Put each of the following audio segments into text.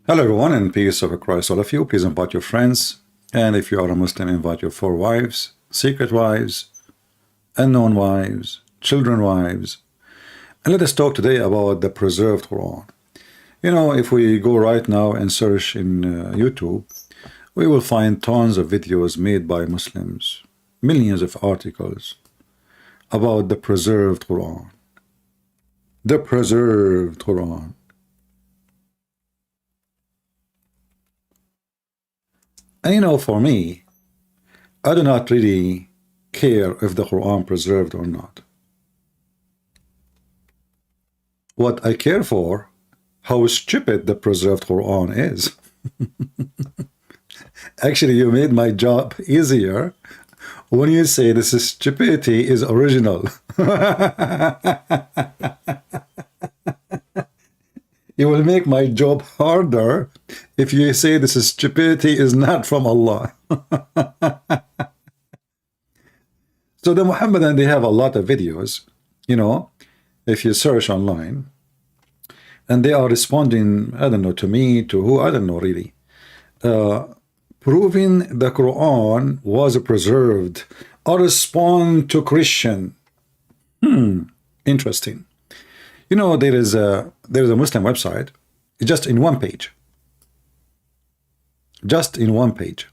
Hello everyone, and peace of Christ all of you. Please invite your friends, and if you are a Muslim, invite your 4 wives, secret wives, unknown wives, children wives. And let us talk today about the preserved Quran. You know, if we go right now and search in YouTube, we will find tons of videos made by Muslims, millions of articles about the preserved Quran. The preserved Quran. And you know, for me, I do not really care if the Quran preserved or not. What I care for, how stupid the preserved Quran is. Actually, you made my job easier when you say this is stupidity is original. You will make my job harder if you say this is stupidity is not from Allah. So the Muhammadan, they have a lot of videos, you know, if you search online, and they are responding, I don't know, to me, to who, I don't know really, proving the Quran was preserved, a response to Christian. Interesting. You know, there is a Muslim website, just in one page. Just in one page.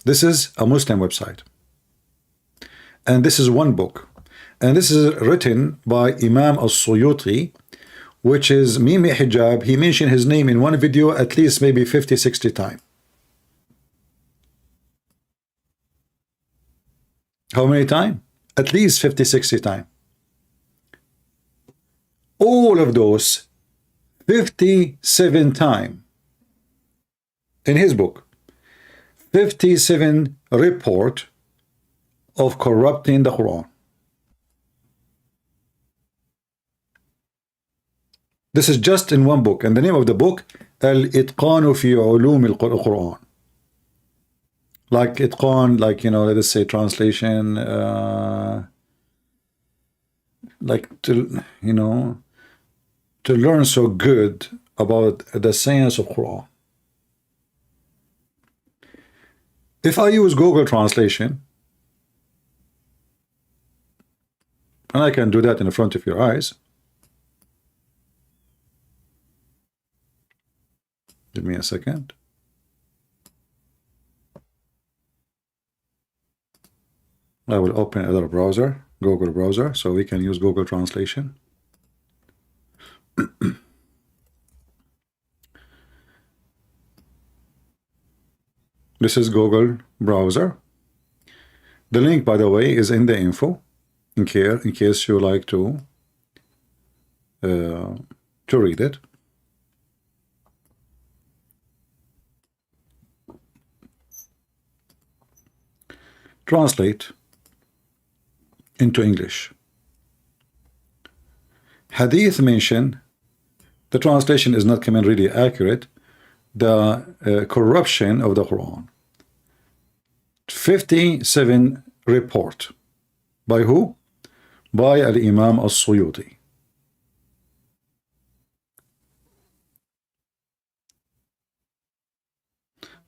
This is a Muslim website. And this is one book. And this is written by Imam al-Suyuti, which is Mimi Hijab. He mentioned his name in one video at least maybe 50, 60 times. How many times? At least 50, 60 times. All of those 57 times in his book. 57 report of corrupting the Quran. This is just in one book, and the name of the book, Al-Itqan fi Ulum al-Quran. Like Itqan, like, you know, let us say translation, like to, you know, to learn so good about the science of Quran. If I use Google Translation, and I can do that in the front of your eyes. Give me a second. I will open another browser, Google browser, so we can use Google Translation. This is Google browser. The link, by the way, is in the info, in case you like to read it. Translate into English. Hadith mention, the translation is not coming really accurate, the corruption of the Quran. 57 report. By who? By Al-Imam al-Suyuti.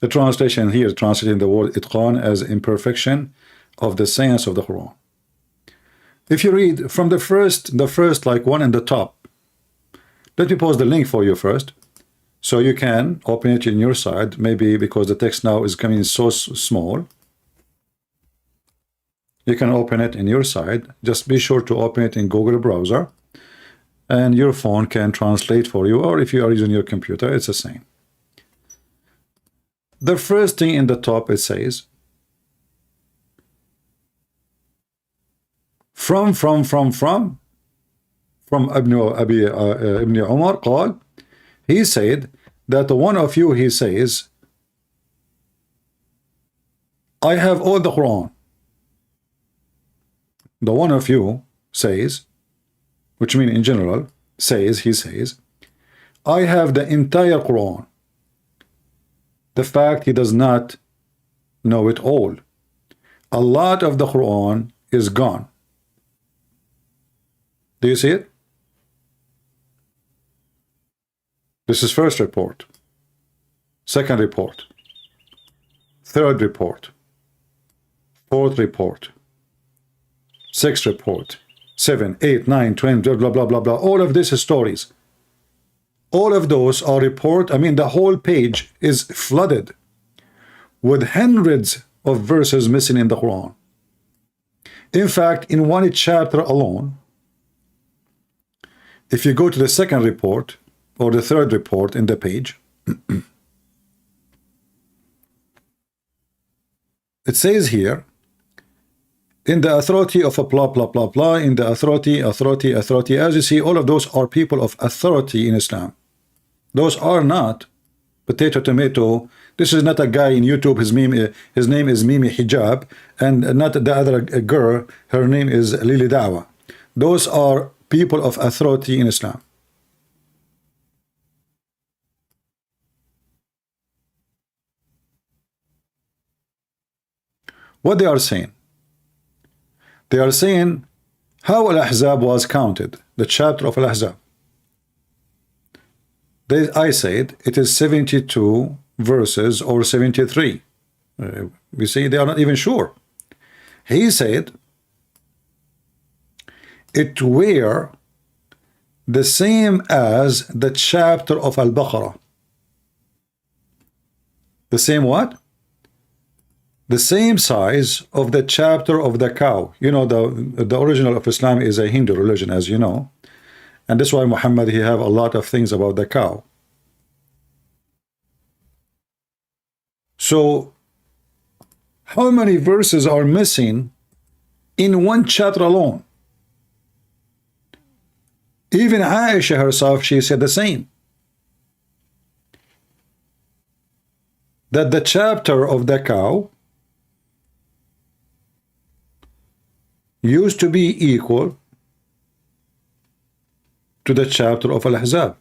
The translation here, translating the word Itqan as imperfection of the science of the Quran. If you read from the first like one in the top, let me post the link for you first, so you can open it in your side, maybe because the text now is coming so small. You can open it in your side. Just be sure to open it in Google browser, and your phone can translate for you, or if you are using your computer, it's the same. The first thing in the top, it says, from Ibn Umar قال, he said that one of you, he says, I have all the Quran. The one of you says, which means in general, says, he says, I have the entire Quran. The fact he does not know it all. A lot of the Quran is gone. Do you see it? This is first report, second report, third report, fourth report, sixth report, 7, 8, 9, 20, blah, blah, blah, blah, blah. All of this is stories. All of those are report. I mean, the whole page is flooded with hundreds of verses missing in the Quran. In fact, in one chapter alone, if you go to the second report or the third report in the page, it says here, in the authority of a blah, blah, blah, blah, in the authority. As you see, all of those are people of authority in Islam. Those are not potato, tomato. This is not a guy in YouTube, his name is Mimi Hijab, and not the other girl, her name is Lily Dawa. Those are people of authority in Islam. What they are saying? They are saying how Al-Ahzab was counted, the chapter of Al-Ahzab. I said it is 72 verses or 73. We see they are not even sure. He said it were the same as the chapter of Al-Baqarah. The same what? The same size of the chapter of the cow. You know, the original of Islam is a Hindu religion, as you know. And that's why Muhammad, he have a lot of things about the cow. So, how many verses are missing in one chapter alone? Even Aisha herself, she said the same. That the chapter of the cow used to be equal to the chapter of Al-Ahzab.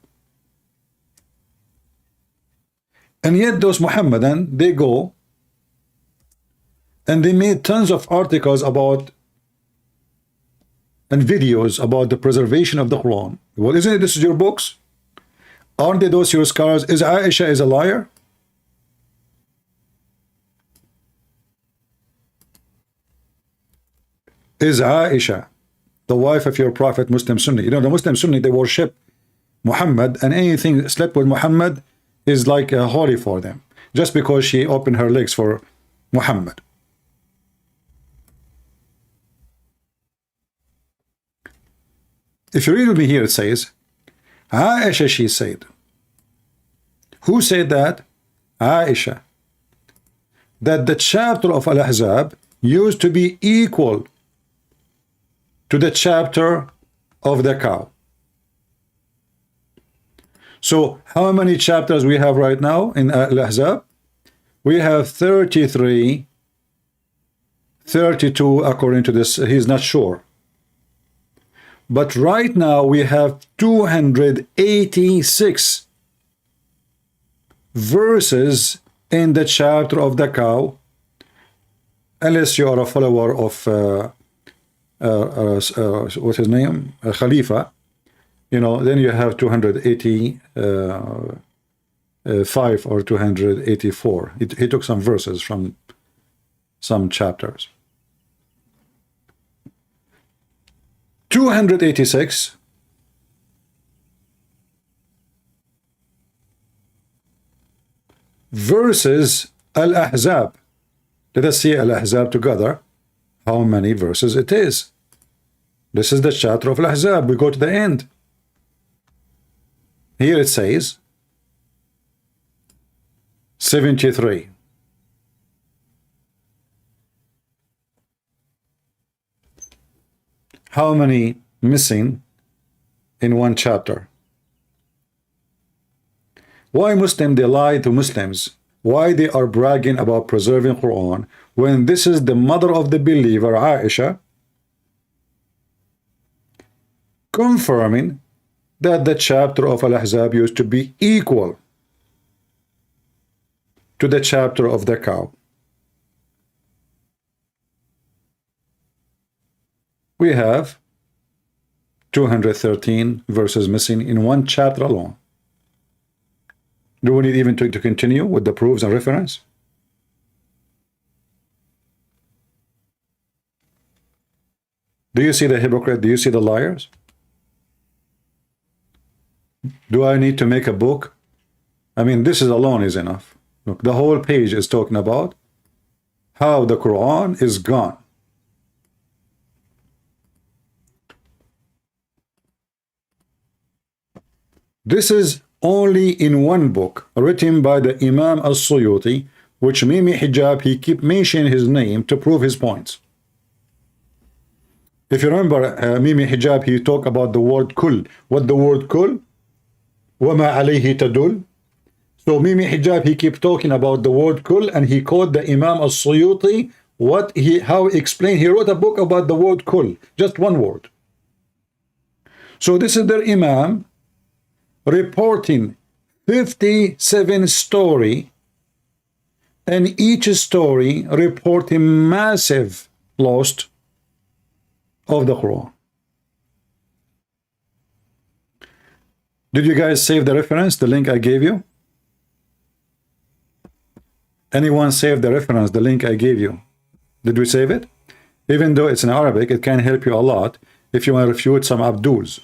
And yet those Muhammadan, they go and they made tons of articles about and videos about the preservation of the Quran. Well, isn't it this is your books? Aren't they those your scholars? Is Aisha is a liar? Is Aisha the wife of your prophet, Muslim Sunni? You know, the Muslim Sunni, they worship Muhammad, and anything slept with Muhammad is like holy for them, just because she opened her legs for Muhammad. If you read with me here, it says, Aisha, she said. Who said that? Aisha. That the chapter of Al-Ahzab used to be equal to the chapter of the cow. So how many chapters we have right now in Al-Ahzab? We have 33, 32 according to this. He's not sure. But right now we have 286 verses in the chapter of the cow, unless you are a follower of what's his name, Khalifa, you know, then you have 285 or 284. He took some verses from some chapters. 286 verses Al-Ahzab. Let us see Al-Ahzab together, how many verses it is. This is the chapter of Al-Ahzab. We go to the end. Here it says 73. How many missing in one chapter? Why Muslim they lie to Muslims? Why they are bragging about preserving Quran when this is the mother of the believer, Aisha, confirming that the chapter of Al-Ahzab used to be equal to the chapter of the cow. We have 213 verses missing in one chapter alone. Do we need even to continue with the proofs and reference? Do you see the hypocrite? Do you see the liars? Do I need to make a book? I mean, this is alone is enough. Look, the whole page is talking about how the Quran is gone. This is only in one book written by the Imam As-Suyuti, which Mimi Hijab, he keep mentioning his name to prove his points. If you remember, Mimi Hijab, he talked about the word kul. What the word kul? وَمَا عَلَيْهِ تَدُلْ. So Mimi Hijab, he keep talking about the word kul, and he quote the Imam As-Suyuti, how he explained. He wrote a book about the word kul, just one word. So this is their Imam reporting 57 story, and each story reporting massive loss of the Quran. Did you guys save the reference, the link I gave you? Anyone save the reference, the link I gave you? Did we save it? Even though it's in Arabic, it can help you a lot if you want to refute some Abduls.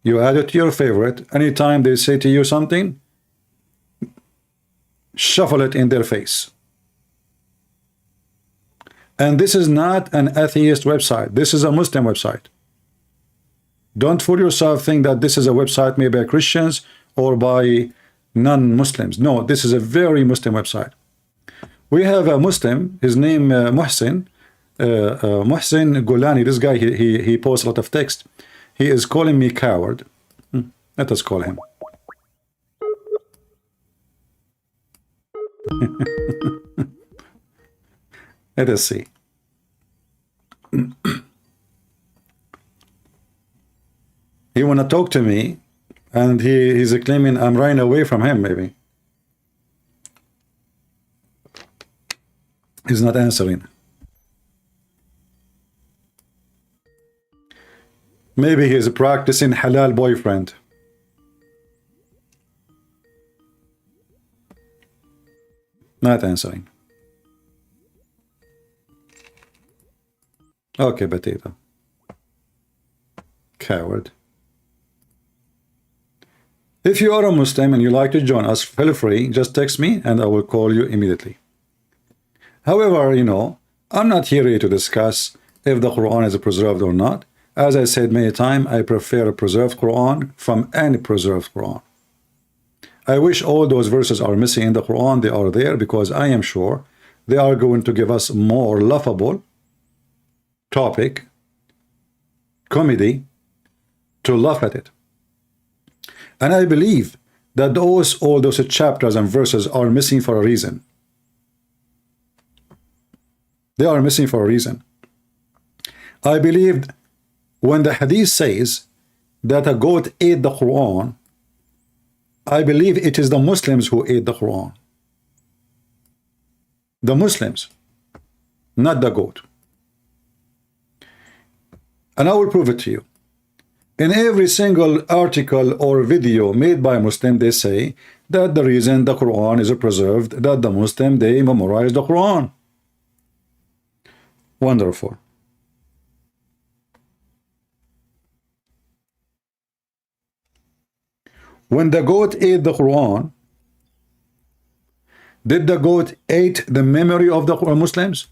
You add it to your favorite. Anytime they say to you something, shuffle it in their face. And this is not an atheist website. This is a Muslim website. Don't fool yourself, think that this is a website made by Christians or by non-Muslims. No, this is a very Muslim website. We have a Muslim, his name Muhsin Golani. This guy, he posts a lot of text. He is calling me coward. Let us call him. Let us see. He want to talk to me, and he's claiming I'm running away from him. Maybe he's not answering. Maybe he's practicing halal boyfriend. Not answering. Okay, potato. Coward. If you are a Muslim and you like to join us, feel free, just text me and I will call you immediately. However, you know, I'm not here to discuss if the Quran is preserved or not. As I said many times, I prefer a preserved Quran from any preserved Quran. I wish all those verses are missing in the Quran. They are there because I am sure they are going to give us more laughable topic, comedy, to laugh at it. And I believe that all those chapters and verses are missing for a reason. They are missing for a reason. I believe when the hadith says that a goat ate the Quran, I believe it is the Muslims who ate the Quran. The Muslims, not the goat. And I will prove it to you. In every single article or video made by Muslim, they say that the reason the Quran is preserved, that the Muslim, they memorize the Quran. Wonderful. When the goat ate the Quran, did the goat eat the memory of the Muslims?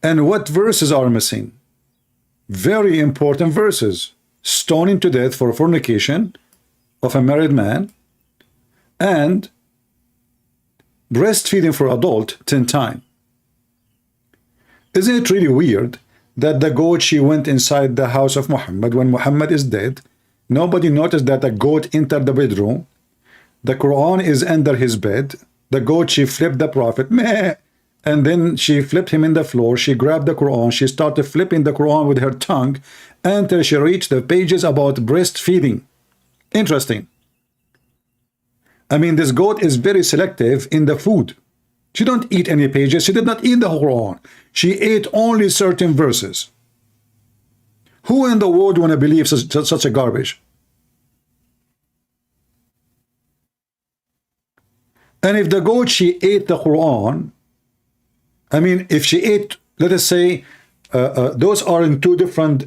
And what verses are missing? Very important verses. Stoning to death for fornication of a married man, and breastfeeding for adult 10 times. Isn't it really weird that the goat, she went inside the house of Muhammad when Muhammad is dead? Nobody noticed that the goat entered the bedroom. The Quran is under his bed. The goat, she flipped the Prophet. Meh. And then she flipped him in the floor. She grabbed the Quran. She started flipping the Quran with her tongue until she reached the pages about breastfeeding. Interesting. I mean, this goat is very selective in the food. She don't eat any pages. She did not eat the Quran. She ate only certain verses. Who in the world want to believe such a garbage? And if the goat, she ate the Quran, I mean, if she ate, let us say, those are in two different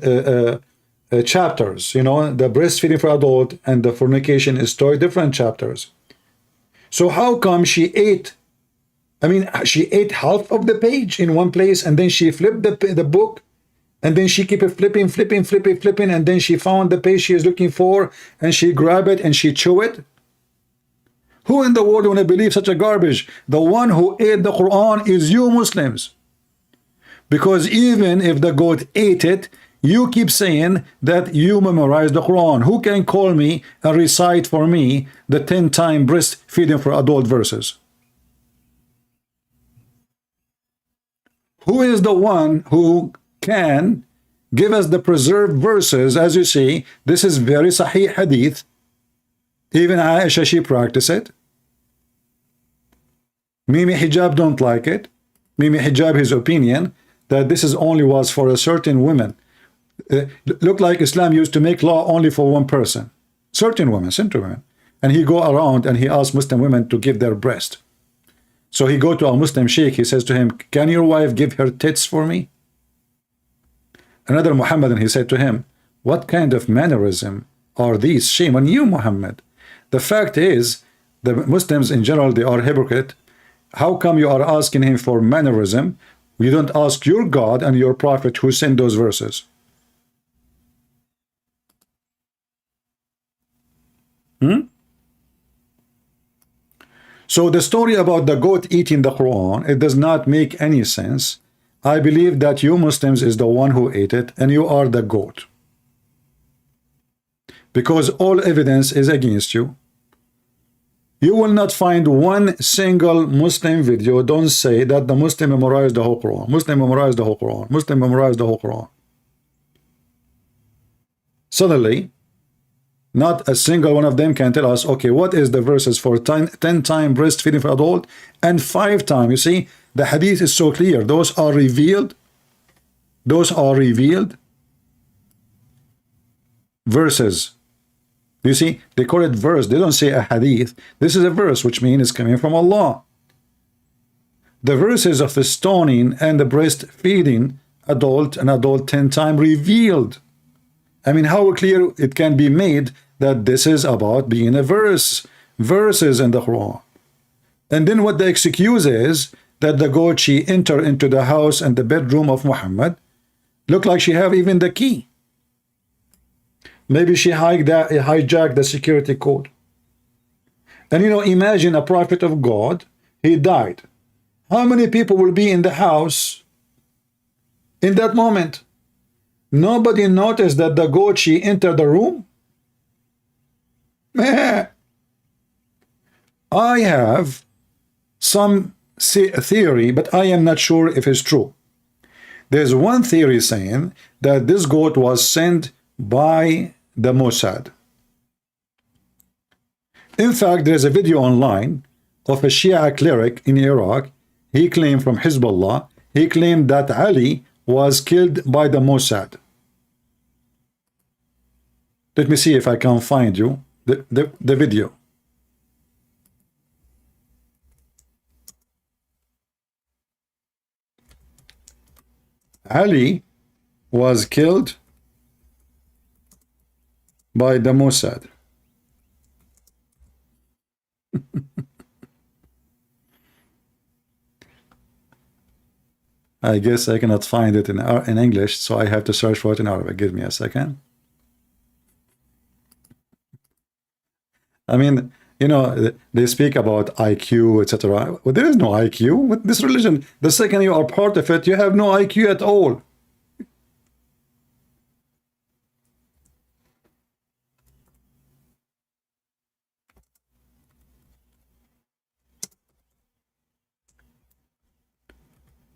chapters, you know, the breastfeeding for adult and the fornication is two different chapters. So how come she ate, I mean, she ate half of the page in one place, and then she flipped the book, and then she kept flipping, and then she found the page she is looking for, and she grabbed it and she chewed it? Who in the world want to believe such a garbage? The one who ate the Quran is you Muslims. Because even if the goat ate it, you keep saying that you memorize the Quran. Who can call me and recite for me the 10-time breastfeeding for adult verses? Who is the one who can give us the preserved verses? As you see, this is very Sahih Hadith. Even Aisha, she practiced it. Mimi Hijab don't like it. Mimi Hijab, his opinion that this is only was for a certain women. Look like Islam used to make law only for one person, certain women, and he go around and he asks Muslim women to give their breast. So he go to a Muslim sheikh, he says to him, can your wife give her tits for me? Another Muhammadan, he said to him, what kind of mannerism are these? Shame on you, Muhammad. The fact is, the Muslims in general, they are hypocrite. How come you are asking him for mannerism? You don't ask your God and your prophet who sent those verses. So the story about the goat eating the Quran, it does not make any sense. I believe that you Muslims is the one who ate it and you are the goat. Because all evidence is against you. You will not find one single Muslim video don't say that the Muslim memorized the whole Quran. Muslim memorized the whole Quran. Muslim memorized the whole Quran. Suddenly, not a single one of them can tell us, okay, what is the verses for 10-time breastfeeding for adult and 5-time? You see, the hadith is so clear. Those are revealed. Those are revealed verses. You see, they call it verse. They don't say a hadith. This is a verse, which means it's coming from Allah. The verses of the stoning and the breastfeeding adult and adult 10-time revealed. I mean, how clear it can be made that this is about being a verse. Verses in the Quran. And then what the excuse is that the goat, she entered into the house and the bedroom of Muhammad. Look like she have even the key. Maybe she hijacked the security code. And you know, imagine a prophet of God, he died. How many people will be in the house in that moment? Nobody noticed that the goat, she entered the room? I have some theory, but I am not sure if it's true. There's one theory saying that this goat was sent by the Mossad. In fact, there's a video online of a Shia cleric in Iraq. He claimed from Hezbollah, he claimed that Ali was killed by the Mossad. Let me see if I can find you the video. Ali was killed by the Mossad. I guess I cannot find it in English, so I have to search for it in Arabic. Give me a second. I mean, you know, they speak about IQ, etc. Well, there is no IQ with this religion. The second you are part of it, you have no IQ at all.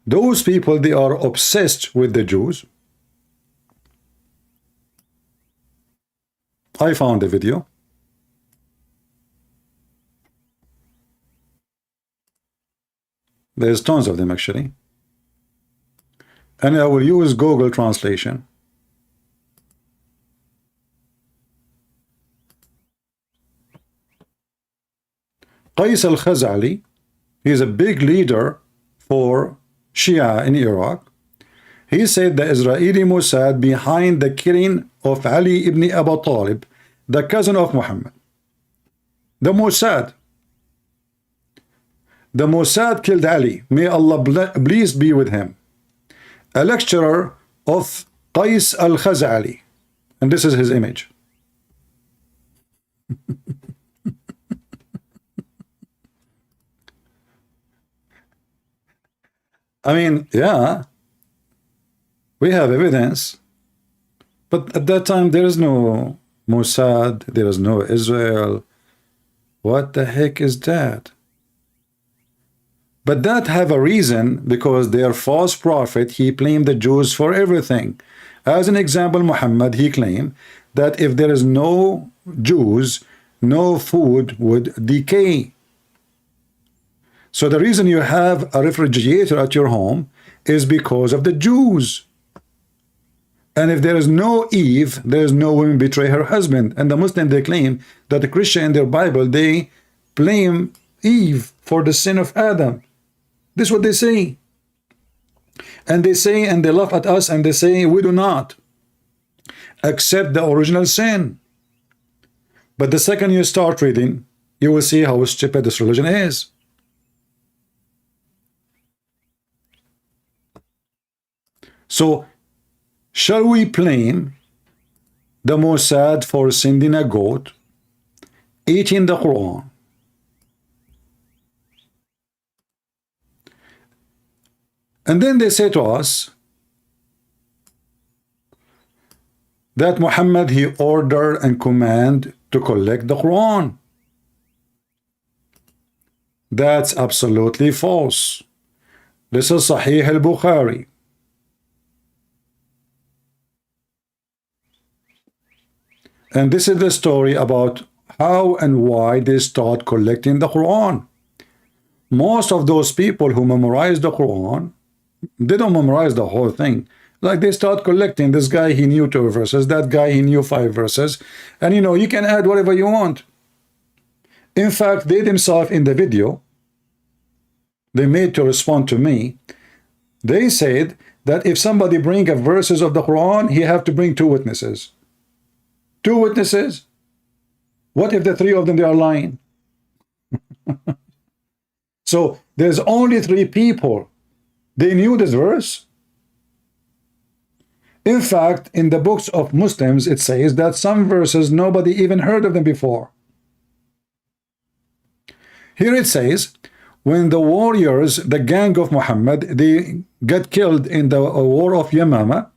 Those people, they are obsessed with the Jews. I found the video. There's tons of them actually. And I will use Google translation. Qais al-Khazali, he is a big leader for Shia in Iraq. He said the Israeli Mossad behind the killing of Ali ibn Abi Talib, the cousin of Muhammad. The Mossad. The Mossad killed Ali. May Allah pleased be with him. A lecturer of Qais al-Khazali. And this is his image. I mean, yeah, we have evidence. But at that time, there is no Mossad, there is no Israel. What the heck is that? But that have a reason, because their false prophet, he blamed the Jews for everything. As an example, Muhammad, he claimed that if there is no Jews, no food would decay. So the reason you have a refrigerator at your home is because of the Jews. And if there is no Eve, there is no woman betray her husband. And the Muslim, they claim that the Christian in their Bible, they blame Eve for the sin of Adam. This is what they say. And they say, and they laugh at us, and they say, we do not accept the original sin. But the second you start reading, you will see how stupid this religion is. So, shall we blame the Mossad for sending a goat, eating the Quran, and then they say to us that Muhammad, he ordered and commanded to collect the Quran? That's absolutely false. This is Sahih al-Bukhari. And this is the story about how and why they start collecting the Quran. Most of those people who memorize the Quran, they don't memorize the whole thing. Like they start collecting. This guy, he knew 2 verses. That guy, he knew 5 verses. And you know, you can add whatever you want. In fact, they themselves in the video they made to respond to me, they said that if somebody bring a verses of the Quran, he have to bring 2 witnesses. 2 witnesses? What if the 3 of them, they are lying? So there's only 3 people. They knew this verse. In fact, in the books of Muslims, it says that some verses, nobody even heard of them before. Here it says, when the warriors, the gang of Muhammad, they get killed in the war of Yamama,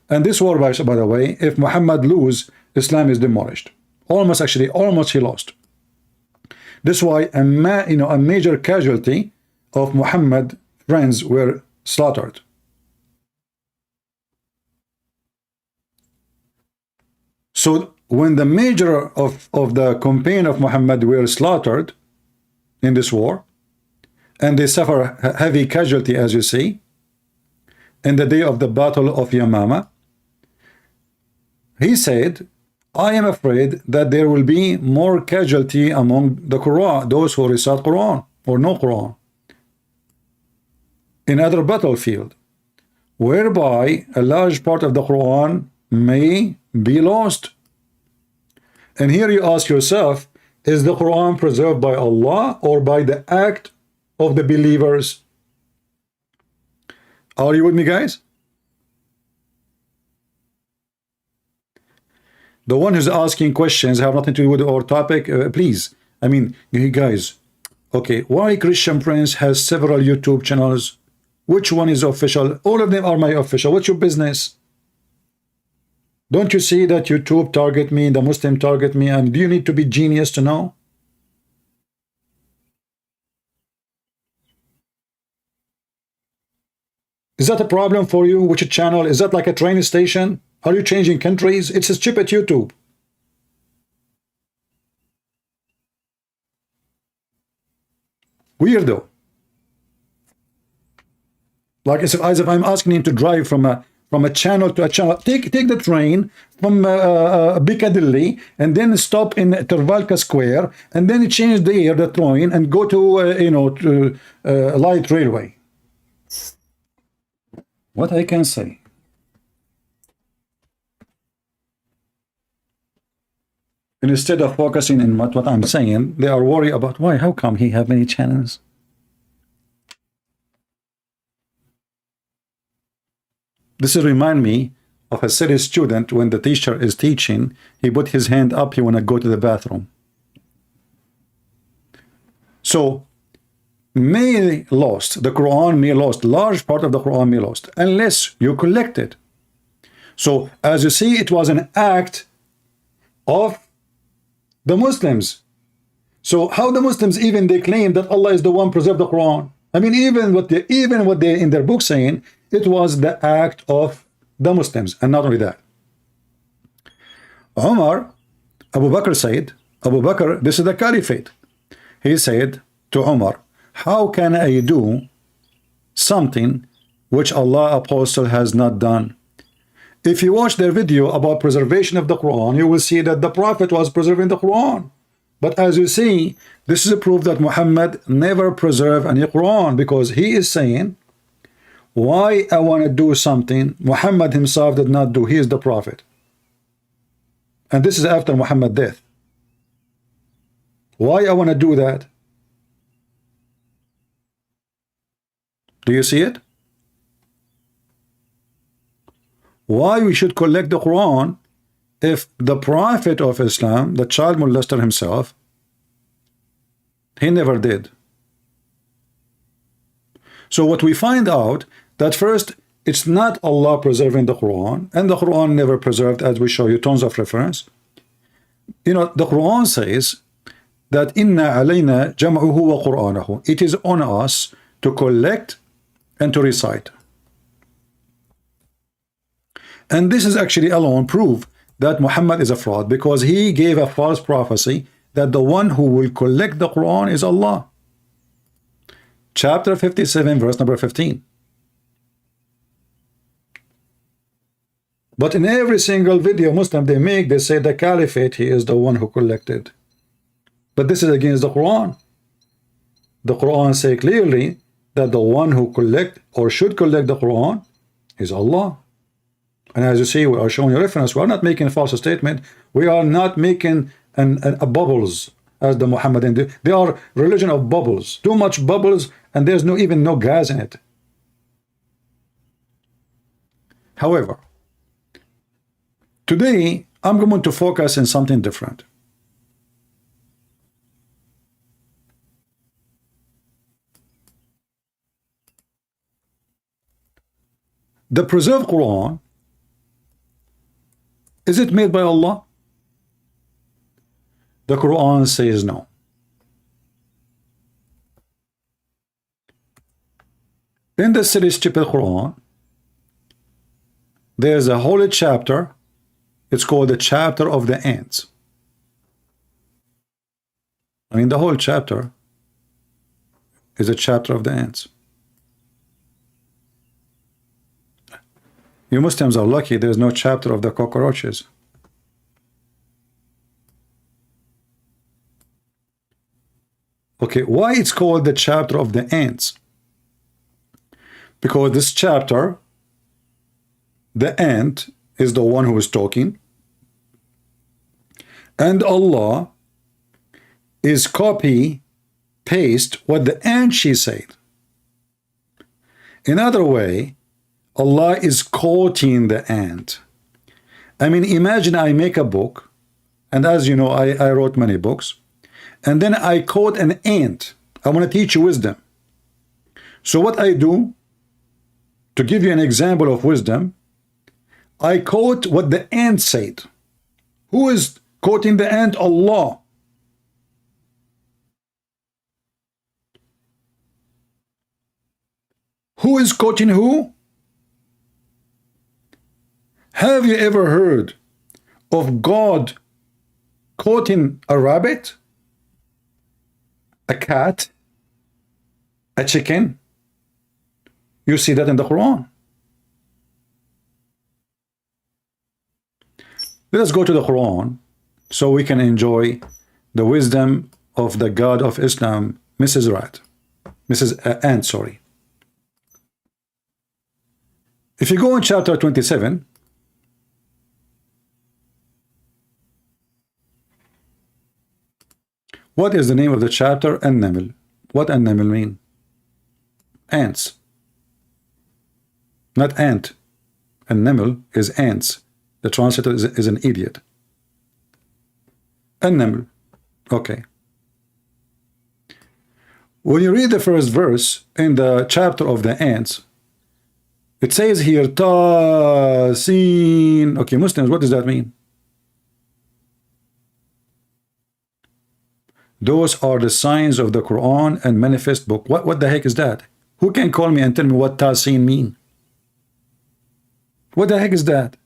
and this war, by the way, if Muhammad lose, Islam is demolished. Almost, actually, almost he lost. This is why a major casualty of Muhammad friends were slaughtered. So when the major of the campaign of Muhammad were slaughtered in this war, and they suffer heavy casualty, as you see, in the day of the battle of Yamama, he said, I am afraid that there will be more casualty among the Quran, those who recite Quran or no Quran, in other battlefield, whereby a large part of the Quran may be lost. And here you ask yourself, is the Quran preserved by Allah or by the act of the believers? Are you with me, guys? The one who's asking questions have nothing to do with our topic. Please, I mean, you guys, okay, why Christian Prince has several YouTube channels? Which one is official? All of them are my official. What's your business? Don't you see that YouTube target me, the Muslim target me, and do you need to be genius to know? Is that a problem for you? Which channel? Is that like a train station? Are you changing countries? It's a stupid YouTube. Weirdo. Like as if I'm asking him to drive from from a channel to a channel. Take the train from Piccadilly and then stop in Trafalgar Square and then change the train and go to light railway. What I can say? And instead of focusing on what I'm saying, they are worried about why. How come he have many channels? This remind me of a silly student when the teacher is teaching. He put his hand up. He want to go to the bathroom. So may lost, the Quran may lost, large part of the Quran may lost, unless you collect it. So as you see, it was an act of the Muslims. So how the Muslims even they claim that Allah is the one preserved the Quran? I mean, even what they in their book saying, it was the act of the Muslims, and not only that. Umar, Abu Bakr said, Abu Bakr, this is the caliphate. He said to Umar, how can I do something which Allah apostle has not done? If you watch their video about preservation of the Quran, you will see that the Prophet was preserving the Quran. But as you see, this is a proof that Muhammad never preserved any Quran, because he is saying, why I want to do something Muhammad himself did not do. He is the Prophet. And this is after Muhammad's death. Why I want to do that? Do you see it? Why we should collect the Quran if the Prophet of Islam, the child molester himself, he never did. So what we find out, that first, it's not Allah preserving the Quran, and the Quran never preserved, as we show you tons of reference. You know, the Quran says that inna alayna jam'uhu wa qur'anahu. It is on us to collect and to recite. And this is actually alone proof that Muhammad is a fraud, because he gave a false prophecy that the one who will collect the Quran is Allah. Chapter 57, verse number 15. But in every single video Muslim they make, they say the caliphate, he is the one who collected. But this is against the Quran. The Quran say clearly that the one who collect or should collect the Quran is Allah. And as you see, we are showing you reference. We are not making a false statement. We are not making a bubbles as the Muhammadan do. They are religion of bubbles. Too much bubbles, and there's even no gas in it. However, today I'm going to focus on something different. The preserved Quran, is it made by Allah? The Quran says no. In the silly stupid Quran, there's a holy chapter. It's called the chapter of the ants. I mean, the whole chapter is a chapter of the ants. You Muslims are lucky there's no chapter of the cockroaches. Okay, why it's called the chapter of the ants? Because this chapter, the ant is the one who is talking, and Allah is copy paste what the ant she said. In other way, Allah is quoting the ant. I mean, imagine I make a book, and as you know, I wrote many books, and then I quote an ant. I want to teach you wisdom. So what I do, to give you an example of wisdom, I quote what the ant said. Who is quoting the ant? Allah. Who is quoting who? Have you ever heard of God quoting a rabbit, a cat, a chicken? You see that in the Quran. Let us go to the Quran so we can enjoy the wisdom of the God of Islam, Mrs. Rat. Mrs. Ant, sorry. If you go in chapter 27, what is the name of the chapter? An-Naml. What An-Naml mean? Ants. Not ant. An-Naml is ants. The translator is an idiot. An-Naml. Okay. When you read the first verse in the chapter of the ants, it says here, Ta, Sin. Okay, Muslims, what does that mean? Those are the signs of the Quran and manifest book. What the heck is that? Who can call me and tell me what Ta, Sin mean? What the heck is that?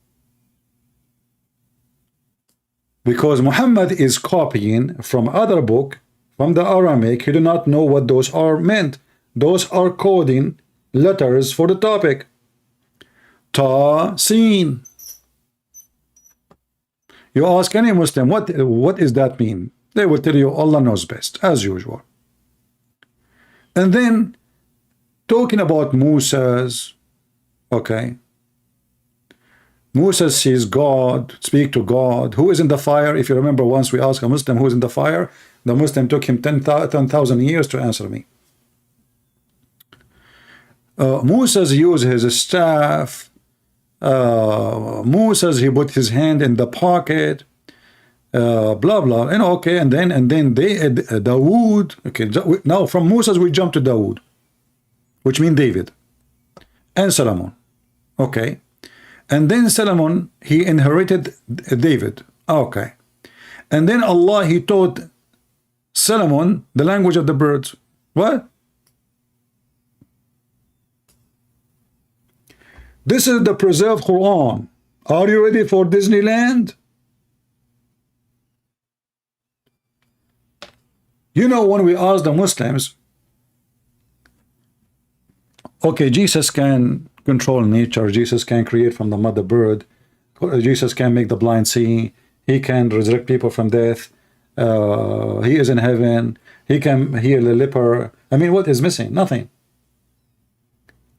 Because Muhammad is copying from other book, from the Aramaic. He do not know what those are meant. Those are coding letters for the topic. Ta, Sin. You ask any Muslim, what does that mean? They will tell you Allah knows best, as usual. And then, talking about Moses, okay. Moses sees God, speak to God. Who is in the fire? If you remember, once we asked a Muslim who is in the fire, the Muslim took him 10,000 years to answer me. Moses used his staff. Moses, he put his hand in the pocket. Blah blah. And okay, and then Dawood. Okay, now from Moses we jump to Dawood, which means David, and Solomon. Okay. And then Solomon, he inherited David. Okay. And then Allah, he taught Solomon the language of the birds. What? This is the preserved Quran. Are you ready for Disneyland? You know, when we ask the Muslims, okay, Jesus can control nature, Jesus can create from the mother bird, Jesus can make the blind see, he can resurrect people from death, he is in heaven, he can heal the leper. I mean, what is missing? Nothing.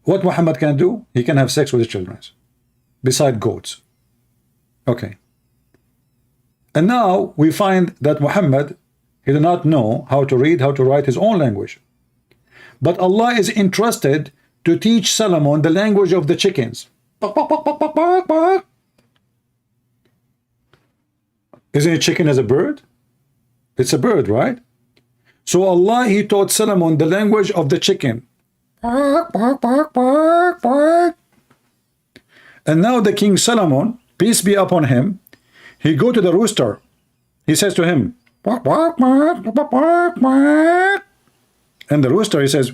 What Muhammad can do? He can have sex with his children, beside goats. Okay. And now we find that Muhammad, he did not know how to read, how to write his own language. But Allah is entrusted to teach Solomon the language of the chickens. Isn't a chicken as a bird? It's a bird, right? So Allah, he taught Solomon the language of the chicken. And now the King Solomon, peace be upon him, he go to the rooster. He says to him, and the rooster, he says,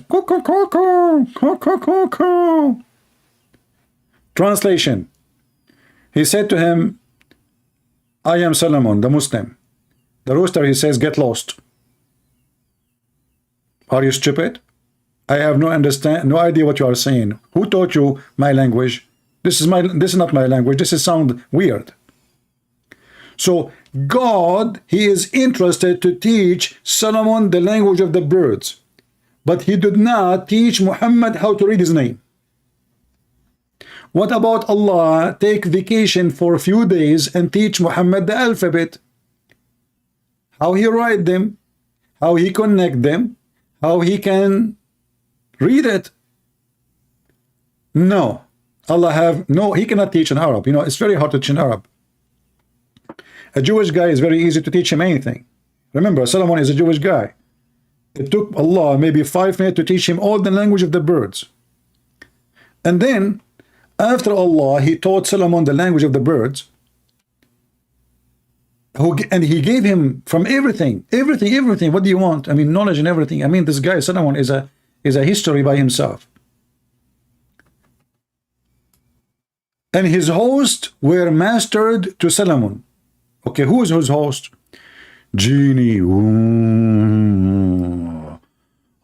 Translation. He said to him, I am Solomon, the Muslim. The rooster, he says, get lost. Are you stupid? I have no idea what you are saying. Who taught you my language? This is not my language. This is sound weird. So God, he is interested to teach Solomon the language of the birds. But he did not teach Muhammad how to read his name. What about Allah take vacation for a few days and teach Muhammad the alphabet? How he write them, how he connect them, how he can read it. No. He cannot teach in Arab. You know, it's very hard to teach in Arab. A Jewish guy is very easy to teach him anything. Remember, Solomon is a Jewish guy. It took Allah maybe 5 minutes to teach him all the language of the birds. And then, after Allah, he taught Solomon the language of the birds. And he gave him from everything. What do you want? I mean, knowledge and everything. I mean, this guy, Solomon, is a history by himself. And his hosts were mastered to Solomon. Okay, who is his host? Genie. Ooh,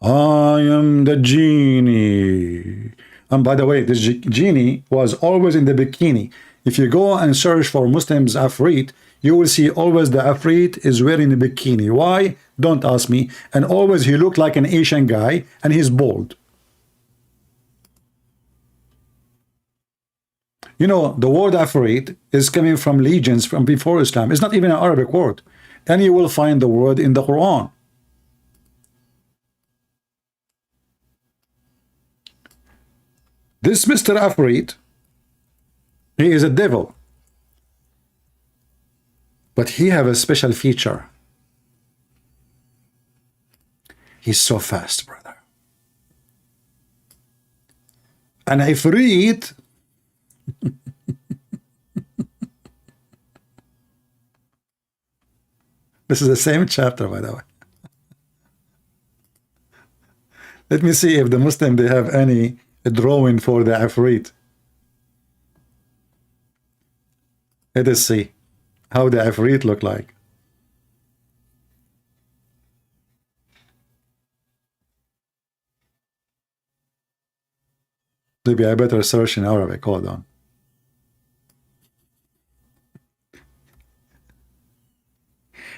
I am the genie. And by the way, this genie was always in the bikini. If you go and search for Muslims Afrit, you will see always the Afrit is wearing a bikini. Why? Don't ask me. And always he looked like an Asian guy, and he's bald. You know, the word Afrit is coming from legions from before Islam. It's not even an Arabic word. And you will find the word in the Quran. This Mr. Afrit, he is a devil. But he have a special feature. He's so fast, brother. And Ifrit, this is the same chapter, by the way. Let me see if the Muslim, they have any drawing for the Ifrit. Let us see how the Ifrit look like. Maybe I better search in Arabic. Hold on.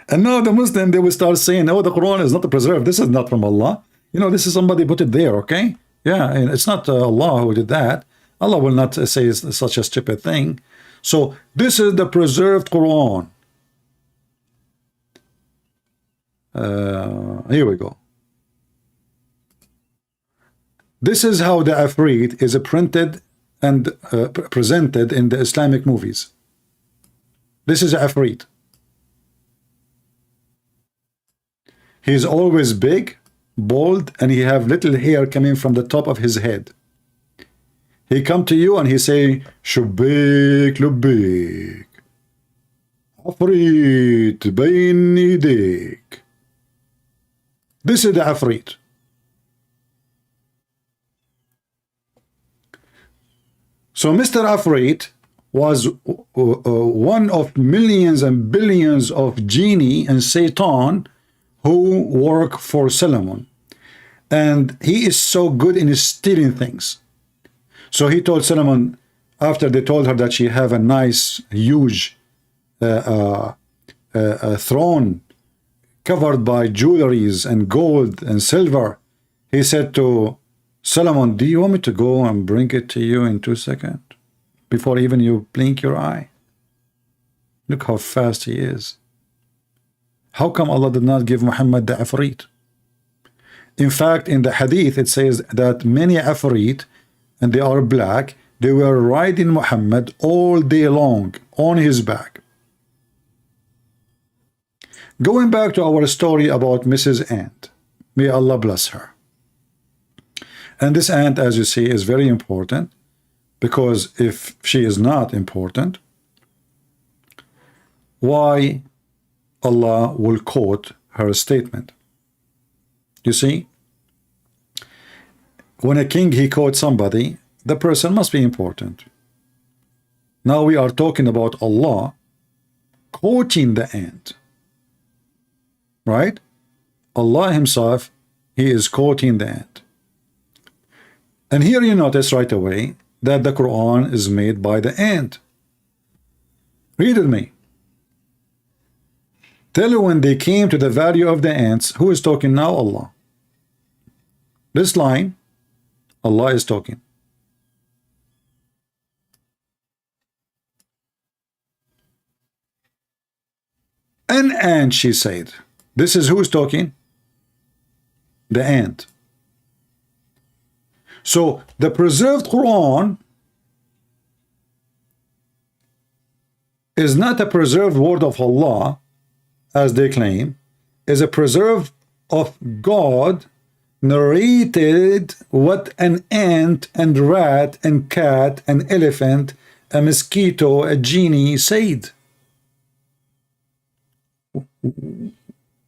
And now the Muslim, they will start saying, oh, the Quran is not preserved. This is not from Allah. You know, this is somebody put it there, okay? Yeah, and it's not Allah who did that. Allah will not say such a stupid thing. So this is the preserved Quran. Here we go. This is how the Afrit is printed and presented in the Islamic movies. This is Afrit. He's always big, bald, and he have little hair coming from the top of his head. He come to you and he say, Shubik Lubik, Afrit Bain Idik. This is the Afrit. So Mr. Afrit was one of millions and billions of genie and Satan who work for Solomon. And he is so good in stealing things. So he told Solomon, after they told her that she have a nice, huge throne covered by jewelries and gold and silver, he said to Solomon, do you want me to go and bring it to you in 2 seconds? Before even you blink your eye. Look how fast he is. How come Allah did not give Muhammad the Afrit? In fact, in the hadith, it says that many Afrit, and they are black, they were riding Muhammad all day long on his back. Going back to our story about Mrs. Ant, may Allah bless her. And this ant, as you see, is very important, because if she is not important, why Allah will quote her statement? You see, when a king, he quotes somebody, the person must be important. Now we are talking about Allah quoting the ant, right? Allah himself, he is quoting the ant. And here you notice right away that the Quran is made by the ant. Read with me. Tell you when they came to the value of the ants, who is talking now? Allah. This line, Allah is talking. An ant, she said. This is who is talking? The ant. So the preserved Quran is not a preserved word of Allah, as they claim, is a preserved of God narrated what an ant and rat and cat, an elephant, a mosquito, a genie said.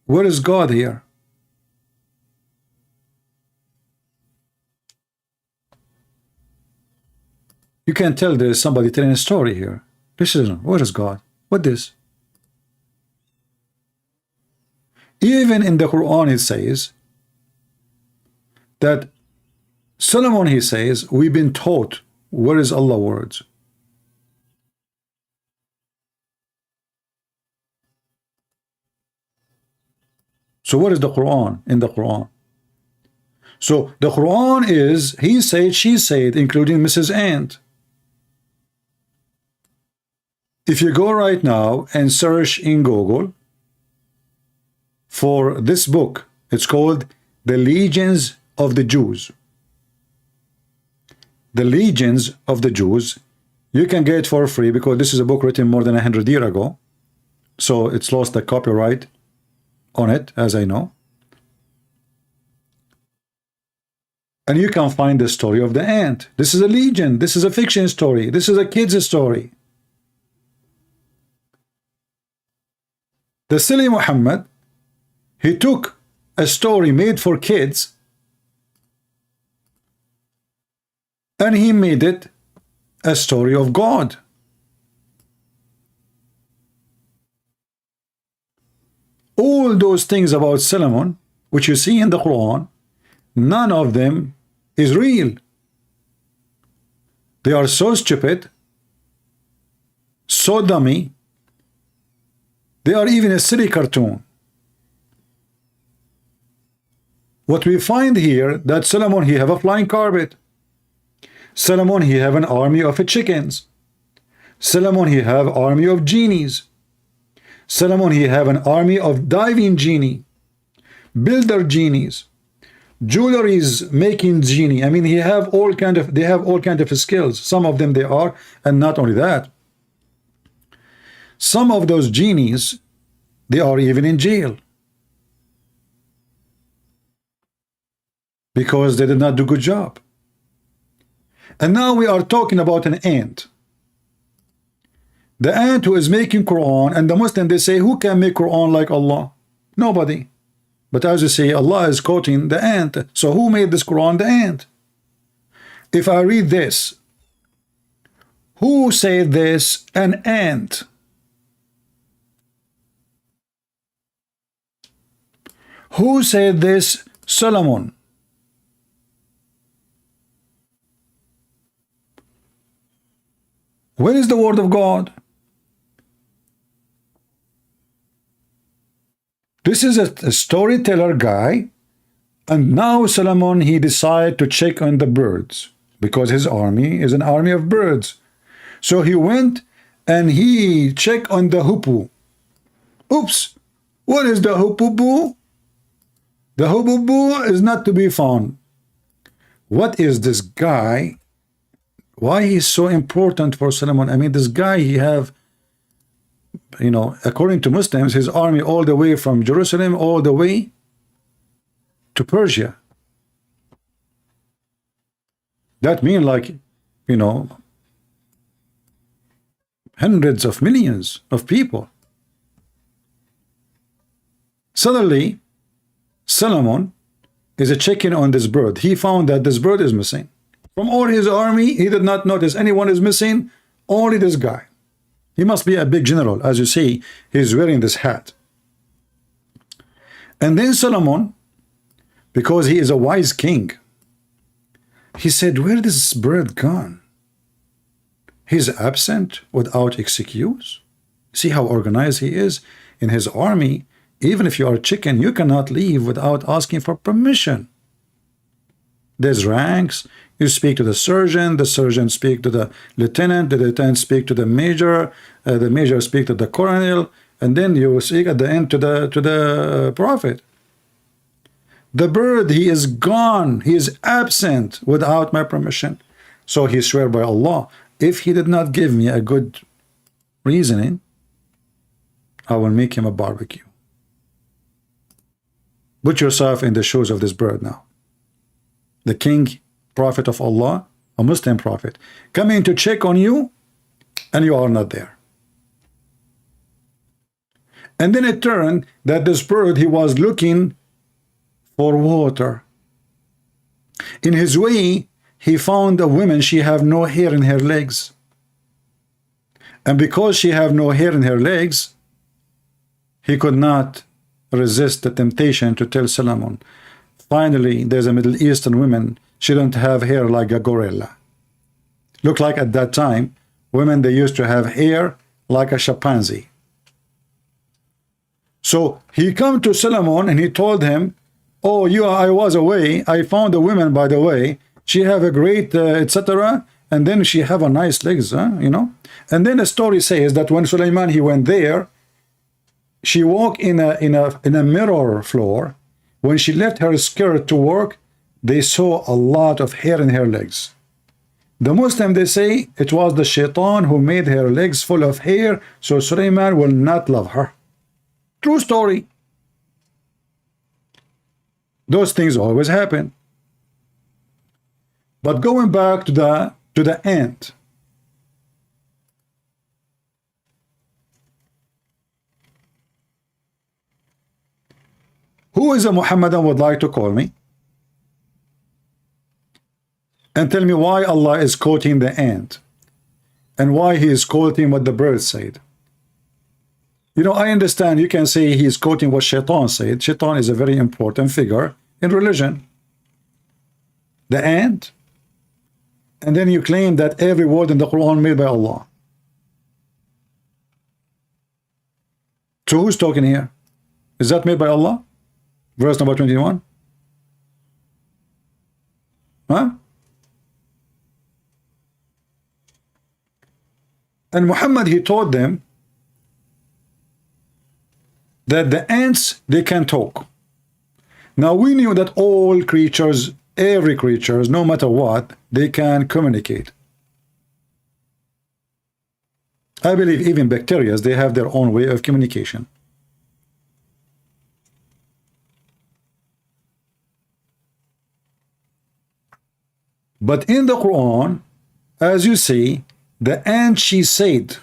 Where is God here? You can tell there is somebody telling a story here. Listen, where is God? What is? Even in the Quran it says that Solomon, he says, we've been taught. Where is Allah words? So what is the Quran in the Quran? So the Quran is he said, she said, including Mrs. Ant. If you go right now and search in Google for this book, it's called The Legions of the Jews. The Legions of the Jews. You can get it for free because this is a book written more than 100 years ago. So it's lost the copyright on it, as I know. And you can find the story of the ant. This is a legion. This is a fiction story. This is a kid's story. The silly Muhammad, he took a story made for kids and he made it a story of God. All those things about Solomon, which you see in the Quran, none of them is real. They are so stupid, so dummy, they are even a silly cartoon. What we find here, that Solomon, he have a flying carpet. Solomon, he have an army of chickens. Solomon, he have army of genies. Solomon, he have an army of diving genie, builder genies, jewelries making genie. I mean, they have all kind of skills. Some of them they are, and not only that, some of those genies, they are even in jail because they did not do good job. And now we are talking about an ant. The ant who is making Quran, and the Muslim, they say, who can make Quran like Allah? Nobody. But as you say, Allah is quoting the ant. So who made this Quran? The ant. If I read this, who said this? An ant. Who said this? Solomon. Where is the word of God? This is a storyteller guy, and now Solomon, he decided to check on the birds because his army is an army of birds. So he went and he checked on the hoopoe. Oops, what is the hoopoe? The hoopoe is not to be found. What is this guy? Why he's so important for Solomon? I mean, this guy, he have, you know, according to Muslims, his army all the way from Jerusalem all the way to Persia. That means, like, you know, hundreds of millions of people. Suddenly, Solomon is checking on this bird. He found that this bird is missing. From all his army, he did not notice anyone is missing, only this guy. He must be a big general. As you see, he's wearing this hat. And then Solomon, because he is a wise king, he said, where is this bird gone? He's absent without excuse. See how organized he is in his army. Even if you are a chicken, you cannot leave without asking for permission. There's ranks. You speak to the surgeon speak to the lieutenant speak to the major speak to the colonel, and then you speak at the end to the prophet. The bird, he is gone, he is absent without my permission. So he swear by Allah, if he did not give me a good reasoning, I will make him a barbecue. Put yourself in the shoes of this bird now. The king, prophet of Allah, a Muslim prophet, coming to check on you, and you are not there. And then it turned that this bird, he was looking for water. In his way, he found a woman, she have no hair in her legs. And because she have no hair in her legs, he could not resist the temptation to tell Solomon. Finally, there's a Middle Eastern woman, she don't have hair like a gorilla. Look like at that time, women, they used to have hair like a chimpanzee. So he come to Solomon and he told him, oh, I was away. I found a woman, by the way. She have a great, etc. And then she have a nice legs, you know. And then the story says that when Suleiman, he went there, she walked in a mirror floor. When she left her skirt to work, they saw a lot of hair in her legs. The Muslim, they say it was the shaitan who made her legs full of hair, so Suleiman will not love her. True story. Those things always happen. But going back to the ant. Who is a Muhammadan would like to call me? And tell me why Allah is quoting the ant. And why he is quoting what the bird said. You know, I understand you can say he is quoting what Shaitan said. Shaitan is a very important figure in religion. The ant. And then you claim that every word in the Quran made by Allah. So who's talking here? Is that made by Allah? Verse number 21. Huh? And Muhammad, he taught them that the ants, they can talk. Now we knew that all creatures, every creature, no matter what, they can communicate. I believe even bacteria, they have their own way of communication. But in the Quran, as you see, the ant, she said,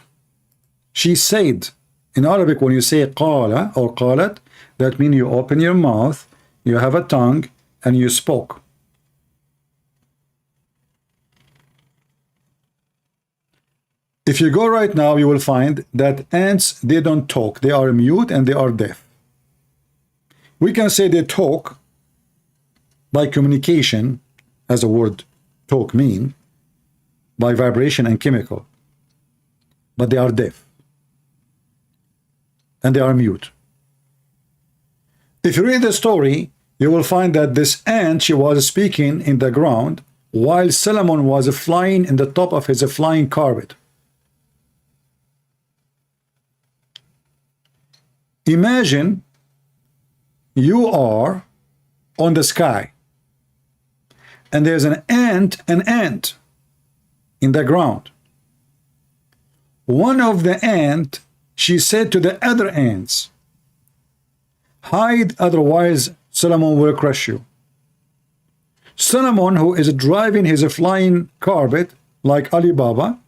in Arabic, when you say qala or qalat, that means you open your mouth, you have a tongue, and you spoke. If you go right now, you will find that ants, they don't talk. They are mute and they are deaf. We can say they talk by communication, as the word talk mean, by vibration and chemical. But they are deaf. And they are mute. If you read the story, you will find that this ant, she was speaking in the ground while Solomon was flying in the top of his flying carpet. Imagine you are on the sky and there's an ant in the ground. One of the ant, she said to the other ants, hide, otherwise Solomon will crush you. Solomon, who is driving his flying carpet like Ali Baba,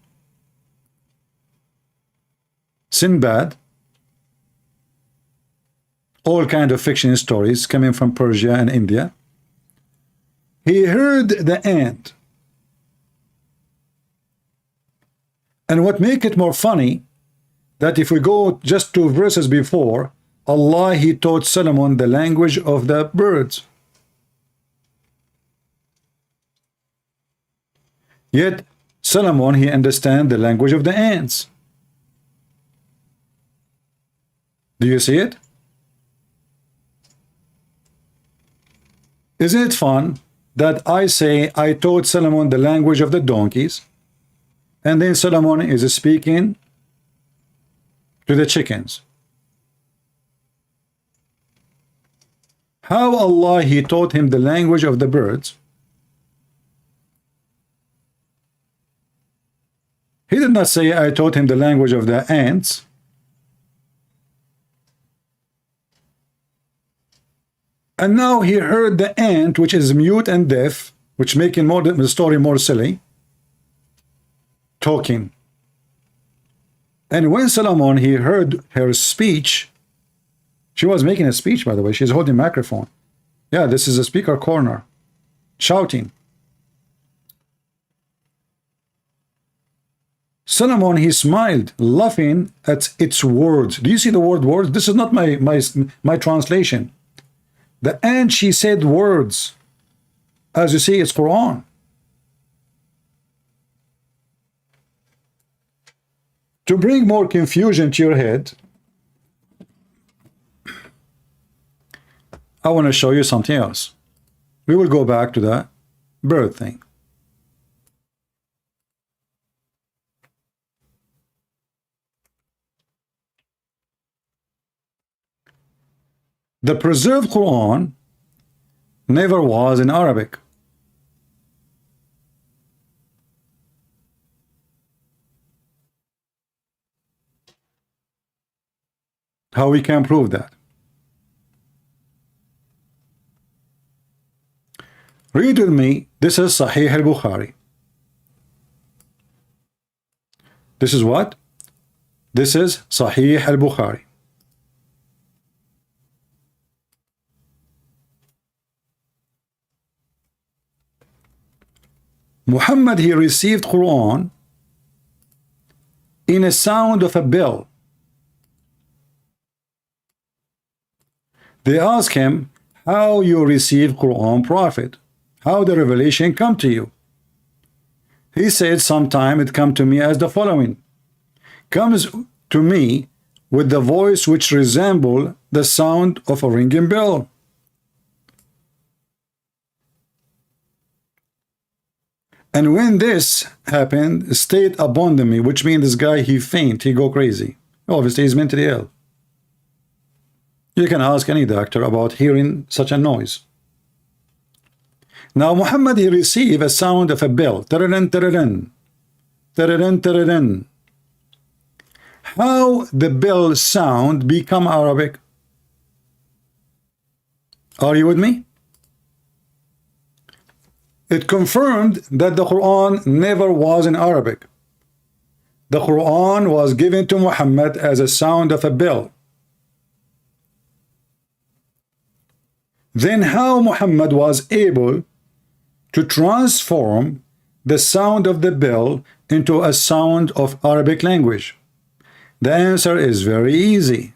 Sinbad, all kind of fiction stories coming from Persia and India, he heard the ant. And what make it more funny, that if we go just 2 verses before, Allah, he taught Solomon the language of the birds. Yet Solomon, he understand the language of the ants. Do you see it? Isn't it fun that I say I taught Solomon the language of the donkeys, and then Solomon is speaking to the chickens? How Allah, he taught him the language of the birds? He did not say I taught him the language of the ants. And now he heard the ant, which is mute and deaf, which making the story more silly, talking. And when Solomon, he heard her speech, she was making a speech, by the way. She's holding a microphone. Yeah, this is a speaker corner, shouting. Solomon, he smiled, laughing at its words. Do you see the word words? This is not my translation. The ant, she said words. As you see, it's Quran. To bring more confusion to your head, I want to show you something else. We will go back to the bird thing. The preserved Quran never was in Arabic. How we can prove that? Read with me. This is Sahih al-Bukhari. This is what? This is Sahih al-Bukhari. Muhammad, he received Quran in a sound of a bell. They ask him, how you receive Quran, Prophet? How the revelation come to you? He said, sometime it come to me as the following. Comes to me with the voice which resemble the sound of a ringing bell. And when this happened, stayed upon me, which means this guy, he faint, he go crazy. Obviously, he's mentally ill. You can ask any doctor about hearing such a noise. Now, Muhammad, he received a sound of a bell. Tararan, tararan. Tararan, tararan. How the bell sound become Arabic? Are you with me? It confirmed that the Quran never was in Arabic. The Quran was given to Muhammad as a sound of a bell. Then how Muhammad was able to transform the sound of the bell into a sound of Arabic language? The answer is very easy.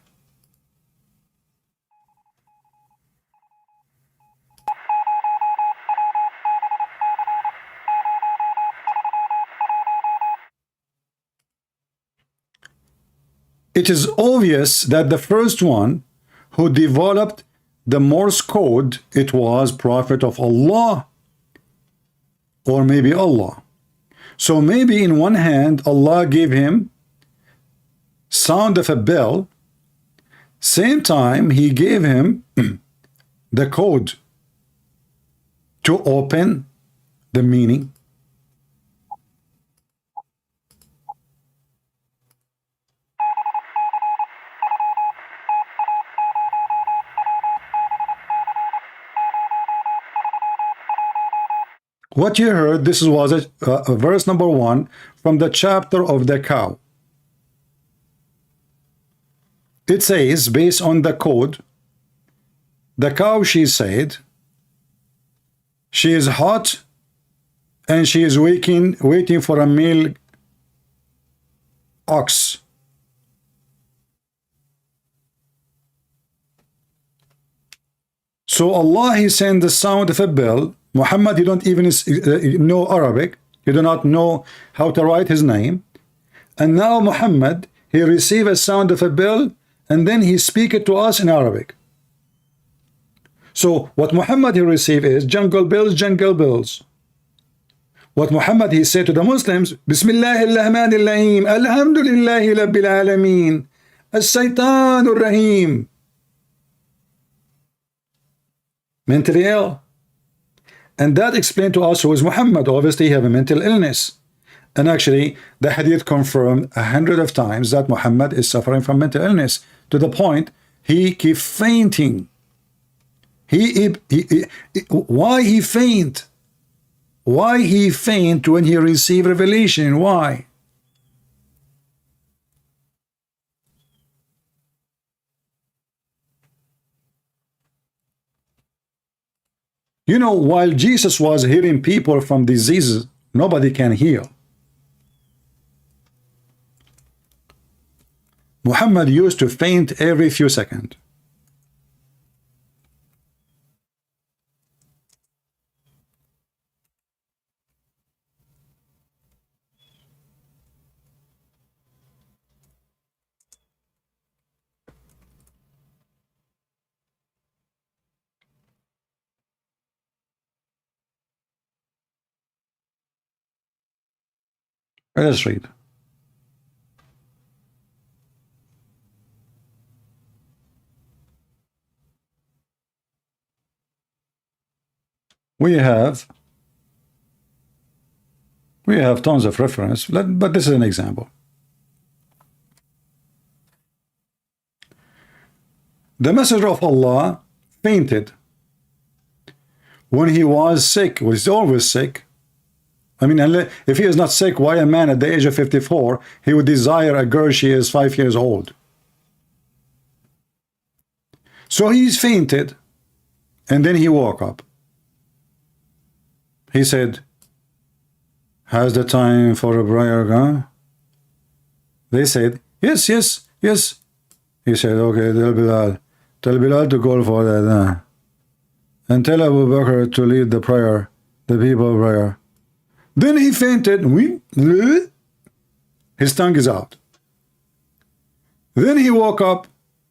It is obvious that the first one who developed the Morse code, it was Prophet of Allah, or maybe Allah. So maybe in one hand Allah gave him sound of a bell, same time he gave him the code to open the meaning. What you heard, this was a verse number 1 from the chapter of the cow. It says, based on the code, the cow, she said, she is hot and she is waiting for a male ox. So Allah, he sent the sound of a bell. Muhammad, he don't even know Arabic. He do not know how to write his name. And now Muhammad, he received a sound of a bell, and then he speak it to us in Arabic. So what Muhammad he received is jungle bells, jungle bells. What Muhammad he said to the Muslims, Bismillahirrahmanirrahim, Alhamdulillahi Rabbil Alameen, As-Saytanur Rahim. Mentally ill. And that explained to us who is Muhammad. Obviously, he have a mental illness. And actually, the hadith confirmed 100 of times that Muhammad is suffering from mental illness, to the point he keep fainting. Why he faint? Why he faint when he received revelation? Why? You know, while Jesus was healing people from diseases, nobody can heal. Muhammad used to faint every few seconds. Let us read. We have tons of reference, but this is an example. The Messenger of Allah fainted when he was sick. Well, he's always sick. I mean, if he is not sick, why a man at the age of 54, he would desire a girl she is 5 years old? So he's fainted, and then he woke up. He said, has the time for a prayer gone? They said, yes, yes, yes. He said, okay, tell Bilal to call for that. And tell Abu Bakr to lead the prayer, the people prayer. Then he fainted. His tongue is out. Then he woke up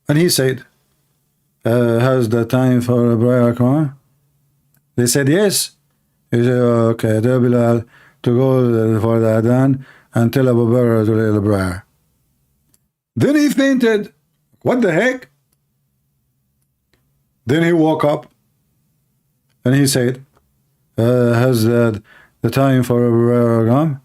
and he said, has the time for a prayer come? They said, yes. He said, okay, tell Bilal to go for the adhan and tell Abu Bakr to lead the prayer. Then he fainted. What the heck? Then he woke up and he said, has the time for a prayer come?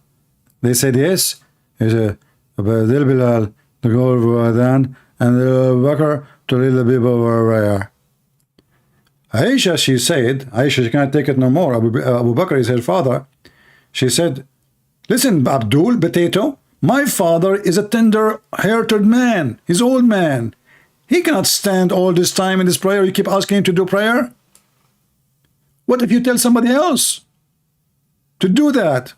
They said, yes. He said, tell Bilal to go for adhan and Abu Bakr to lead the people for prayer. Aisha, she said, Aisha, she can't take it no more. Abu Bakr is her father. She said, listen, Abdul, potato, my father is a tender-hearted man. He's old man. He cannot stand all this time in this prayer. You keep asking him to do prayer. What if you tell somebody else to do that?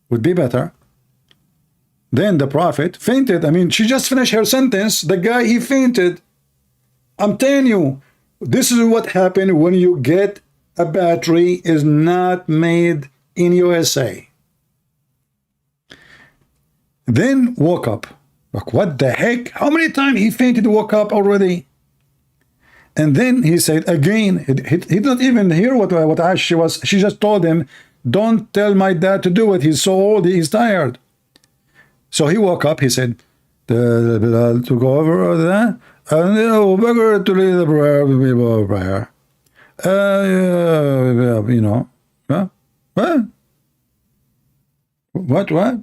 Would be better. Then the Prophet fainted. I mean, she just finished her sentence. The guy, he fainted. I'm telling you, this is what happened when you get a battery is not made in USA. Then woke up. Like, what the heck? How many times he fainted, woke up already? And then he said again, he did not even hear what Aisha was. She just told him, don't tell my dad to do it. He's so old, he's tired. So he woke up, he said, to go over there, and we're going to lead the prayer. You know, what?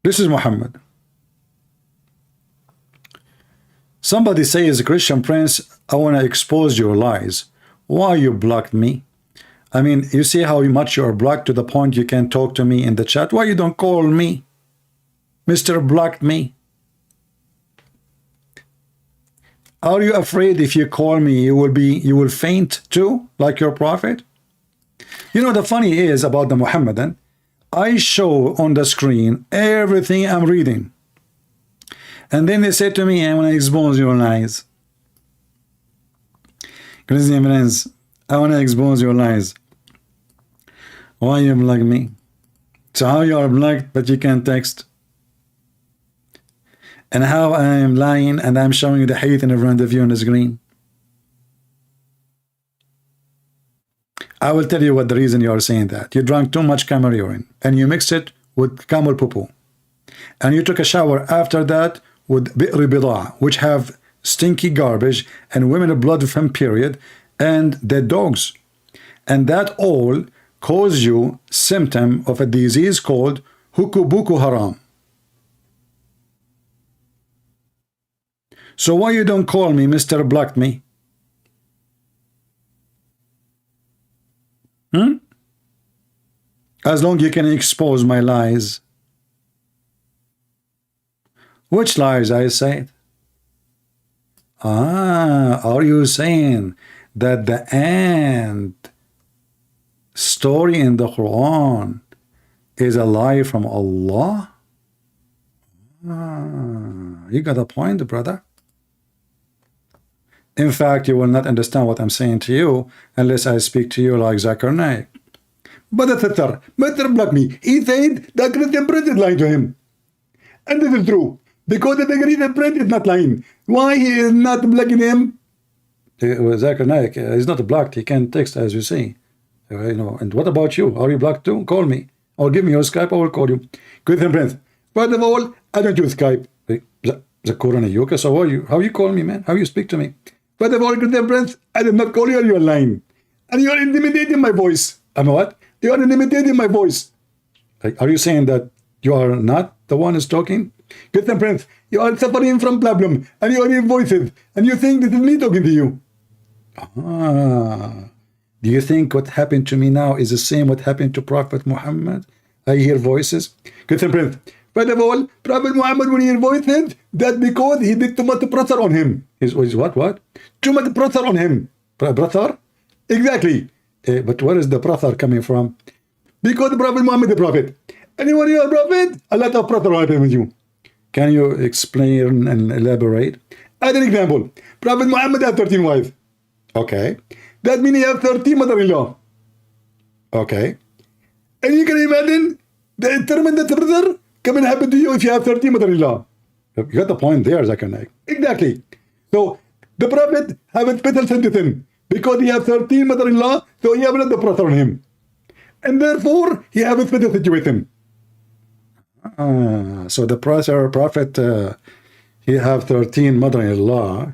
This is Muhammad. Somebody says, Christian Prince, I want to expose your lies. Why you blocked me? I mean, you see how much you are blocked to the point you can't talk to me in the chat. Why you don't call me? Mr. Blocked me. Are you afraid if you call me, you will faint too, like your prophet? You know, the funny is about the Muhammadan, I show on the screen everything I'm reading. And then they say to me, I want to expose your lies. Christian friends, I want to expose your lies. Why you block me? So how you are blocked but you can't text? And how I am lying and I'm showing you the hate in front of you on the screen? I will tell you what the reason you are saying that. You drank too much camel urine and you mixed it with camel poo-poo. And you took a shower after that with bi'r bida, which have stinky garbage and women blood from period and dead dogs. And that all cause you symptom of a disease called hukubuku haram. So why you don't call me Mr. Blocked me? As long you can expose my lies. Which lies I said? Are you saying that the ant story in the Quran is a lie from Allah? You got a point, brother. In fact, you will not understand what I'm saying to you unless I speak to you like Zakir Naik. But the Mr. Block me. He said that Christian Prince is lying to him. And this is true. Because the Christian Prince is not lying. Why he is not blocking him? Zakir Naik, he's not blocked. He can text, as you say. And what about you? Are you blocked too? Call me. Or give me your Skype, I will call you. Good and Prince. First of all, I don't use Skype. The Corona Yoka, so how you call me, man? How you speak to me? First of all, good and Prince, I did not call you on your line. And you are intimidating my voice. I'm what? You are intimidating my voice. Are you saying that you are not the one who's talking? Good and Prince, you are suffering from problem, and you are in voices, and you think this is me talking to you. Do you think what happened to me now is the same what happened to Prophet Muhammad? I hear voices. Good and Prince, first of all, Prophet Muhammad, when he hear voices, that's because he did too much pressure on him. Is what? Too much pressure on him. Pressure? Exactly. But where is the pressure coming from? Because the Prophet Muhammad is the Prophet. And when you are a Prophet, a lot of pressure will happen with you. Can you explain and elaborate? As an example, Prophet Muhammad has 13 wives. Okay. That means he has 13 mother-in-law. Okay. And you can imagine the intermittent pressure can happen to you if you have 13 mother-in-law. You got the point there, Zakir Naik. Exactly. So the Prophet have a special sense to him because he has 13 mother-in-law, so he has a lot of pressure on him. And therefore, he have a special situation. So the Prophet, he have 13 mother-in-law,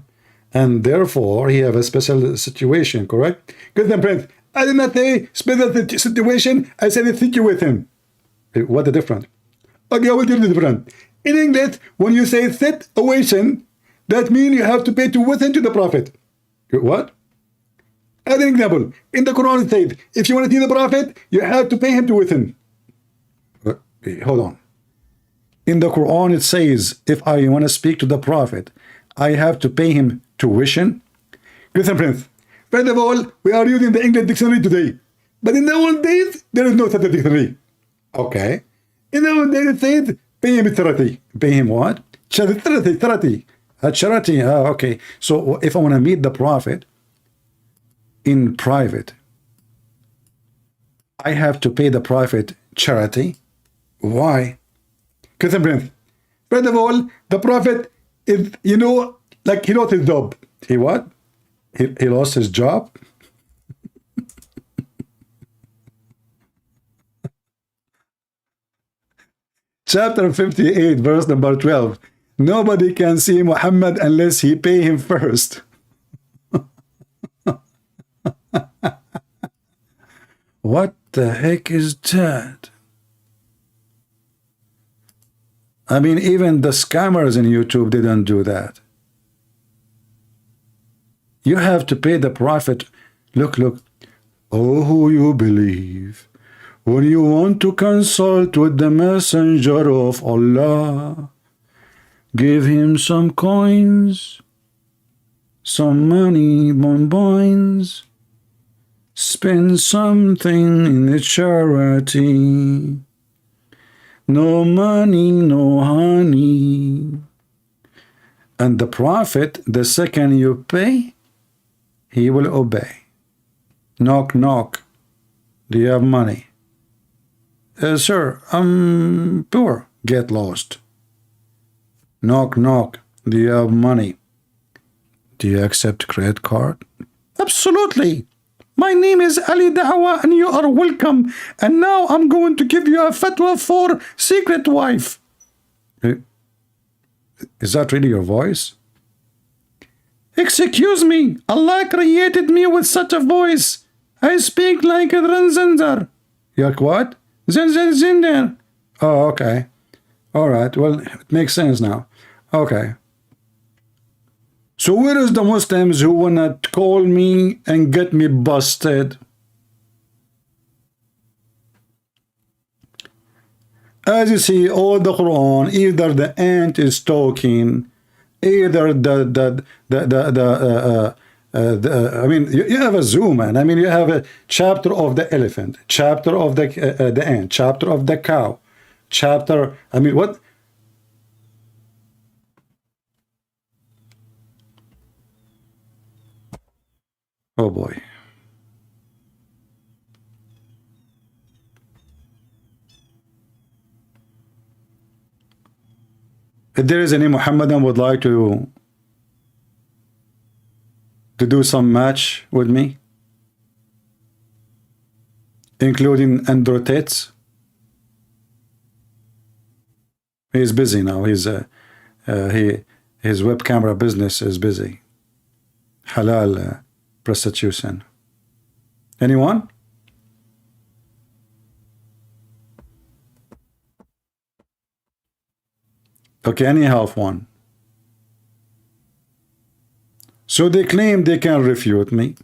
and therefore he have a special situation, correct? Good then, Prince. I did not say special situation, I said a situation. What the difference? Okay, I will tell you the difference. In English, when you say situation, that means you have to pay tuition to the Prophet. What? As an example, in the Quran it says, if you want to see the Prophet, you have to pay him tuition. Hold on. In the Quran it says, if I want to speak to the Prophet, I have to pay him tuition. Listen, Prince. First of all, we are using the English dictionary today. But in the old days, there is no such a dictionary. Okay. In the old days it says, pay him charity. Pay him what? Charity. Charity. Okay. So if I want to meet the Prophet in private, I have to pay the Prophet charity. Why? Prince. First of all, the Prophet is, like he lost his job. He what? He lost his job? Chapter 58, verse number 12. Nobody can see Muhammad unless he pay him first. What the heck is that? I mean, even the scammers in YouTube didn't do that. You have to pay the Prophet. Look. Oh, who you believe when you want to consult with the messenger of Allah. Give him some coins, some money, bonbons. Spend something in the charity. No money, no honey. And the Prophet, the second you pay, he will obey. Knock, knock. Do you have money? Sir, I'm poor. Get lost. Knock, knock. Do you have money? Do you accept credit card? Absolutely. My name is Ali Dawah and you are welcome. And now I'm going to give you a fatwa for secret wife. Is that really your voice? Excuse me. Allah created me with such a voice. I speak like a transgender. You're what? Transgender. Oh, okay. All right. Well, it makes sense now. Okay. So where is the Muslims who wanna call me and get me busted? As you see, all the Quran, either the ant is talking, either I mean, you have a zoo, man. I mean, you have a chapter of the elephant, chapter of the ant, chapter of the cow, chapter. I mean, what? Oh boy. If there is any Muhammadan would like to to do some match with me, including Andrew Tate. He's busy now. His web camera business is busy. Halal prostitution. Anyone? Okay, any half one. So they claim they can refute me.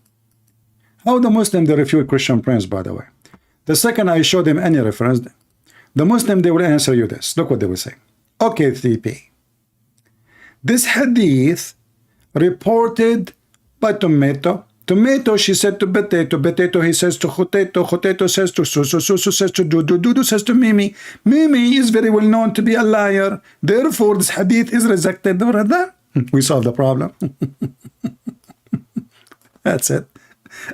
How the Muslim they refute Christian Prince, by the way? The second I show them any reference, the Muslim they will answer you this. Look what they will say. Okay, 3P. This hadith reported by Tomato. Tomato, she said to Potato. Potato, he says to Potato. Potato says to Susu. Susu says to Dudu. Dudu says to Mimi. Mimi is very well known to be a liar. Therefore, this hadith is rejected. We solved the problem. That's it.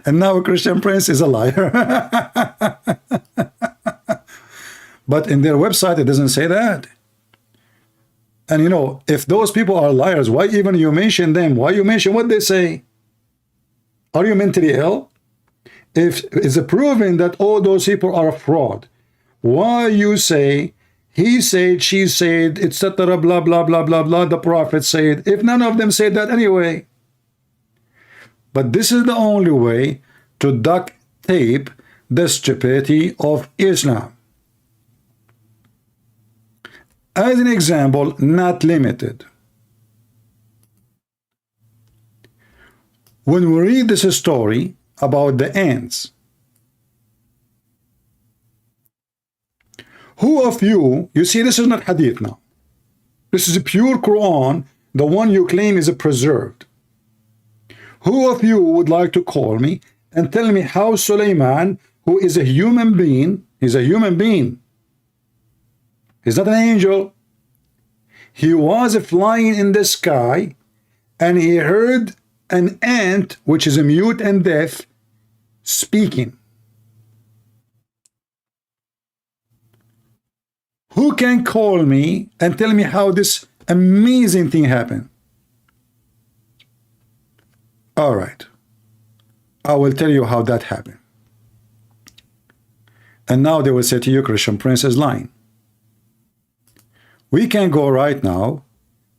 And now Christian Prince is a liar. But in their website, it doesn't say that. And you know, if those people are liars, why even you mention them? Why you mention what they say? Are you mentally ill? If it's proven that all those people are fraud, why you say, he said, she said, etc., blah, blah, blah, blah, blah, the prophet said, if none of them said that anyway? But this is the only way to duct tape the stupidity of Islam. As an example, not limited. When we read this story about the ants, who of you see this is not hadith now. This is a pure Quran, the one you claim is preserved. Who of you would like to call me and tell me how Suleiman, who is a human being, he's a human being, he's not an angel, he was flying in the sky and he heard an ant, which is a mute and deaf, speaking. Who can call me and tell me how this amazing thing happened? All right. I will tell you how that happened. And now they will say to you, Christian Prince is lying. We can go right now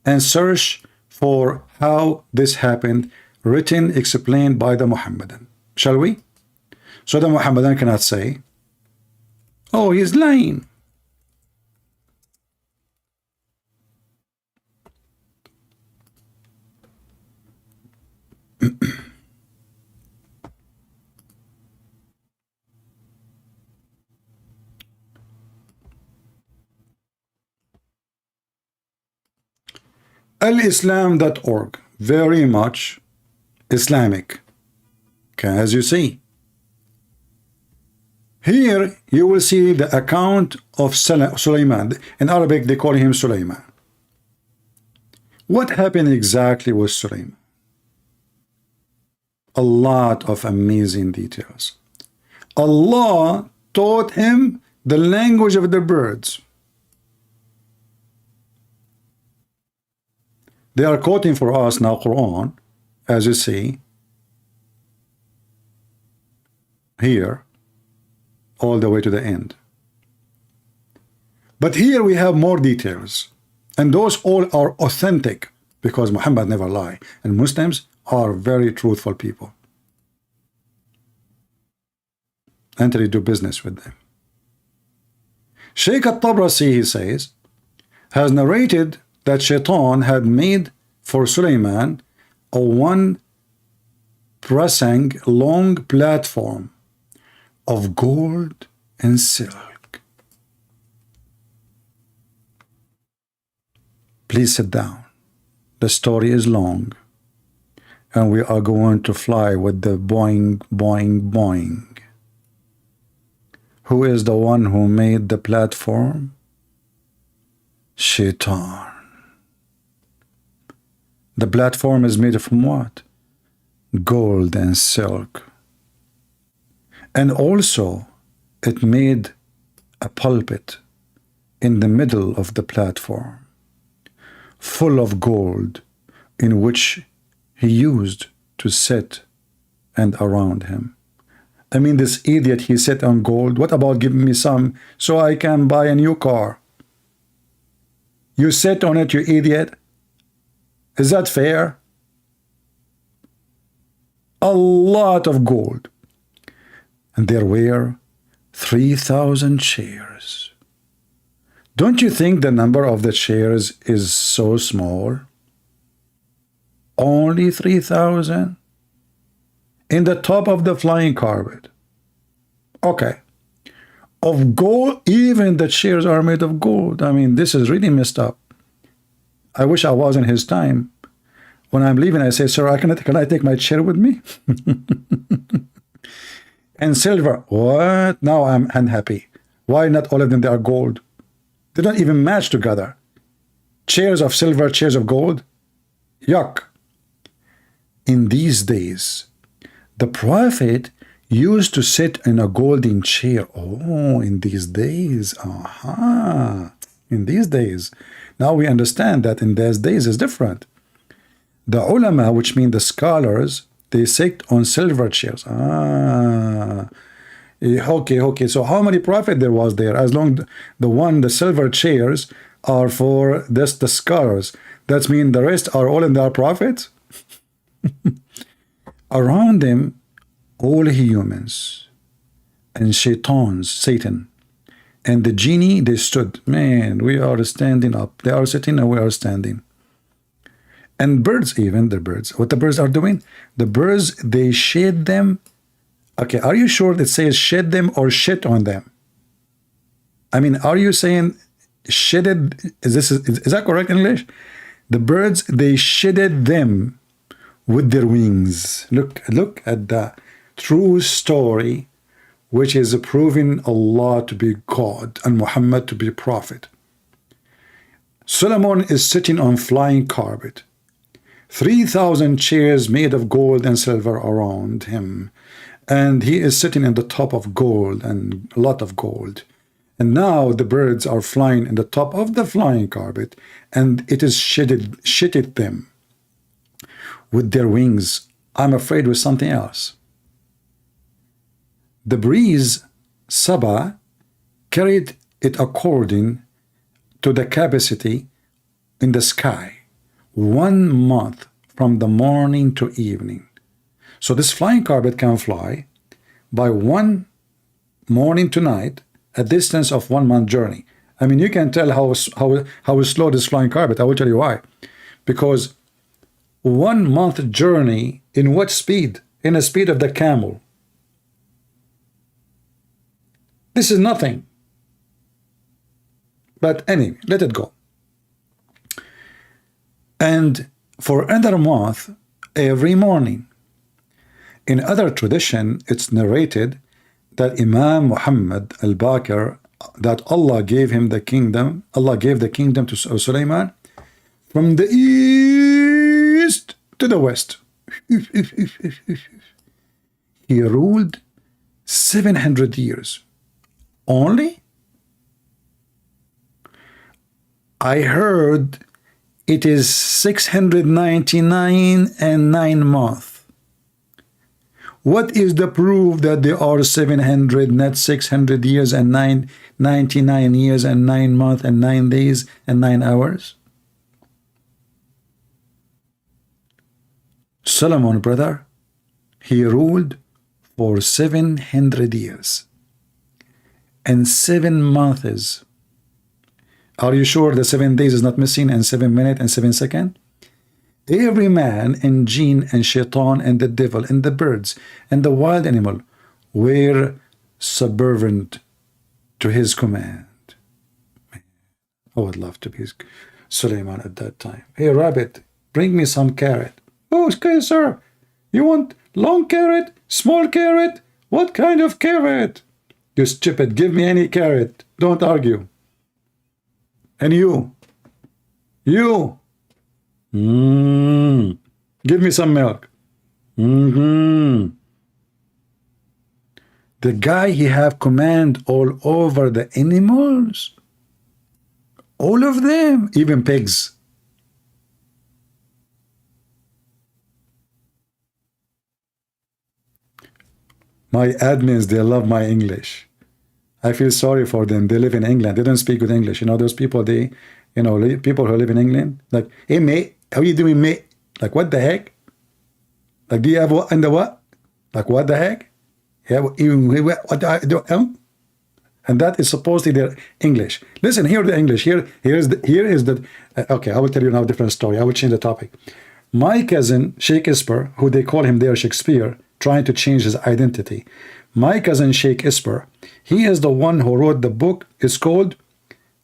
and search for how this happened, written, explained by the Muhammadan. Shall we? So the Muhammadan cannot say, oh, he's lying. Alislam.org, very much Islamic. Okay, as you see. Here you will see the account of Suleiman. In Arabic they call him Suleiman. What happened exactly with Suleiman? A lot of amazing details. Allah taught him the language of the birds. They are quoting for us now Quran, as you see here, all the way to the end. But here we have more details, and those all are authentic because Muhammad never lied, and Muslims are very truthful people. And they do business with them. Sheikh al-Tabrasi, he says, has narrated that Shaitan had made for Suleiman a one-pressing long platform of gold and silk. Please sit down. The story is long, and we are going to fly with the boing, boing, boing. Who is the one who made the platform? Shaitan. The platform is made from what? Gold and silk. And also, it made a pulpit in the middle of the platform, full of gold, in which he used to sit and around him. I mean, this idiot, he sat on gold. What about giving me some so I can buy a new car? You sit on it, you idiot. Is that fair? A lot of gold. And there were 3,000 chairs. Don't you think the number of the chairs is so small? Only 3,000? In the top of the flying carpet. Okay. Of gold, even the chairs are made of gold. I mean, this is really messed up. I wish I was in his time. When I'm leaving, I say, sir, can I take my chair with me? And silver. What? Now I'm unhappy. Why not all of them, they are gold? They don't even match together. Chairs of silver, chairs of gold. Yuck. In these days, the Prophet used to sit in a golden chair. Oh, in these days. Aha. In these days. Now we understand that in those days is different. The ulama, which mean the scholars, they sit on silver chairs. Okay. So how many prophet there was there? As long the silver chairs are for the scholars. That means the rest are all in their prophets. Around them, all humans and shaitans, Satan, and the genie, they stood. Man, we are standing up. They are sitting and we are standing. And birds, even the birds. What the birds are doing? The birds, they shed them. Okay, are you sure it says shed them or shit on them? I mean, are you saying shedded? Is that correct in English? The birds, they shedded them with their wings. Look at the true story, which is proving Allah to be God and Muhammad to be prophet. Solomon is sitting on flying carpet. 3,000 chairs made of gold and silver around him. And he is sitting in the top of gold and a lot of gold. And now the birds are flying in the top of the flying carpet, and it is shitted them with their wings. I'm afraid with something else. The breeze, Saba, carried it according to the capacity in the sky. 1 month from the morning to evening. So this flying carpet can fly by 1 morning to night, a distance of 1 month journey. I mean, you can tell how slow this flying carpet. I will tell you why. Because 1 month journey in what speed? In the speed of the camel. This is nothing. But anyway, let it go. And for another month, every morning. In other tradition, it's narrated that Imam Muhammad al-Baqir, that Allah gave him the kingdom, Allah gave the kingdom to Sulaiman from the east to the west. He ruled 700 years. Only? I heard it is 699 and 9 months. What is the proof that there are 700, not 600 years and 99 years and 9 months and 9 days and 9 hours? Solomon, brother, he ruled for 700 years and 7 months. Are you sure the 7 days is not missing and 7 minutes and 7 seconds? Every man and jinn and shaitan and the devil and the birds and the wild animal were subservient to his command. I would love to be Suleiman at that time. Hey, rabbit, bring me some carrot. Oh, okay, sir. You want long carrot? Small carrot? What kind of carrot? You stupid, give me any carrot. Don't argue. And you. Give me some milk. The guy, he have command all over the animals. All of them, even pigs. My admins, they love my English. I feel sorry for them. They live in England. They don't speak good English. You know, those people, people who live in England, like, hey, mate, how you doing, mate? Like, what the heck? Like, do you have what and the what? Like, what the heck? Yeah, what do and that is supposedly their English. Listen, hear the English. Here is the. Okay, I will tell you now a different story. I will change the topic. My cousin Shakespeare, who they call him there Shakespeare, trying to change his identity. My cousin Shakespeare, he is the one who wrote the book. It's called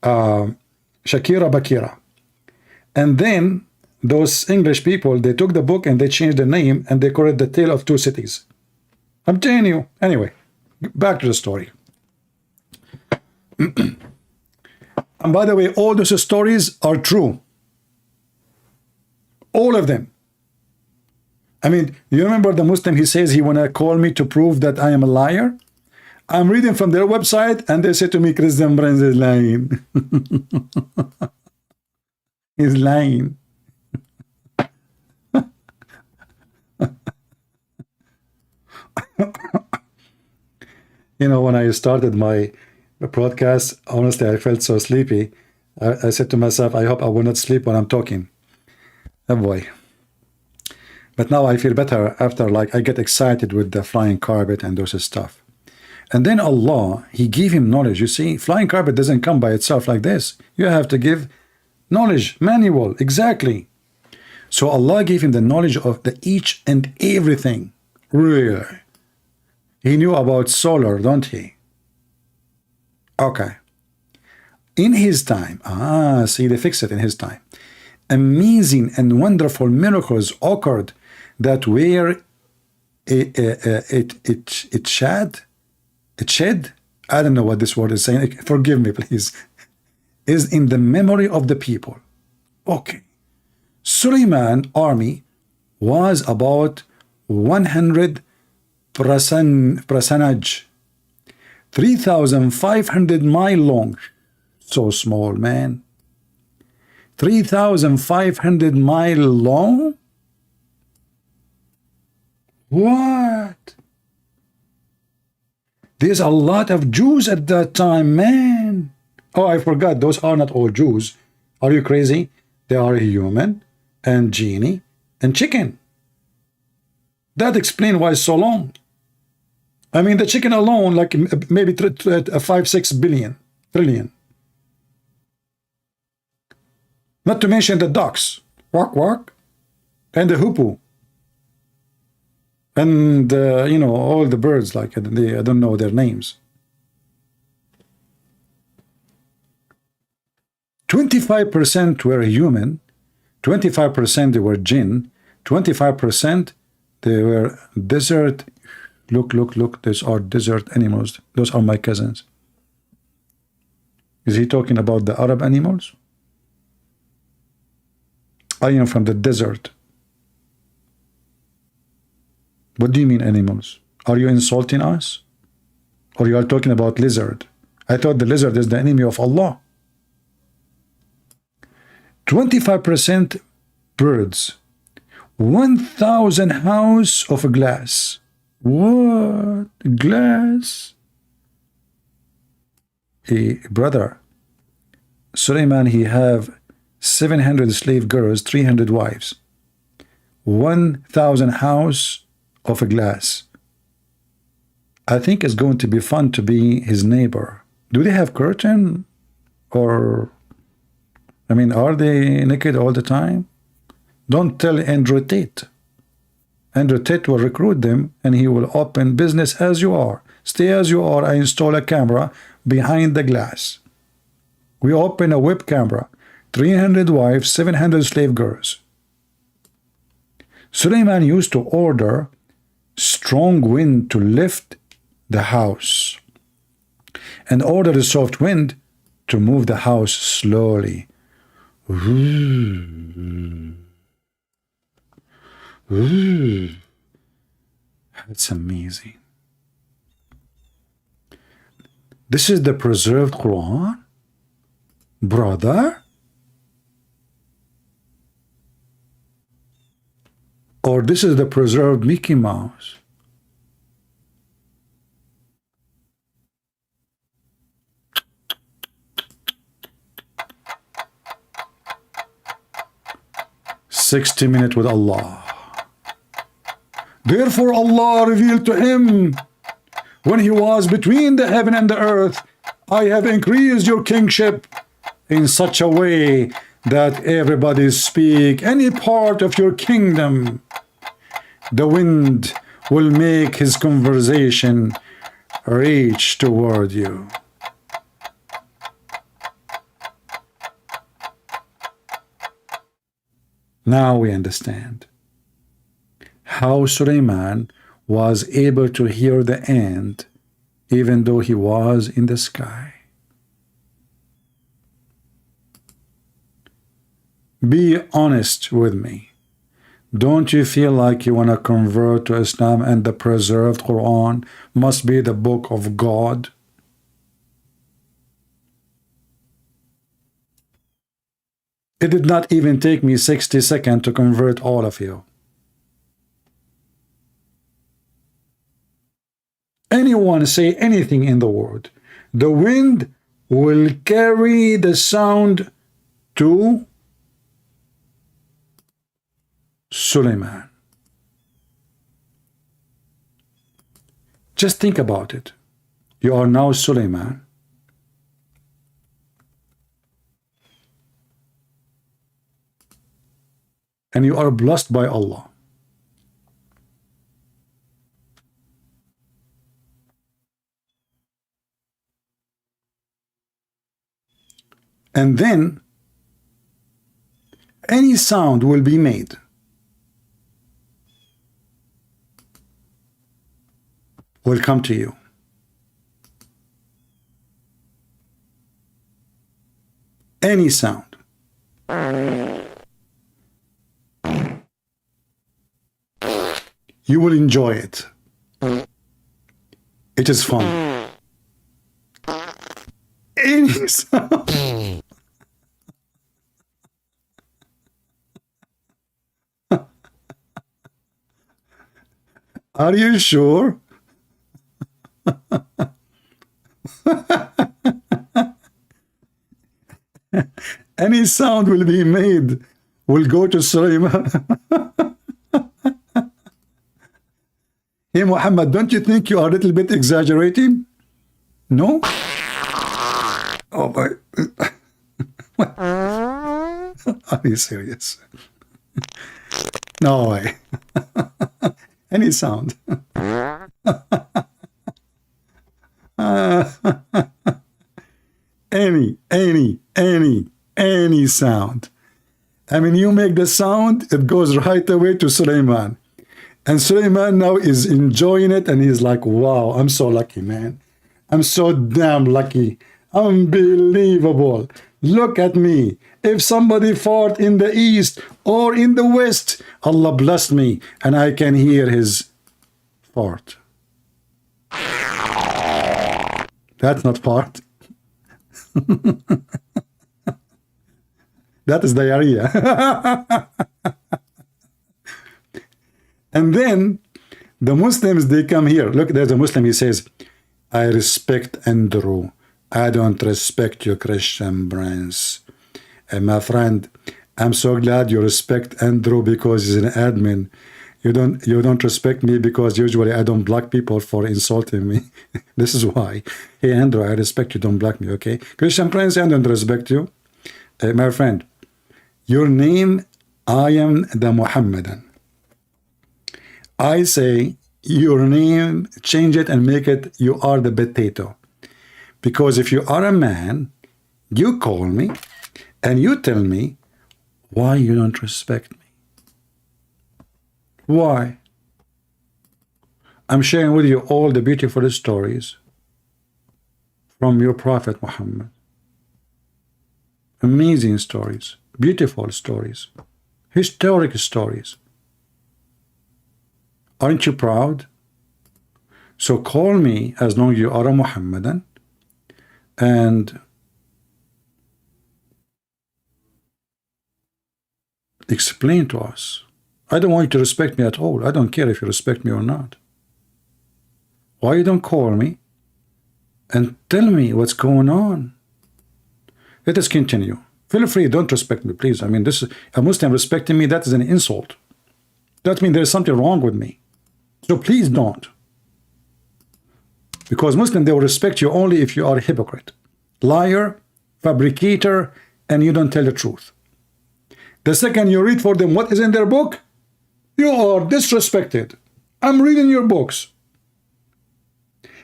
Shakira Bakira. And then those English people, they took the book and they changed the name and they called it The Tale of Two Cities. I'm telling you. Anyway, back to the story. And by the way, all those stories are true. All of them. I mean, you remember the Muslim, he says he want to call me to prove that I am a liar? I'm reading from their website and they say to me, Christian Prince is lying. He's lying. You know, when I started my broadcast, honestly, I felt so sleepy. I said to myself, I hope I will not sleep when I'm talking. Oh boy. But now I feel better after, like, I get excited with the flying carpet and those stuff. And then Allah, He gave him knowledge. You see, flying carpet doesn't come by itself like this. You have to give knowledge, manual, exactly. So Allah gave him the knowledge of the each and everything. Really. He knew about solar, don't he? Okay. In his time, see, they fix it in his time. Amazing and wonderful miracles occurred that were it shed, I don't know what this word is saying, forgive me please, is in the memory of the people. Okay. Suleiman army was about 100 percentage, 3,500 mile long. So small, man. 3,500 mile long? What? There's a lot of Jews at that time, man. Oh, I forgot. Those are not all Jews. Are you crazy? They are human and genie and chicken. That explains why it's so long. I mean, the chicken alone, like maybe 5-6 billion, trillion. Not to mention the ducks, quack quack, and the hoopoe, and you know, all the birds. Like I don't know their names. 25% were human, 25% they were jinn, 25% they were desert. Look, those are desert animals. Those are my cousins. Is he talking about the Arab animals? I am from the desert. What do you mean animals? Are you insulting us? Or you are talking about lizard? I thought the lizard is the enemy of Allah. 25% birds. 1,000 house of glass. What? Glass? Hey, brother, Suleiman, he have 700 slave girls, 300 wives, 1,000 house of glass. I think it's going to be fun to be his neighbor. Do they have curtain? Or, I mean, are they naked all the time? Don't tell Andrew Tate. Andrew Tate will recruit them and he will open business as you are. Stay as you are. I install a camera behind the glass. We open a web camera. 300 wives, 700 slave girls. Suleiman used to order strong wind to lift the house and order the soft wind to move the house slowly. Ooh. Ooh. That's amazing. This is the preserved Quran, brother? Or this is the preserved Mickey Mouse? 60 minutes with Allah. Therefore Allah revealed to him when he was between the heaven and the earth, I have increased your kingship in such a way that everybody speak any part of your kingdom. The wind will make his conversation reach toward you. Now we understand how Sulaiman was able to hear the end even though he was in the sky. Be honest with me. Don't you feel like you want to convert to Islam and the preserved Quran must be the book of God? It did not even take me 60 seconds to convert all of you. Anyone say anything in the world, the wind will carry the sound to Sulaiman. Just think about it. You are now Sulaiman. And you are blessed by Allah. And then any sound will be made. Will come to you. Any sound. You will enjoy it. It is fun. Any sound. Are you sure? Any sound will be made, will go to Sulaiman. Hey Muhammad, don't you think you are a little bit exaggerating? No? Oh my. Are you serious? No way. Any sound. Any sound. I mean, you make the sound, it goes right away to Sulaiman. And Sulaiman now is enjoying it, and he's like, wow, I'm so lucky, man. I'm so damn lucky. Unbelievable. Look at me. If somebody fought in the east or in the west, Allah blessed me, and I can hear his fart. That's not fart. That is diarrhea. And then the Muslims, they come here. Look, there's a Muslim, he says, I respect Andrew. I don't respect your Christian friends. And my friend, I'm so glad you respect Andrew because he's an admin. You don't respect me because usually I don't block people for insulting me. This is why. Hey Andrew, I respect you, don't block me, okay? Christian friends, I don't respect you. My friend, your name, I am the Muhammadan. I say your name, change it and make it, you are the potato. Because if you are a man, you call me and you tell me why you don't respect me. Why? I'm sharing with you all the beautiful stories from your Prophet Muhammad. Amazing stories, beautiful stories, historic stories. Aren't you proud? So call me as long as you are a Muhammadan and explain to us. I don't want you to respect me at all. I don't care if you respect me or not. Why you don't call me and tell me what's going on? Let us continue. Feel free, don't respect me, please. I mean, this is a Muslim respecting me, that is an insult. That means there's something wrong with me. So please don't. Because Muslim, they will respect you only if you are a hypocrite, liar, fabricator, and you don't tell the truth. The second you read for them what is in their book, you are disrespected. I'm reading your books.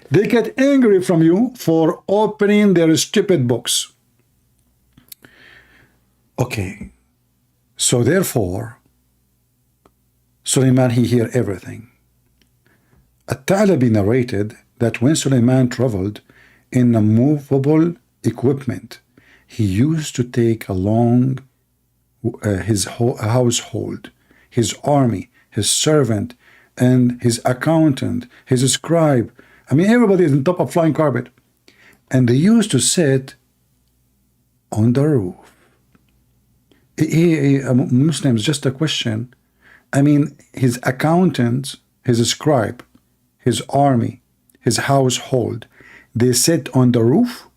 They get angry from you for opening their stupid books. Okay, so therefore, Suleiman, he hear everything. At-Ta'labi narrated that when Suleiman traveled in a movable equipment, he used to take along his household, his army, his servant, and his accountant, his scribe. I mean, everybody is on top of flying carpet. And they used to sit on the roof. Muslims, just a question. I mean, his accountant, his scribe, his army, his household, they sit on the roof?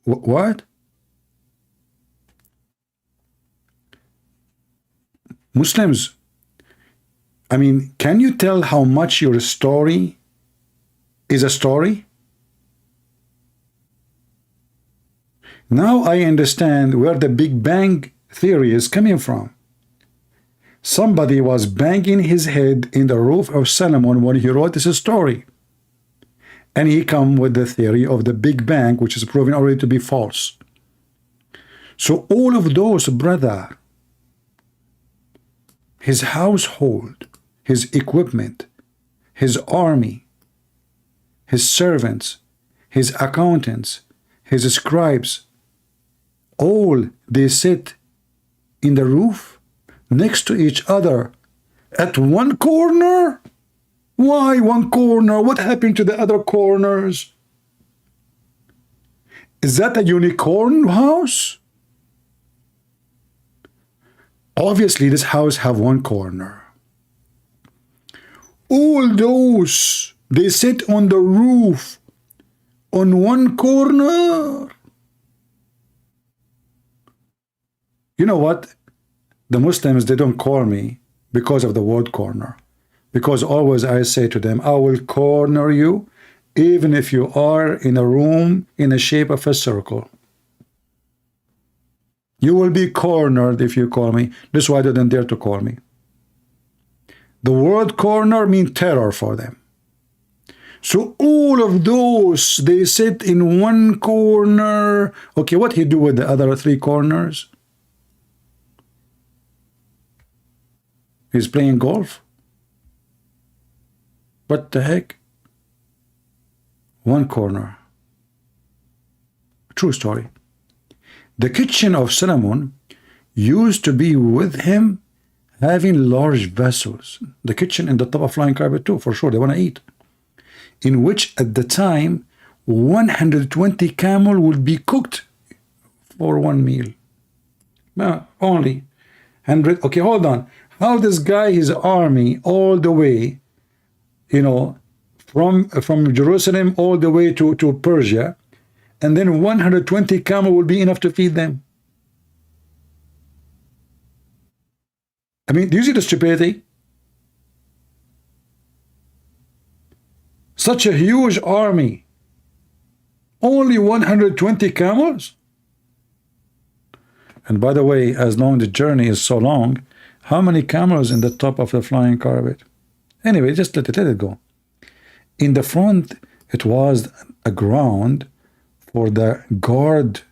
What? Muslims, I mean, can you tell how much your story is a story? Now I understand where the Big Bang theory is coming from. Somebody was banging his head in the roof of Solomon when he wrote this story. And he come with the theory of the Big Bang, which is proven already to be false. So all of those, brother, his household, his equipment, his army, his servants, his accountants, his scribes, all they sit in the roof next to each other at one corner? Why one corner? What happened to the other corners? Is that a unicorn house? Obviously, this house have one corner. All those, they sit on the roof on one corner. You know what? The Muslims, they don't call me because of the word corner. Because always I say to them, I will corner you even if you are in a room in the shape of a circle. You will be cornered if you call me. That's why they don't dare to call me. The word corner means terror for them. So all of those, they sit in one corner. Okay, what he do with the other three corners? He's playing golf? What the heck? One corner. True story. The kitchen of Solomon used to be with him, having large vessels. The kitchen in the top of flying carpet too, for sure, they want to eat. In which at the time, 120 camel would be cooked for one meal. No, only 100. Okay, hold on. How this guy, his army, all the way, you know, from Jerusalem all the way to Persia, and then 120 camel will be enough to feed them. I mean, do you see the stupidity? Such a huge army, only 120 camels? And by the way, as long as the journey is so long, how many camels in the top of the flying carpet? Anyway, just let it go. In the front, it was a ground for the quad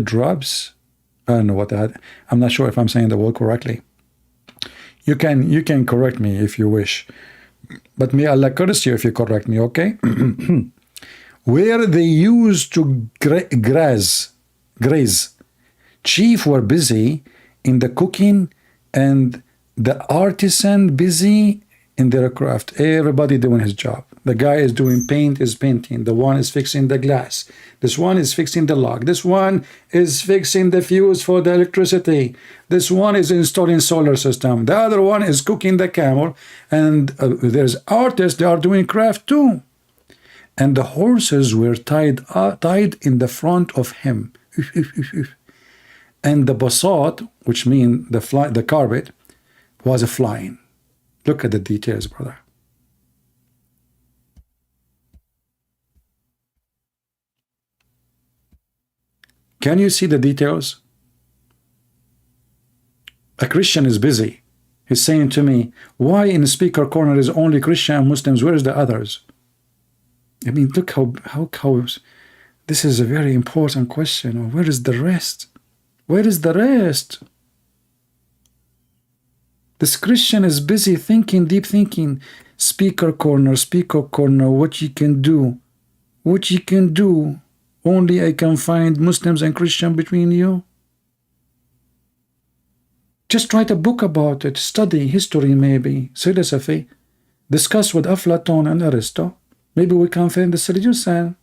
drops. I don't know what that. I'm not sure if I'm saying the word correctly. You can correct me if you wish, but may Allah curse you if you correct me, okay? Where they used to graze. Chief were busy in the cooking and the artisan busy in their craft. Everybody doing his job. The guy is doing paint, is painting. The one is fixing the glass. This one is fixing the lock. This one is fixing the fuse for the electricity. This one is installing solar system. The other one is cooking the camel. And there's artists, they are doing craft too. And the horses were tied in the front of him. And the basat, which means the carpet, was flying. Look at the details, brother. Can you see the details? A Christian is busy. He's saying to me, why in the speaker corner is only Christian and Muslims? Where's the others? I mean, look how this is a very important question. Where is the rest? Where is the rest? This Christian is busy thinking, deep thinking. Speaker corner, what you can do. What you can do. Only I can find Muslims and Christian between you. Just write a book about it. Study history maybe. Philosophy. Discuss with Aflaton and Aristo. Maybe we can find the solution.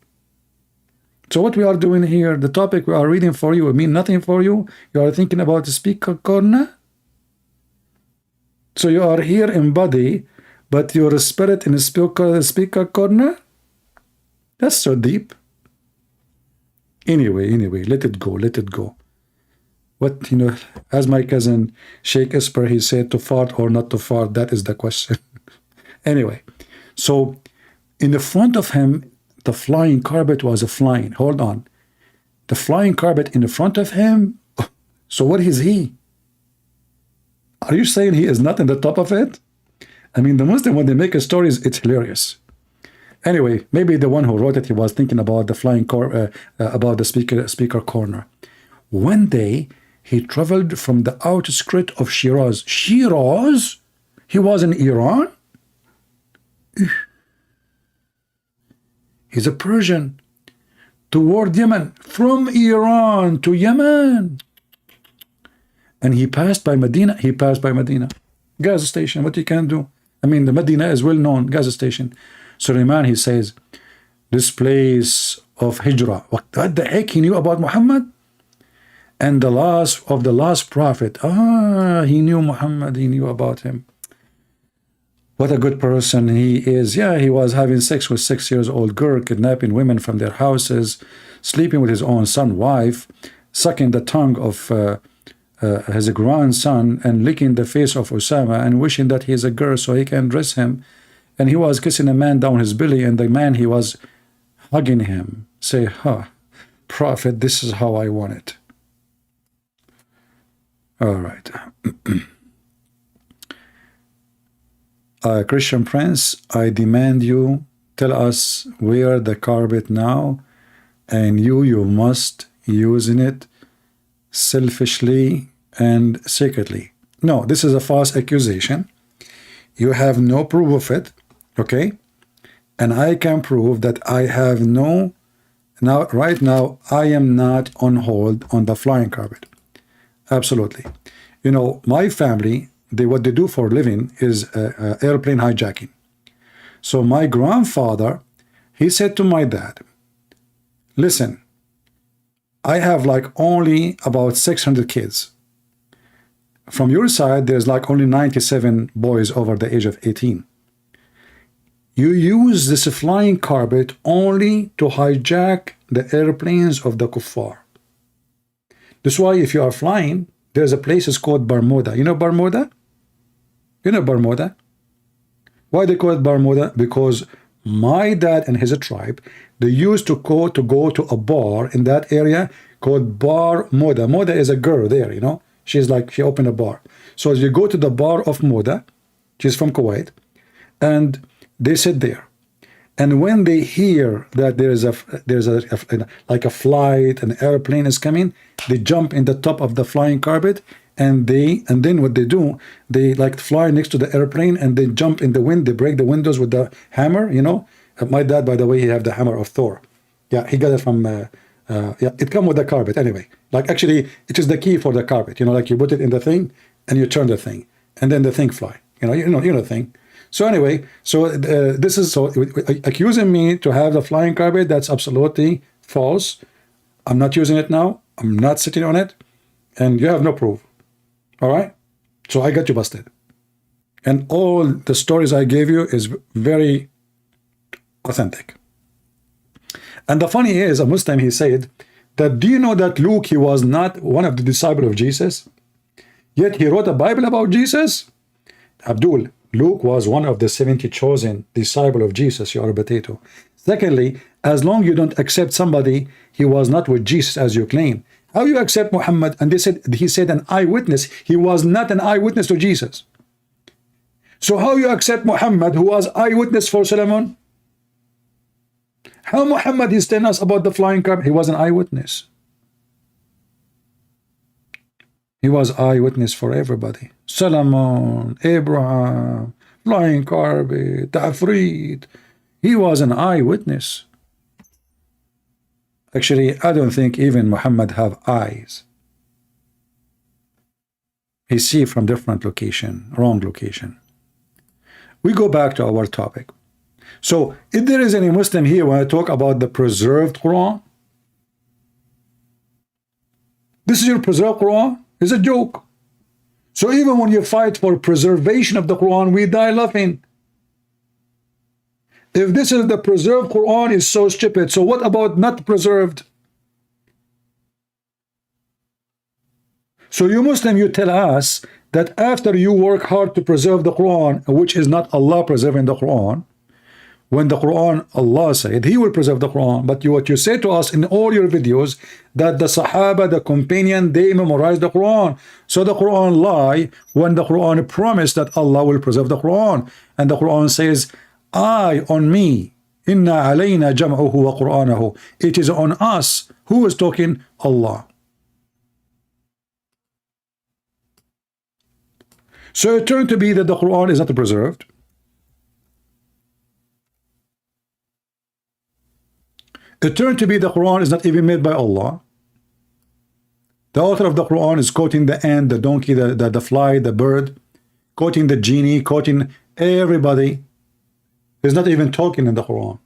So what we are doing here, the topic we are reading for you, will mean nothing for you. You are thinking about the speaker corner. So you are here in body, but your spirit in the speaker corner? That's so deep. Anyway, let it go, let it go. What, as my cousin Sheikh Esper, he said, to fart or not to fart, that is the question. Anyway, so in the front of him, the flying carpet was flying. Hold on. The flying carpet in the front of him, so what is he? Are you saying he is not in the top of it? I mean, the Muslim, when they make a story, it's hilarious. Anyway, maybe the one who wrote it, he was thinking about the flying about the speaker corner. One day, he traveled from the outskirts of Shiraz. Shiraz? He was in Iran? He's a Persian. Toward Yemen. From Iran to Yemen. And he passed by Medina. Gas station, what you can do? I mean, the Medina is well known, gas station. Suleiman, he says, this place of Hijrah. What the heck he knew about Muhammad? And the last prophet. He knew Muhammad, he knew about him. What a good person he is. Yeah, he was having sex with 6-year-old girl, kidnapping women from their houses, sleeping with his own son, wife, sucking the tongue of his grandson, and licking the face of Osama, and wishing that he is a girl so he can dress him. And he was kissing a man down his belly, and the man, he was hugging him. Say, Prophet, this is how I want it. All right. Christian Prince, I demand you, tell us where the carpet now, and you must using it selfishly and secretly. No, this is a false accusation. You have no proof of it. Okay, and I can prove that I have right now, I am not on hold on the flying carpet. Absolutely. My family, what they do for a living is airplane hijacking. So my grandfather, he said to my dad, listen, I have only about 600 kids. From your side, there's only 97 boys over the age of 18. You use this flying carpet only to hijack the airplanes of the kuffar. That's why if you are flying, there's a place it's called Bermuda. You know Bermuda? Why they call it Bermuda? Because my dad and his tribe, they used to go to a bar in that area called Bar Moda. Moda is a girl there, she opened a bar. So you go to the bar of Moda, she's from Kuwait, and they sit there, and when they hear that there's a flight, an airplane is coming, they jump in the top of the flying carpet, and then what they do, they fly next to the airplane, and they jump in the wind. They break the windows with the hammer. My dad, by the way, he have the hammer of Thor. Yeah, he got it from. It come with the carpet anyway. Actually, it is the key for the carpet. You put it in the thing, and you turn the thing, and then the thing fly. You know the thing. So anyway, this is so accusing me to have the flying carpet. That's absolutely false. I'm not using it now. I'm not sitting on it, and you have no proof. All right. So I got you busted. And all the stories I gave you is very authentic. And the funny is, a Muslim, he said that, do you know that Luke, he was not one of the disciples of Jesus? Yet he wrote a Bible about Jesus? Abdul, Luke was one of the 70 chosen disciples of Jesus. You are a potato. Secondly, as long you don't accept somebody, he was not with Jesus as you claim. How you accept Muhammad? And he said an eyewitness. He was not an eyewitness to Jesus. So how you accept Muhammad, who was eyewitness for Solomon? How Muhammad is telling us about the flying carpet? He was an eyewitness. He was eyewitness for everybody. Solomon, Abraham, flying carpet, Tafrit. He was an eyewitness. Actually, I don't think even Muhammad have eyes. He see from different location, wrong location. We go back to our topic. So, if there is any Muslim here when I talk about the preserved Quran, this is your preserved Quran? It's a joke. So even when you fight for preservation of the Quran, we die laughing. If this is the preserved Quran, is so stupid. So what about not preserved? So you Muslim, you tell us that after you work hard to preserve the Quran, which is not Allah preserving the Quran, when the Quran, Allah said He will preserve the Quran, but what you say to us in all your videos, that the Sahaba, the companion, they memorized the Quran. So the Quran lie when the Quran promised that Allah will preserve the Quran. And the Quran says, I on me, inna alayna jam'uhu wa Qur'anahu. It is on us. Who is talking? Allah. So it turned to be that the Quran is not preserved. It turned to be the Quran is not even made by Allah. The author of the Quran is quoting the ant, the donkey, the fly, the bird, quoting the genie, quoting everybody. He's not even talking in the Quran.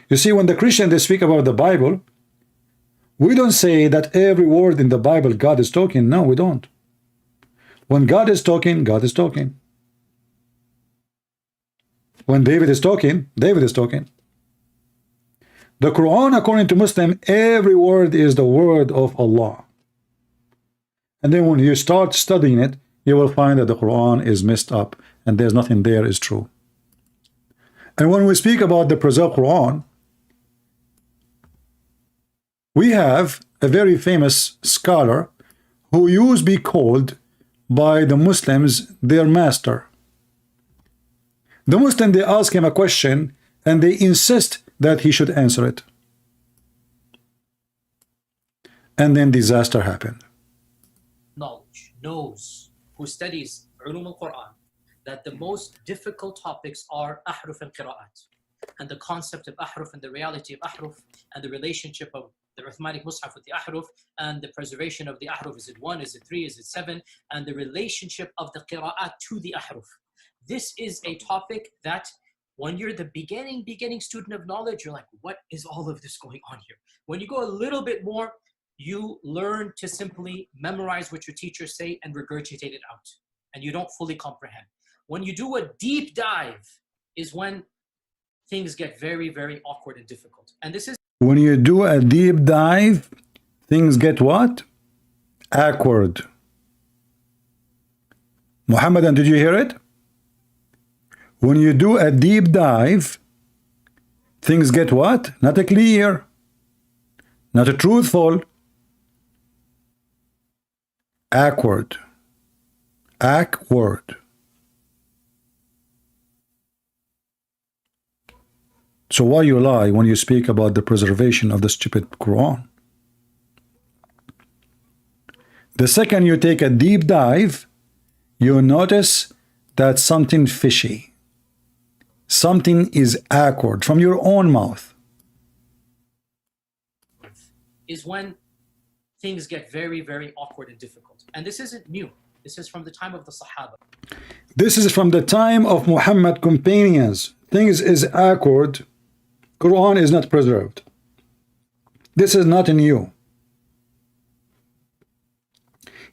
You see, when the Christians, they speak about the Bible, we don't say that every word in the Bible God is talking. No, we don't. When God is talking, God is talking. When David is talking, David is talking. The Quran, according to Muslim, every word is the word of Allah. And then when you start studying it, you will find that the Quran is messed up and there's nothing there is true. And when we speak about the preserved Quran, we have a very famous scholar who used to be called by the Muslims their master. The Muslim, they ask him a question and they insist that he should answer it. And then disaster happened. Knowledge knows, who studies Ulum al-Quran, that the most difficult topics are ahruf and qira'at, and the concept of ahruf and the reality of ahruf and the relationship of the Uthmanic Mus'haf with the ahruf and the preservation of the ahruf. Is it 1? Is it 3? Is it 7? And the relationship of the qira'at to the ahruf. This is a topic that when you're the beginning student of knowledge, you're like, what is all of this going on here? When you go a little bit more, you learn to simply memorize what your teachers say and regurgitate it out. And you don't fully comprehend. When you do a deep dive is when things get very, very awkward and difficult. And this is... When you do a deep dive, things get what? Awkward. Muhammadan, did you hear it? When you do a deep dive, things get what? Not a clear, not a truthful, awkward. Awkward. So why you lie when you speak about the preservation of the stupid Quran? The second you take a deep dive, you notice that something fishy. Something is awkward from your own mouth. Is when things get very, very awkward and difficult. And this isn't new. This is from the time of the Sahaba. This is from the time of Muhammad companions. Things is awkward. Quran is not preserved. This is not new.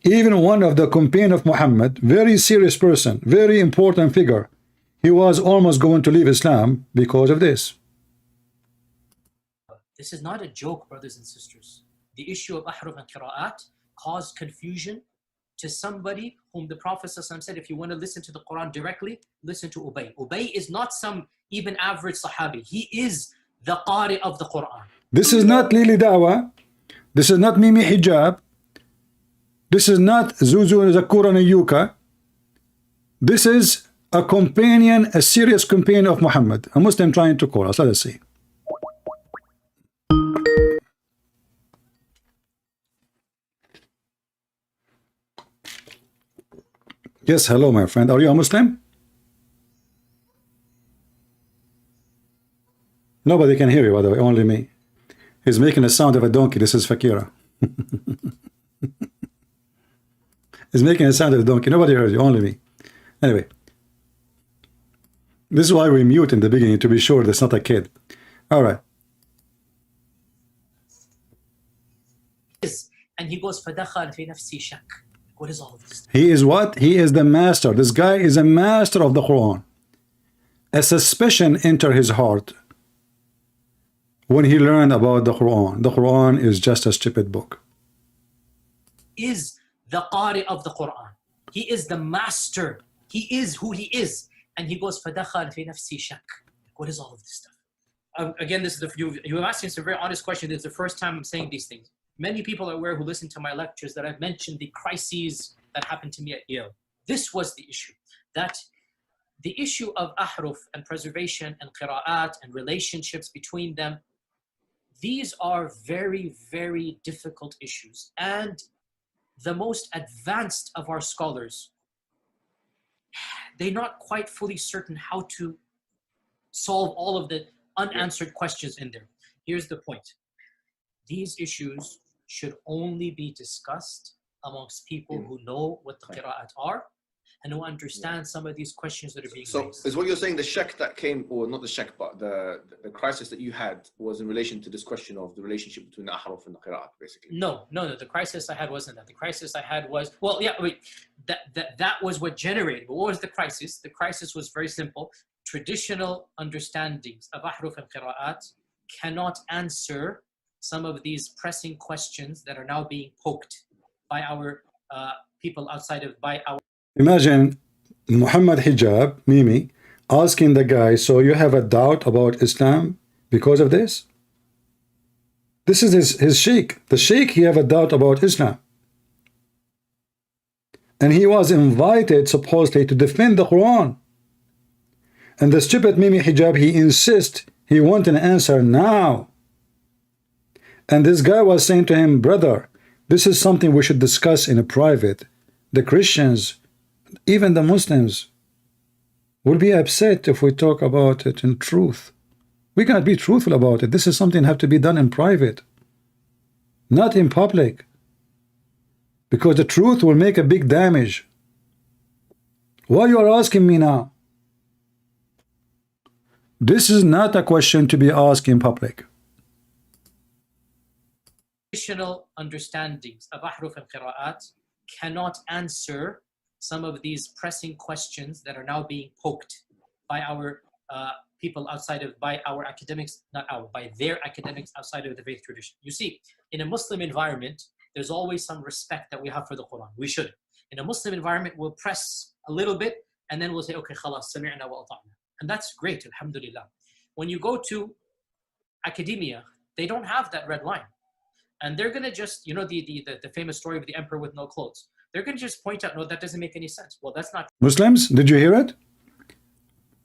Even one of the companions of Muhammad, very serious person, very important figure, he was almost going to leave Islam because of this. This is not a joke, brothers and sisters. The issue of ahruf and qira'at caused confusion to somebody whom the Prophet ﷺ said, if you want to listen to the Quran directly, listen to Ubay. Ubay is not some even average Sahabi. He is the Qari of the Quran. This is not Lili Dawa. This is not Mimi Hijab. This is not Zuzu Zakura Nayuka. This is a companion, a serious companion of Muhammad, a Muslim trying to call us. Let us see. Yes, hello, my friend. Are you a Muslim? Nobody can hear you, by the way, only me. He's making the sound of a donkey. This is Fakira. He's making the sound of a donkey. Nobody heard you, only me. Anyway, this is why we mute in the beginning, to be sure that's not a kid. All right. And he goes, فَدَخَلْ فِي نَفْسِي شَكْ. What is all of this? He is what? He is the master. This guy is a master of the Quran. A suspicion entered his heart when he learned about the Quran. The Quran is just a stupid book. Is the Qari of the Quran. He is the master. He is who he is. And he goes, فَدَخَلْ فِي نَفْسِي شَكْ. What is all of this stuff? Again, this is you have asking some very honest questions. This is the first time I'm saying these things. Many people are aware who listen to my lectures that I've mentioned the crises that happened to me at Yale. This was the issue. That the issue of ahruf and preservation and qira'at and relationships between them, these are very, very difficult issues. And the most advanced of our scholars, they're not quite fully certain how to solve all of the unanswered questions in there. Here's the point. These issues should only be discussed amongst people who know what the qira'at are and who understand some of these questions that are being raised. So is what you're saying the shak that came, or not the shak, but the crisis that you had was in relation to this question of the relationship between the ahruf and the qira'at, basically? No. The crisis I had wasn't that. The crisis I had was, well, yeah, wait, that was what generated. But what was the crisis? The crisis was very simple. Traditional understandings of ahruf and qira'at cannot answer some of these pressing questions that are now being poked by our people outside of, by our... Imagine Muhammad Hijab, Mimi, asking the guy, so you have a doubt about Islam because of this? This is his sheikh. The sheikh, he have a doubt about Islam. And he was invited, supposedly, to defend the Quran. And the stupid Mimi Hijab, he insists, he wants an answer now. And this guy was saying to him, brother, this is something we should discuss in a private. The Christians, even the Muslims, will be upset if we talk about it in truth. We cannot be truthful about it. This is something that have to be done in private, not in public, because the truth will make a big damage. Why you are asking me now? This is not a question to be asked in public. Traditional understandings of ahruf and qira'at cannot answer some of these pressing questions that are now being poked by our people outside of, by our academics, by their academics outside of the faith tradition. You see, in a Muslim environment, there's always some respect that we have for the Quran. We should. In a Muslim environment, we'll press a little bit and then we'll say, okay, khalas, sami'na wa ata'na. And that's great, alhamdulillah. When you go to academia, they don't have that red line. And they're going to just, you know, the famous story of the emperor with no clothes. They're going to just point out, no, that doesn't make any sense. Well, that's not. Muslims, did you hear it?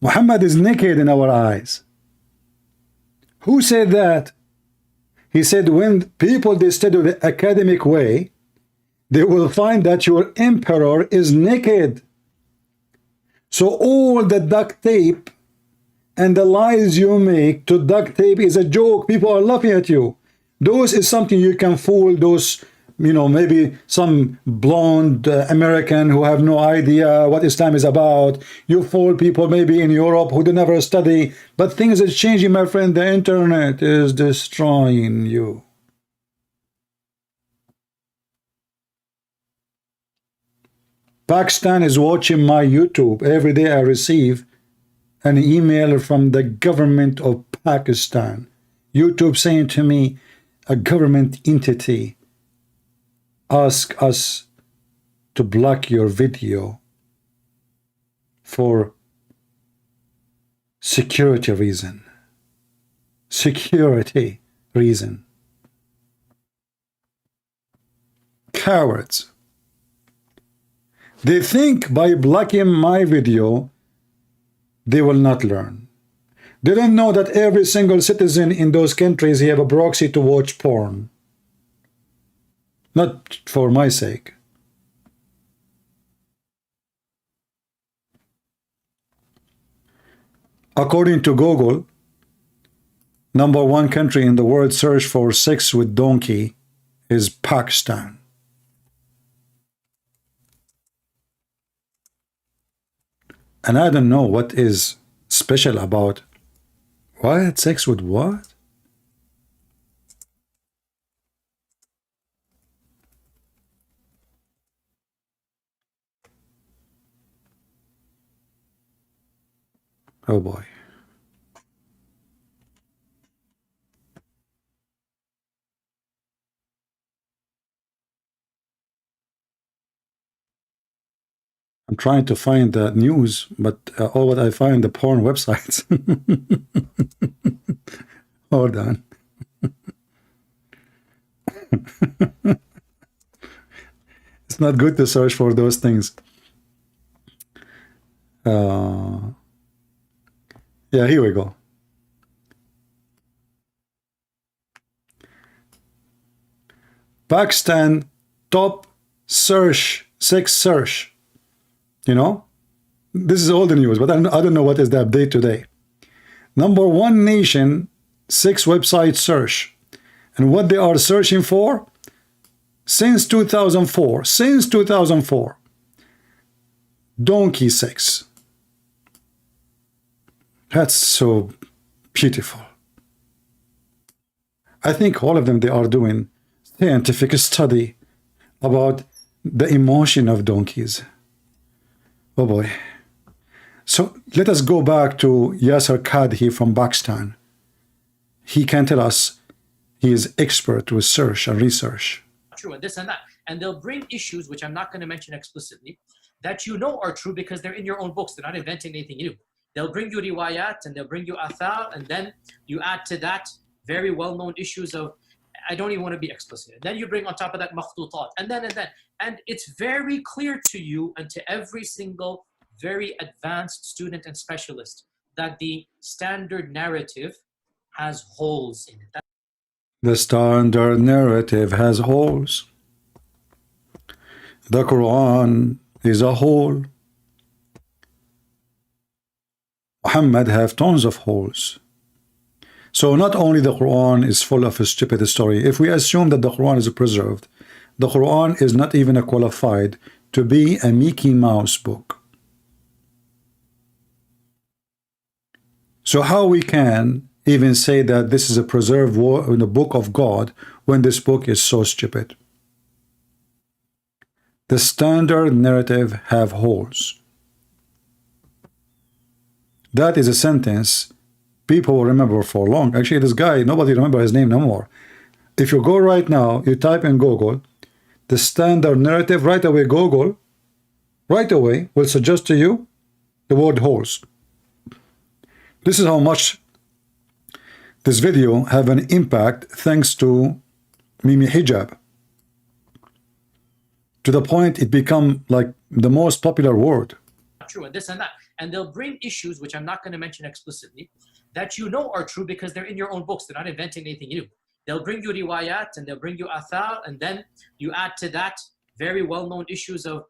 Muhammad is naked in our eyes. Who said that? He said, when people, they study the academic way, they will find that your emperor is naked. So all the duct tape and the lies you make to duct tape is a joke. People are laughing at you. Those is something you can fool those you know, maybe some blonde American who have no idea what Islam is about. You fool people maybe in Europe who do never study. But things are changing, my friend. The internet is destroying you. Pakistan is watching my YouTube. Every day I receive an email from the government of Pakistan. YouTube saying to me, a government entity ask us to block your video for security reason. Security reason. Cowards. They think by blocking my video, they will not learn. They don't know that every single citizen in those countries have a proxy to watch porn. Not for my sake. According to Google, #1 country in the world search for sex with donkey is Pakistan. And I don't know what is special about what? Sex with what? Oh boy. I'm trying to find the news, but all what I find the porn websites. Hold on. It's not good to search for those things. Yeah, here we go. Pakistan top search, sex search. You know, this is all the news, but I don't know what is the update today. #1 nation, 6 website search. And what they are searching for? Since 2004, donkey sex. That's so beautiful. I think all of them, they are doing scientific study about the emotion of donkeys. Oh boy. So let us go back to Yasser Kadhi from Pakistan. He can tell us he is expert with search and research. True and this and that. And they'll bring issues, which I'm not going to mention explicitly, that you know are true because they're in your own books. They're not inventing anything new. They'll bring you riwayat and they'll bring you athar, and then you add to that very well-known issues of, I don't even want to be explicit. And then you bring on top of that makhtutat, and then. And it's very clear to you and to every single very advanced student and specialist that the standard narrative has holes in it. The standard narrative has holes. The Quran is a hole. Muhammad have tons of holes. So not only the Quran is full of a stupid story. If we assume that the Quran is preserved, the Quran is not even qualified to be a Mickey Mouse book. So how we can even say that this is a preserved in the book of God when this book is so stupid? The standard narrative have holes. That is a sentence people will remember for long. Actually, this guy, nobody remember his name no more. If you go right now, you type in Google, the standard narrative, right away Google, right away will suggest to you the word holes. This is how much this video have an impact thanks to Mimi Hijab. To the point it become like the most popular word. True and this and that. And they'll bring issues, which I'm not going to mention explicitly, that you know are true because they're in your own books. They're not inventing anything new. They'll bring you riwayat and they'll bring you athar, and then you add to that very well-known issues of,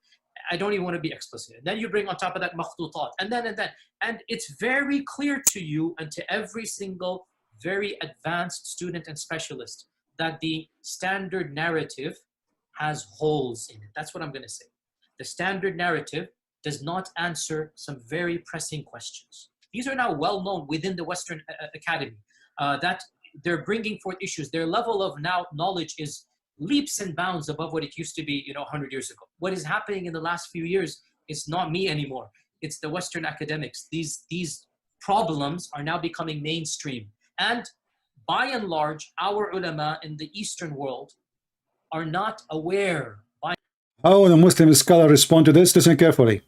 I don't even want to be explicit. And then you bring on top of that makhtutat, and then. And it's very clear to you and to every single very advanced student and specialist that the standard narrative has holes in it. That's what I'm going to say. The standard narrative does not answer some very pressing questions. These are now well known within the Western Academy, that they're bringing forth issues. Their level of now knowledge is leaps and bounds above what it used to be, 100 years ago. What is happening in the last few years is not me anymore. It's the Western academics. These problems are now becoming mainstream. And by and large, our ulama in the Eastern world are not aware. How the Muslim scholar respond to this? Listen carefully.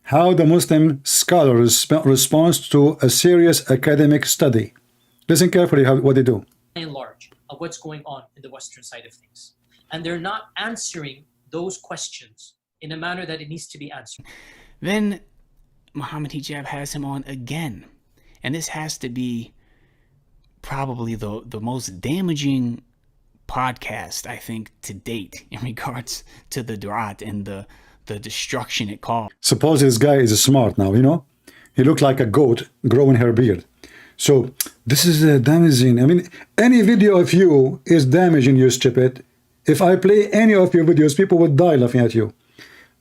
How the Muslim scholar responds to a serious academic study. Listen carefully what they do. By and large, of what's going on in the Western side of things. And they're not answering those questions in a manner that it needs to be answered. Then Muhammad Hijab has him on again. And this has to be probably the most damaging podcast, I think, to date in regards to the Du'at and the destruction it caused. Suppose this guy is smart now, He looked like a goat growing her beard. So this is damaging. I mean, any video of you is damaging, you stupid. If I play any of your videos, people would die laughing at you.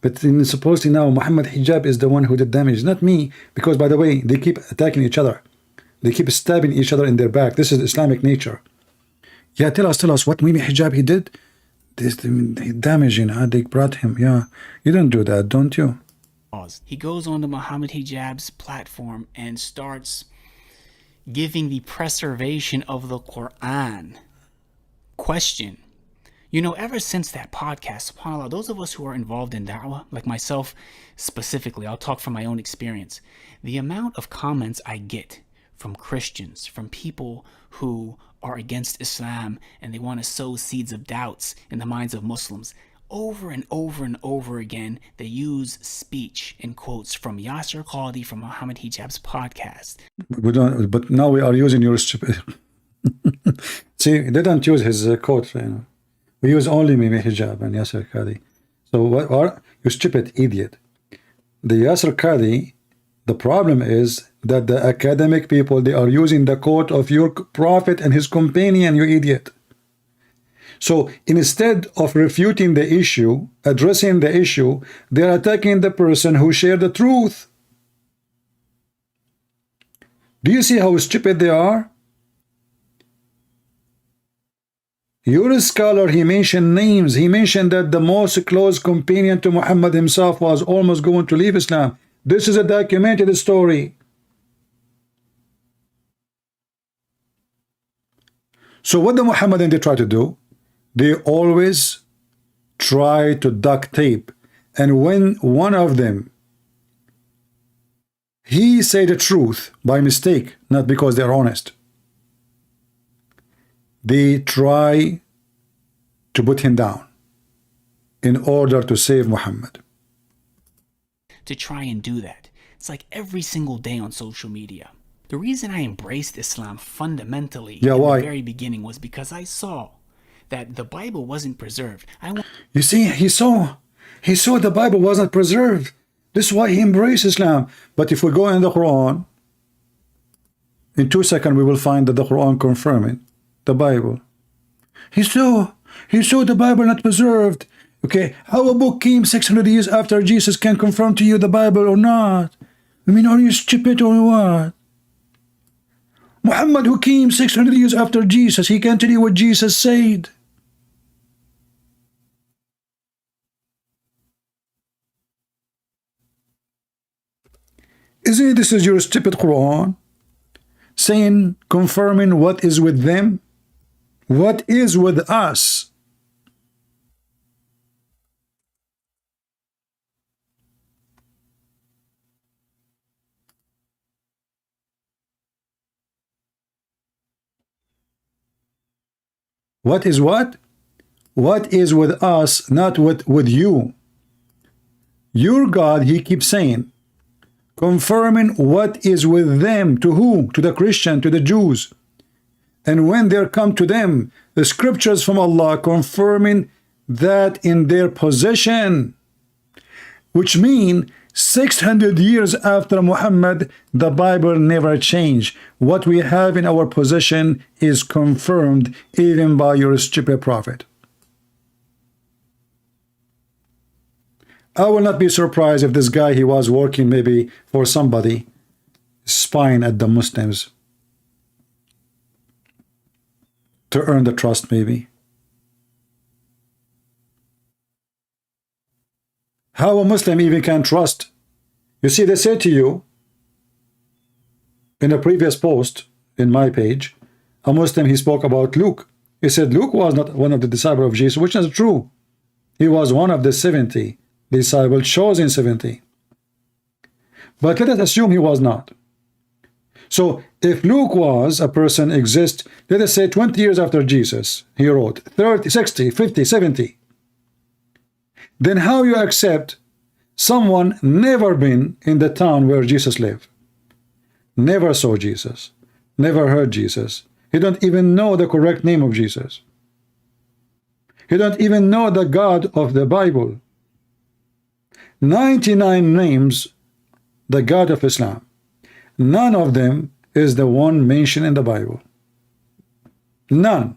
But supposedly now, Muhammad Hijab is the one who did damage, not me. Because, by the way, they keep attacking each other. They keep stabbing each other in their back. This is Islamic nature. Yeah, tell us what Mimi Hijab he did. This damaging. They brought him. Yeah, you don't do that, don't you? He goes on to Muhammad Hijab's platform and starts giving the preservation of the Quran question. Ever since that podcast, subhanAllah, those of us who are involved in da'wah, like myself specifically, I'll talk from my own experience, the amount of comments I get from Christians, from people who are against Islam and they want to sow seeds of doubts in the minds of Muslims, over and over and over again, they use speech and quotes from Yasser Qadhi from Muhammad Hijab's podcast. We don't, but now we are using your stupid. See, they don't use his quote. We use only Mimi Hijab and Yasser Qadhi. So what are you, stupid idiot? The Yasser Qadhi, the problem is that the academic people, they are using the quote of your prophet and his companion, you idiot. So instead of refuting the issue, addressing the issue, they are attacking the person who shared the truth. Do you see how stupid they are? Your scholar, he mentioned names. He mentioned that the most close companion to Muhammad himself was almost going to leave Islam. This is a documented story. So what the Muhammadan they try to do? They always try to duct tape. And when one of them, he say the truth by mistake, not because they're honest, they try to put him down in order to save Muhammad. To try and do that. It's like every single day on social media. The reason I embraced Islam fundamentally in the very beginning was because I saw that the Bible wasn't preserved. You see, he saw the Bible wasn't preserved. This is why he embraced Islam. But if we go in the Quran, in 2 seconds we will find that the Quran confirming the Bible. He saw the Bible not preserved. Okay, how a book came 600 years after Jesus can confirm to you the Bible or not? I mean, are you stupid or what? Muhammad, who came 600 years after Jesus, he can tell you what Jesus said. Isn't it, this is your stupid Quran saying, confirming what is with them? What is with us? What is what? What is with us, not with you. Your God, he keeps saying, confirming what is with them. To who? To the Christian, to the Jews. And when there come to them the scriptures from Allah confirming that in their possession, which mean 600 years after Muhammad, the Bible never changed. What we have in our possession is confirmed even by your stupid prophet. I will not be surprised if this guy, he was working maybe for somebody, spying at the Muslims to earn the trust maybe. How a Muslim even can trust? You see, they say to you, in a previous post in my page, a Muslim, he spoke about Luke. He said Luke was not one of the disciples of Jesus, which is true. He was one of the 70 disciples, chosen 70. But let us assume he was not. So if Luke was a person exist, let us say 20 years after Jesus, he wrote 30, 60, 50, 70. Then how you accept someone never been in the town where Jesus lived, never saw Jesus, never heard Jesus, he don't even know the correct name of Jesus, he don't even know the God of the Bible, 99 names the God of Islam, none of them is the one mentioned in the Bible, none.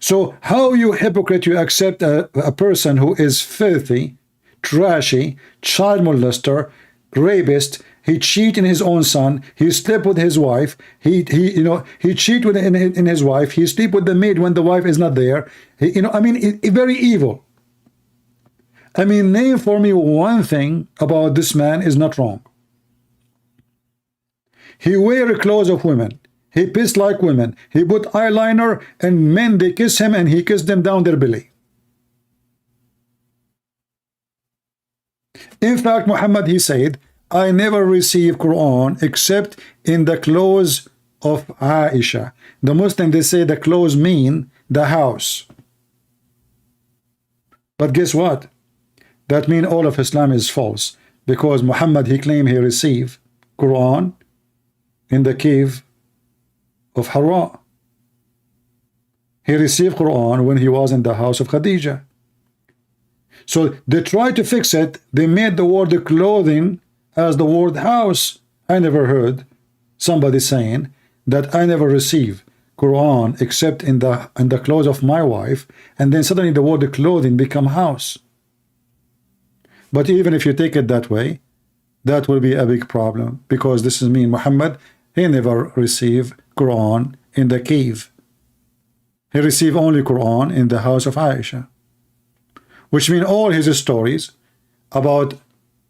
So how you hypocrite, you accept a person who is filthy, trashy, child molester, rapist, he cheat in his own son, he slept with his wife, he cheat with in his wife, he sleep with the maid when the wife is not there, I mean, very evil. I mean, name for me one thing about this man is not wrong. He wear clothes of women. He pissed like women. He put eyeliner, and men, they kiss him and he kissed them down their belly. In fact, Muhammad, he said, I never receive Quran except in the clothes of Aisha. The Muslim, they say the clothes mean the house. But guess what? That means all of Islam is false, because Muhammad, he claimed he received Quran in the cave of Hira. He received Quran when he was in the house of Khadijah. So they tried to fix it. They made the word clothing as the word house. I never heard somebody saying that I never received Quran except in the clothes of my wife, and then suddenly the word clothing become house. But even if you take it that way, that will be a big problem, because this is mean Muhammad, he never received Quran in the cave. He received only Quran in the house of Aisha, which means all his stories about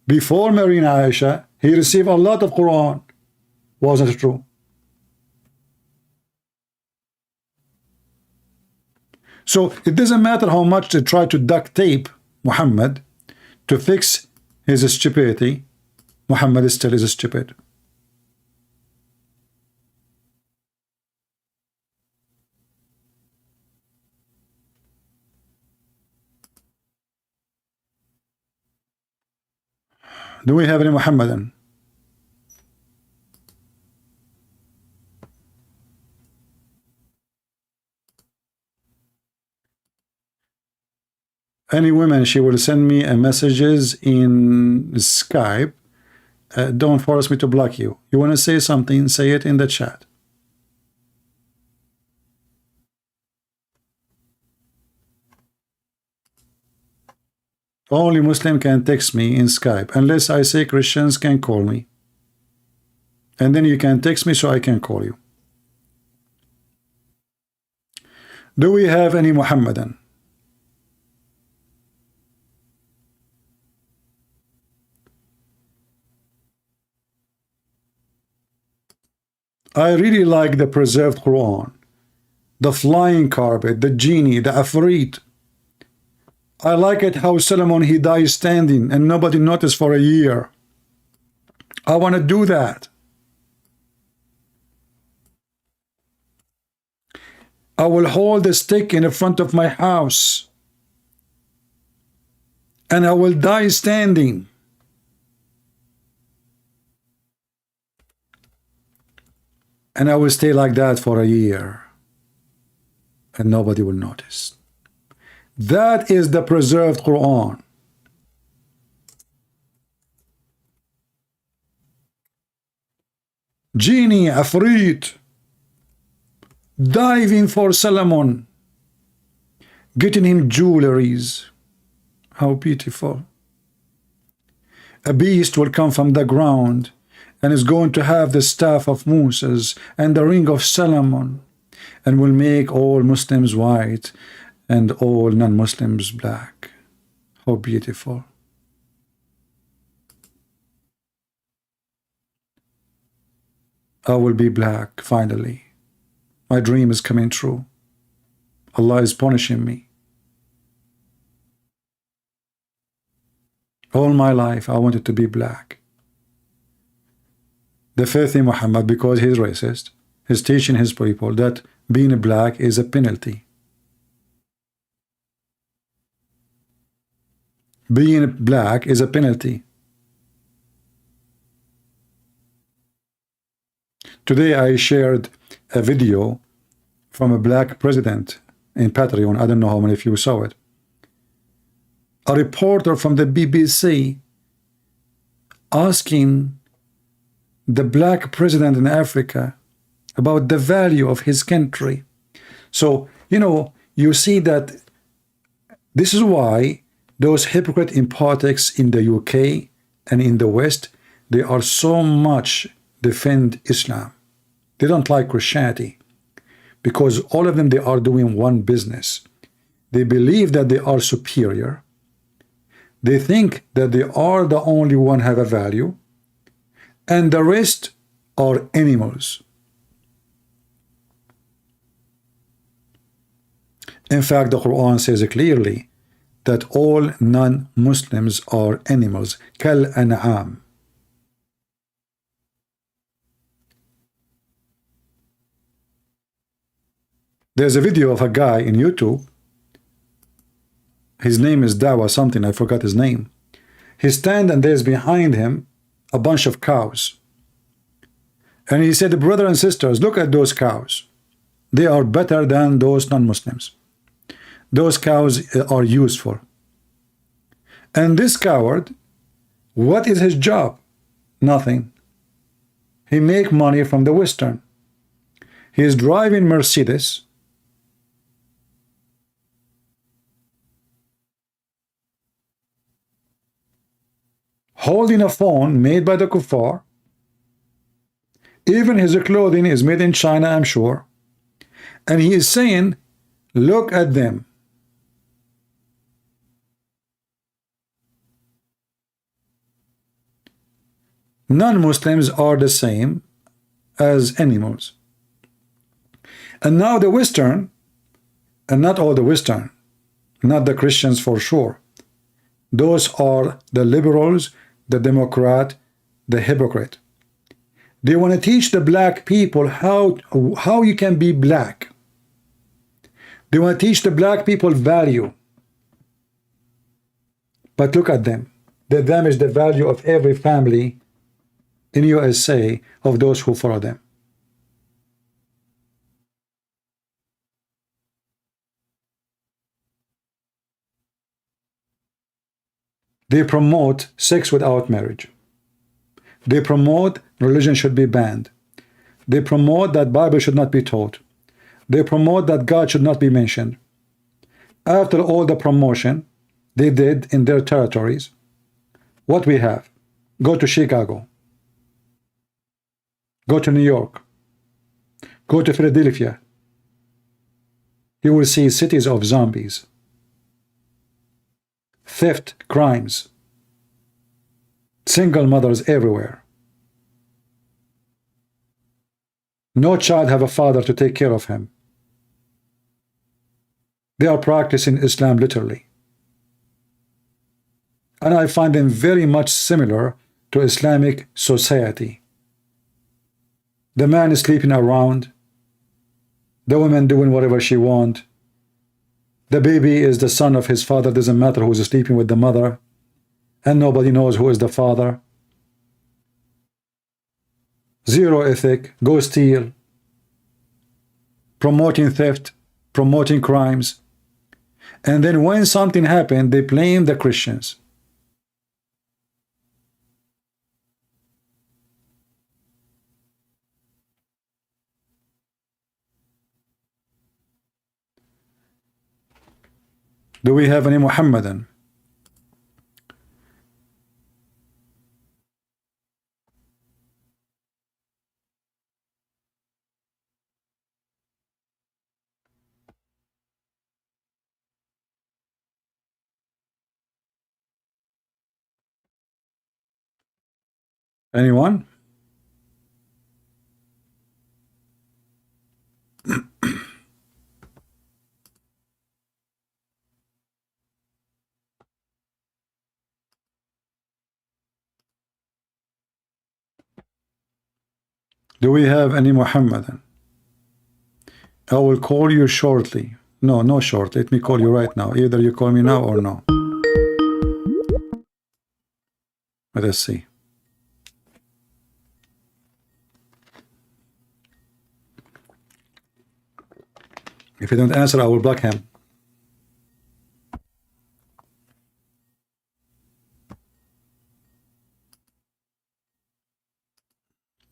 before marrying Aisha, he received a lot of Quran. Wasn't it true? So it doesn't matter how much they try to duct tape Muhammad to fix his stupidity, Muhammad still is stupid. Do we have any Muhammadan? Any woman, she will send me a messages in Skype. Don't force me to block you. You want to say something, say it in the chat. Only Muslim can text me in Skype, unless I say Christians can call me. And then you can text me so I can call you. Do we have any Muhammadan? I really like the preserved Quran, the flying carpet, the genie, the Afrit. I like it how Solomon, he died standing and nobody noticed for a year. I want to do that. I will hold a stick in the front of my house and I will die standing. And I will stay like that for a year and nobody will notice. That is the preserved Quran. Genie, Afrit, diving for Solomon, getting him jewelries. How beautiful. A beast will come from the ground and is going to have the staff of Moses and the ring of Solomon, and will make all Muslims white and all non-Muslims black. How beautiful. I will be black finally. My dream is coming true. Allah is punishing me. All my life I wanted to be black. The filthy Muhammad, because he's racist, is teaching his people that being black is a penalty. Being black is a penalty. Today I shared a video from a black president in Patreon. I don't know how many of you saw it. A reporter from the BBC asking the black president in Africa about the value of his country. So, you know, you see that this is why those hypocrites in politics in the UK and in the West, they are so much defend Islam. They don't like Christianity because all of them, they are doing one business. They believe that they are superior. They think that they are the only one have a value, and the rest are animals. In fact, the Quran says clearly that all non-Muslims are animals, kal an'am. There's a video of a guy in YouTube. His name is Dawa something, I forgot his name. He stands and there's behind him a bunch of cows. And he said, brothers and sisters, look at those cows. They are better than those non-Muslims. Those cows are useful. And this coward, what is his job? Nothing. He make money from the Western. He is driving Mercedes. Holding a phone made by the kuffar. Even his clothing is made in China, I'm sure. And he is saying, look at them. Non-Muslims are the same as animals. And now the Western, and not all the Western, not the Christians for sure. Those are the liberals, the Democrat, the hypocrite. They want to teach the black people how you can be black. They want to teach the black people value. But look at them. They damage the value of every family in USA of those who follow them. They promote sex without marriage. They promote religion should be banned. They promote that Bible should not be taught. They promote that God should not be mentioned. After all the promotion they did in their territories, what we have? Go to Chicago. Go to New York. Go to Philadelphia. You will see cities of zombies. Theft, crimes, single mothers everywhere. No child have a father to take care of him. They are practicing Islam literally. And I find them very much similar to Islamic society. The man is sleeping around, the woman doing whatever she wants. The baby is the son of his father, doesn't matter who's sleeping with the mother, and nobody knows who is the father. Zero ethic, go steal, promoting theft, promoting crimes, and then when something happened, they blame the Christians. Do we have any Muhammadan? Anyone? Do we have any Muhammadan? I will call you shortly. No, no short. Let me call you right now. Either you call me now or no. Let us see. If you don't answer, I will block him.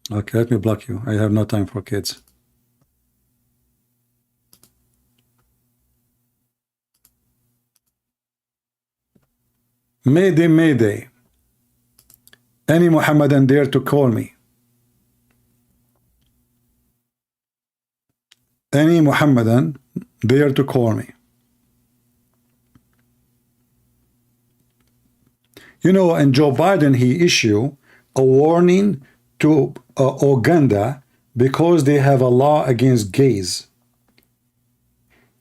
Okay, let me block you. I have no time for kids. Mayday, Mayday. Any Muhammadan dare to call me? Any Muhammadan dare to call me? You know, and Joe Biden, he issued a warning to Uganda because they have a law against gays.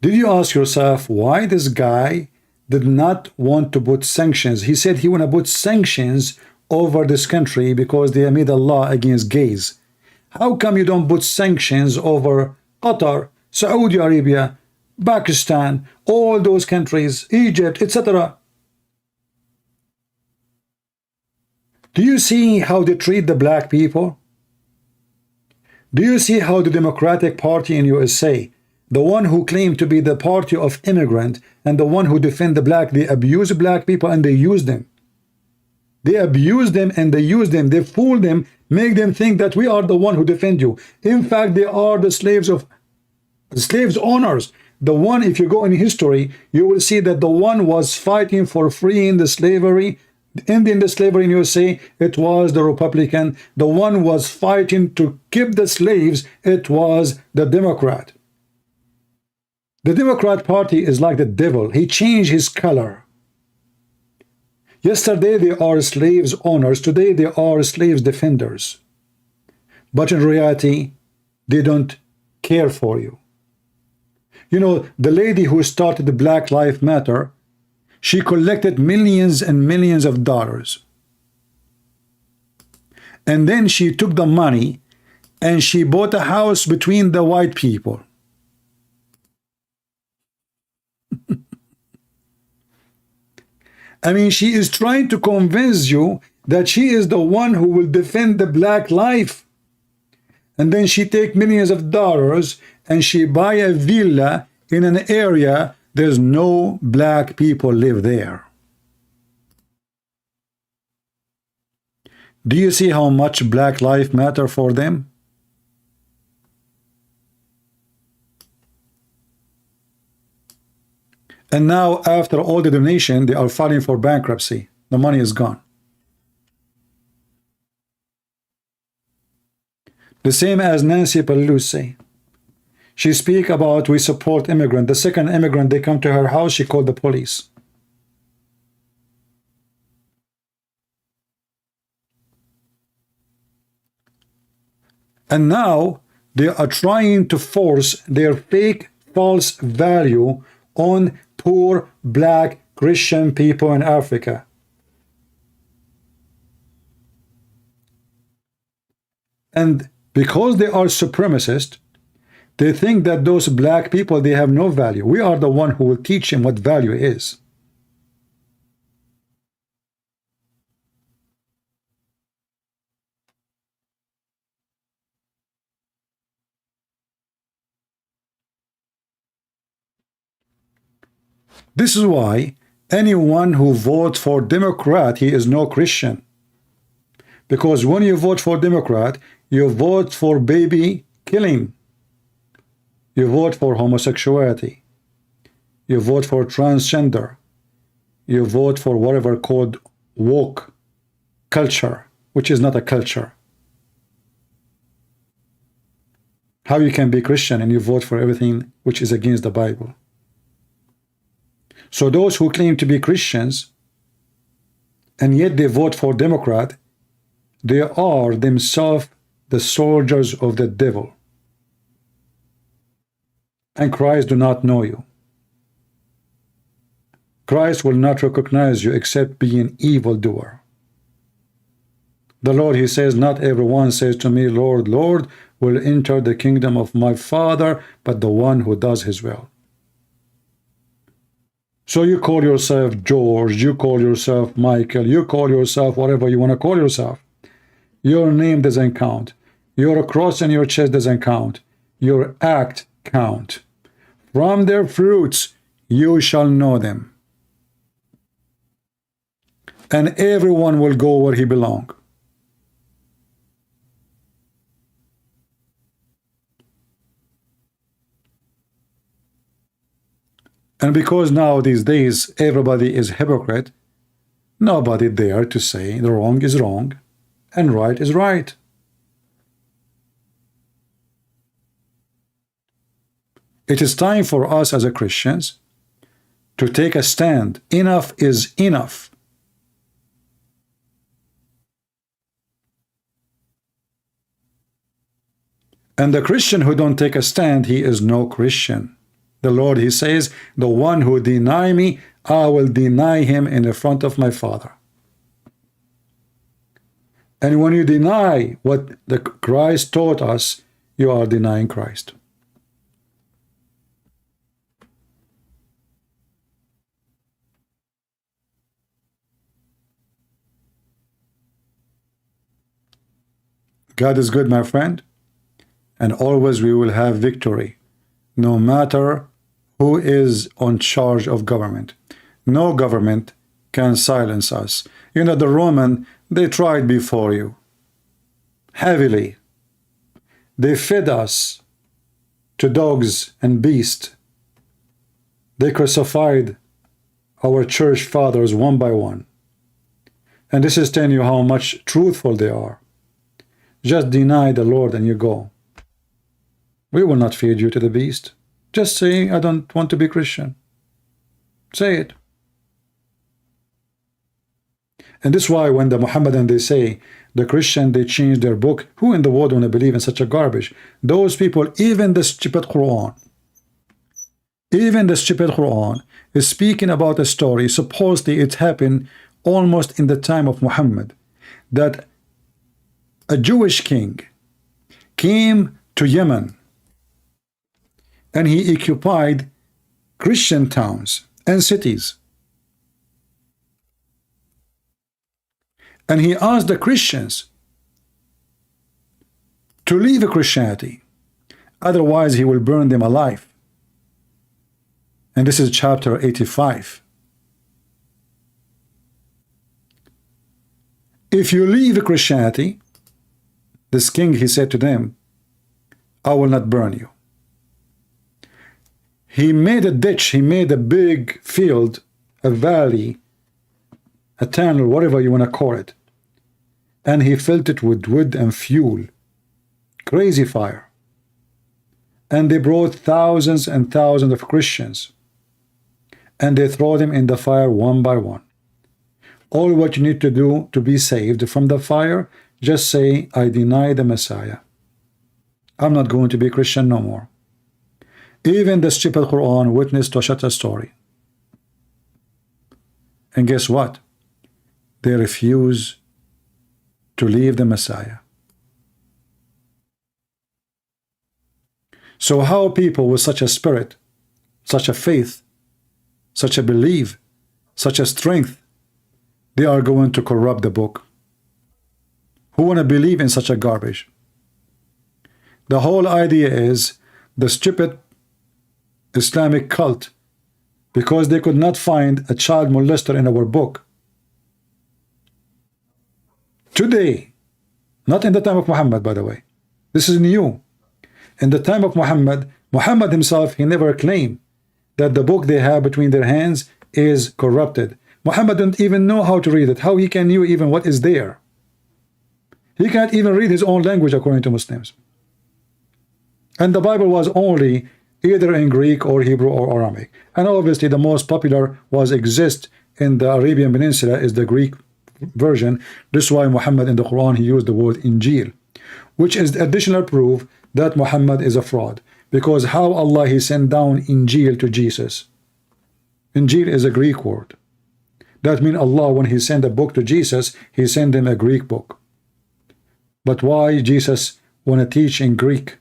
Did you ask yourself why this guy did not want to put sanctions? He said he want to put sanctions over this country because they made a law against gays. How come you don't put sanctions over Qatar, Saudi Arabia, Pakistan, all those countries, Egypt, etc.? Do you see how they treat the black people? Do you see how the Democratic Party in USA, the one who claimed to be the party of immigrant and the one who defend the black, they abuse black people and they use them. They abuse them and they use them. They fool them, make them think that we are the one who defend you. In fact, they are the slaves owners. The one, if you go in history, you will see that the one was fighting for freeing the slavery, ending the slavery in USA, it was the Republican. The one was fighting to keep the slaves, it was the Democrat. The Democrat Party is like the devil. He changed his color. Yesterday they are slaves owners, today they are slaves defenders. But in reality, they don't care for you. You know, the lady who started the Black Lives Matter, she collected millions and millions of dollars. And then she took the money and she bought a house between the white people. I mean, she is trying to convince you that she is the one who will defend the black life. And then she take millions of dollars and she buy a villa in an area there's no black people live there. Do you see how much Black Lives Matter for them? And now, after all the donation, they are filing for bankruptcy. The money is gone. The same as Nancy Pelosi. She speak about we support immigrant. The second immigrant, they come to her house, she called the police. And now they are trying to force their fake false value on poor black Christian people in Africa. And because they are supremacists, they think that those black people, they have no value. We are the one who will teach them what value is. This is why anyone who votes for Democrat, he is no Christian. Because when you vote for Democrat, you vote for baby killing. You vote for homosexuality. you vote for transgender, you vote for whatever called woke culture, which is not a culture. How you can be Christian and you vote for everything which is against the Bible? So those who claim to be Christians and yet they vote for Democrat, they are themselves the soldiers of the devil. And Christ do not know you. Christ will not recognize you except being evildoer. The Lord, he says, not everyone says to me, Lord, Lord, will enter the kingdom of my Father, but the one who does his will. So you call yourself George, you call yourself Michael, you call yourself whatever you want to call yourself. Your name doesn't count. Your cross on your chest doesn't count. Your act count. From their fruits you shall know them. And everyone will go where he belongs. And because now these days everybody is hypocrite, nobody dare to say the wrong is wrong and right is right. It is time for us as a Christians to take a stand. Enough is enough. And the Christian who don't take a stand, he is no Christian. The Lord, he says, the one who deny me, I will deny him in the front of my Father. And when you deny what the Christ taught us, you are denying Christ. God is good, my friend, and always we will have victory, no matter who is on charge of government. No government can silence us. You know, the Roman, they tried before you heavily. They fed us to dogs and beasts. They crucified our church fathers one by one. And this is telling you how much truthful they are. Just deny the Lord and you go. We will not feed you to the beast. Just say, I don't want to be Christian. Say it. And this is why when the Muhammadan, they say, the Christian, they change their book. Who in the world want to believe in such a garbage? Those people, even the stupid Quran, is speaking about a story, supposedly it happened almost in the time of Muhammad, that a Jewish king came to Yemen and he occupied Christian towns and cities. And he asked the Christians to leave Christianity, otherwise he will burn them alive. And this is chapter 85. If you leave Christianity, this king, he said to them, I will not burn you. He made a ditch, he made a big field, a valley, a tunnel, whatever you want to call it. And he filled it with wood and fuel. Crazy fire. And they brought thousands and thousands of Christians. And they throw them in the fire one by one. All what you need to do to be saved from the fire, just say, I deny the Messiah. I'm not going to be Christian no more. Even the stupid Quran witnessed to such a story. And guess what? They refuse to leave the Messiah. So how people with such a spirit, such a faith, such a belief, such a strength, they are going to corrupt the book? Who want to believe in such a garbage? The whole idea is the stupid Islamic cult, because they could not find a child molester in our book. Today, not in the time of Muhammad, by the way. This is new. In the time of Muhammad, Muhammad himself, he never claimed that the book they have between their hands is corrupted. Muhammad don't even know how to read it. How he can know even what is there? He can't even read his own language according to Muslims. And the Bible was only either in Greek or Hebrew or Aramaic. And obviously the most popular was exist in the Arabian Peninsula is the Greek version. This is why Muhammad in the Quran he used the word Injil, which is additional proof that Muhammad is a fraud. Because how Allah he sent down Injil to Jesus? Injil is a Greek word. That means Allah when he sent a book to Jesus, he sent him a Greek book. But why Jesus want to teach in Greek?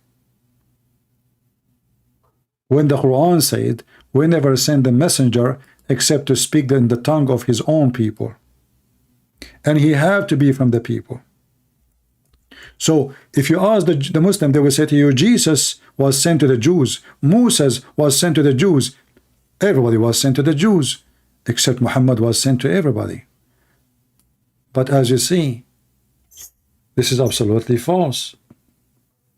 When the Quran said, we never send a messenger except to speak in the tongue of his own people. And he have to be from the people. So if you ask the Muslim, they will say to you, Jesus was sent to the Jews. Moses was sent to the Jews. Everybody was sent to the Jews, except Muhammad was sent to everybody. But as you see, this is absolutely false.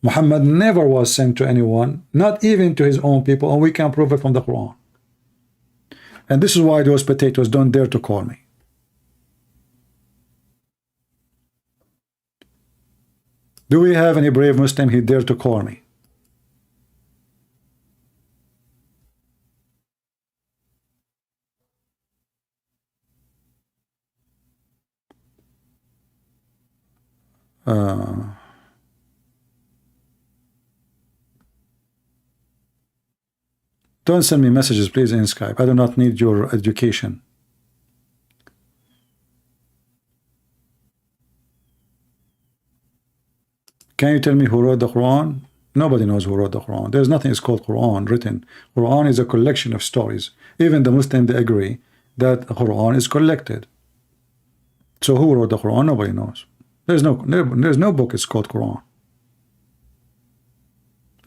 Muhammad never was sent to anyone, not even to his own people, and we can prove it from the Quran. And this is why those potatoes don't dare to call me. Do we have any brave Muslim he dare to call me? Don't send me messages, please, in Skype. I do not need your education. Can you tell me who wrote the Quran? Nobody knows who wrote the Quran. There's nothing is called Quran written. Quran is a collection of stories. Even the Muslims, they agree that the Quran is collected. So who wrote the Quran? Nobody knows. There's no book is called Quran.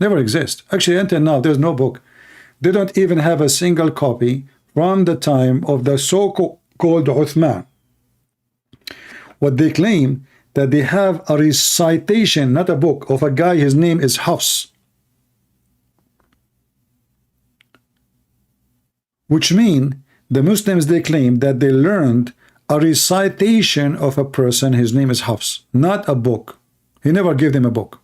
Never exist. Actually, until now, there's no book. They don't even have a single copy from the time of the so-called Uthman. What they claim that they have a recitation, not a book, of a guy, his name is Hafs. Which mean the Muslims, they claim that they learned a recitation of a person, his name is Hafs, not a book. He never gave them a book.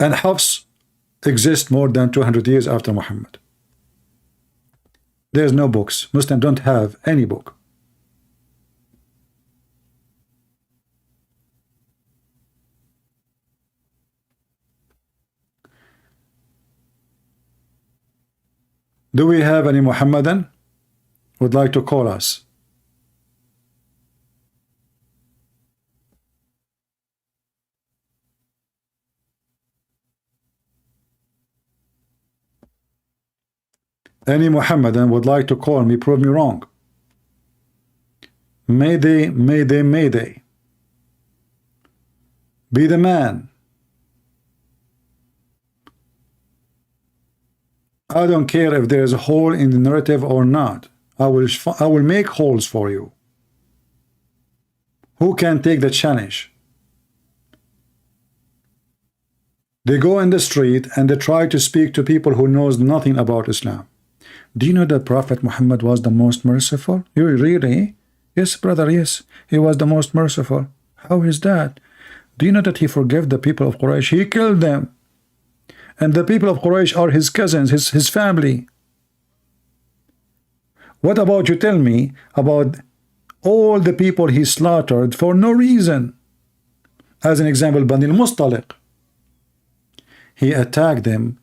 And Hafs exists more than 200 years after Muhammad. There's no books. Muslims don't have any book. Do we have any Muhammadan who would like to call us? Any Muhammadan would like to call me, prove me wrong. Mayday, mayday, mayday. Be the man. I don't care if there is a hole in the narrative or not. I will make holes for you. Who can take the challenge? They go in the street and they try to speak to people who knows nothing about Islam. Do you know that Prophet Muhammad was the most merciful? You really? Yes, brother, yes. He was the most merciful. How is that? Do you know that he forgave the people of Quraysh? He killed them. And the people of Quraysh are his cousins, his family. What about you tell me about all the people he slaughtered for no reason? As an example, Bani al-Mustaliq. He attacked them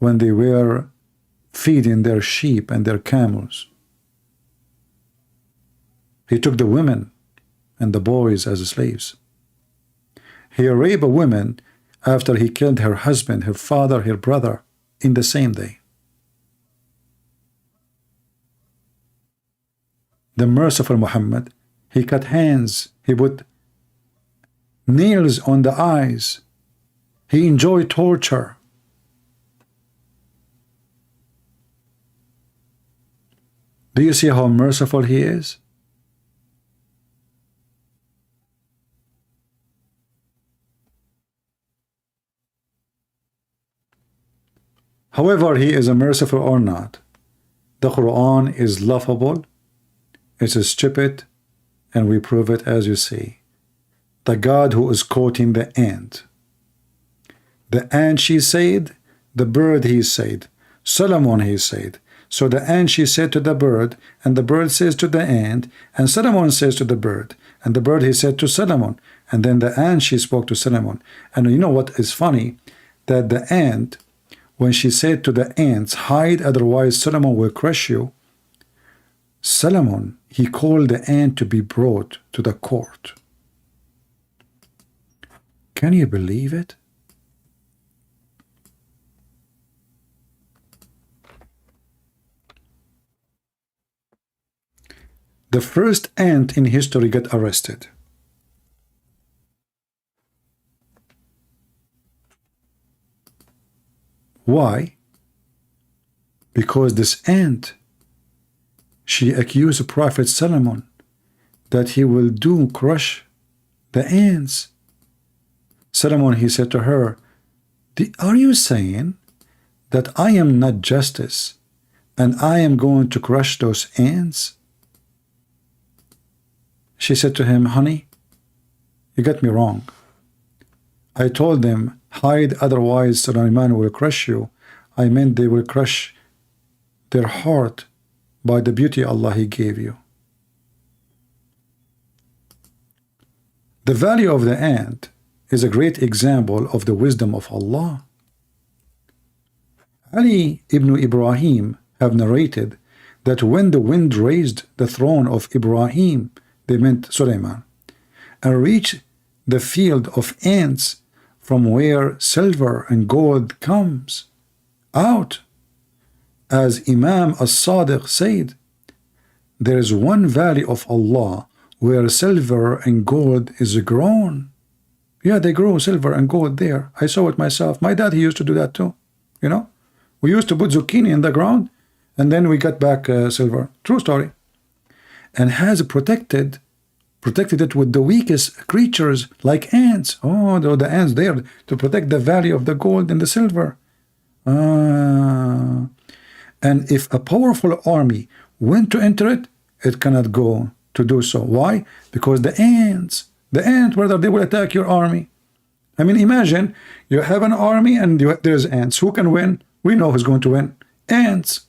when they were feeding their sheep and their camels. He took the women and the boys as slaves. He raped a woman after he killed her husband, her father, her brother in the same day. The merciful Muhammad, he cut hands, he put nails on the eyes, he enjoyed torture. Do you see how merciful he is? However, he is a merciful or not. The Quran is laughable, it is stupid, and we prove it as you see. The God who is quoting the ant. The ant she said, the bird he said, Solomon he said. So the ant she said to the bird, and the bird says to the ant, and Solomon says to the bird, and the bird he said to Solomon, and then the ant she spoke to Solomon. And you know what is funny? That the ant, when she said to the ants, hide, otherwise Solomon will crush you, Solomon, he called the ant to be brought to the court. Can you believe it? The first ant in history got arrested. Why? Because this ant, she accused Prophet Solomon that he will crush the ants. Solomon, he said to her, are you saying that I am not justice and I am going to crush those ants? She said to him, honey, you got me wrong. I told them, hide, otherwise Sulaiman will crush you. I meant they will crush their heart by the beauty Allah He gave you. The value of the ant is a great example of the wisdom of Allah. Ali ibn Ibrahim have narrated that when the wind raised the throne of Ibrahim, they meant Sulaiman, and reached the field of ants from where silver and gold comes out. As Imam as-Sadiq said, there is one valley of Allah where silver and gold is grown. Yeah, they grow silver and gold there. I saw it myself. My dad, he used to do that too. You know, we used to put zucchini in the ground and then we got back silver. True story. And has protected it with the weakest creatures like ants. Oh, the ants there to protect the value of the gold and the silver. And if a powerful army went to enter it, it cannot go to do so. Why? Because the ant, brother, they will attack your army. I mean, imagine you have an army and there's ants. Who can win? We know who's going to win. Ants.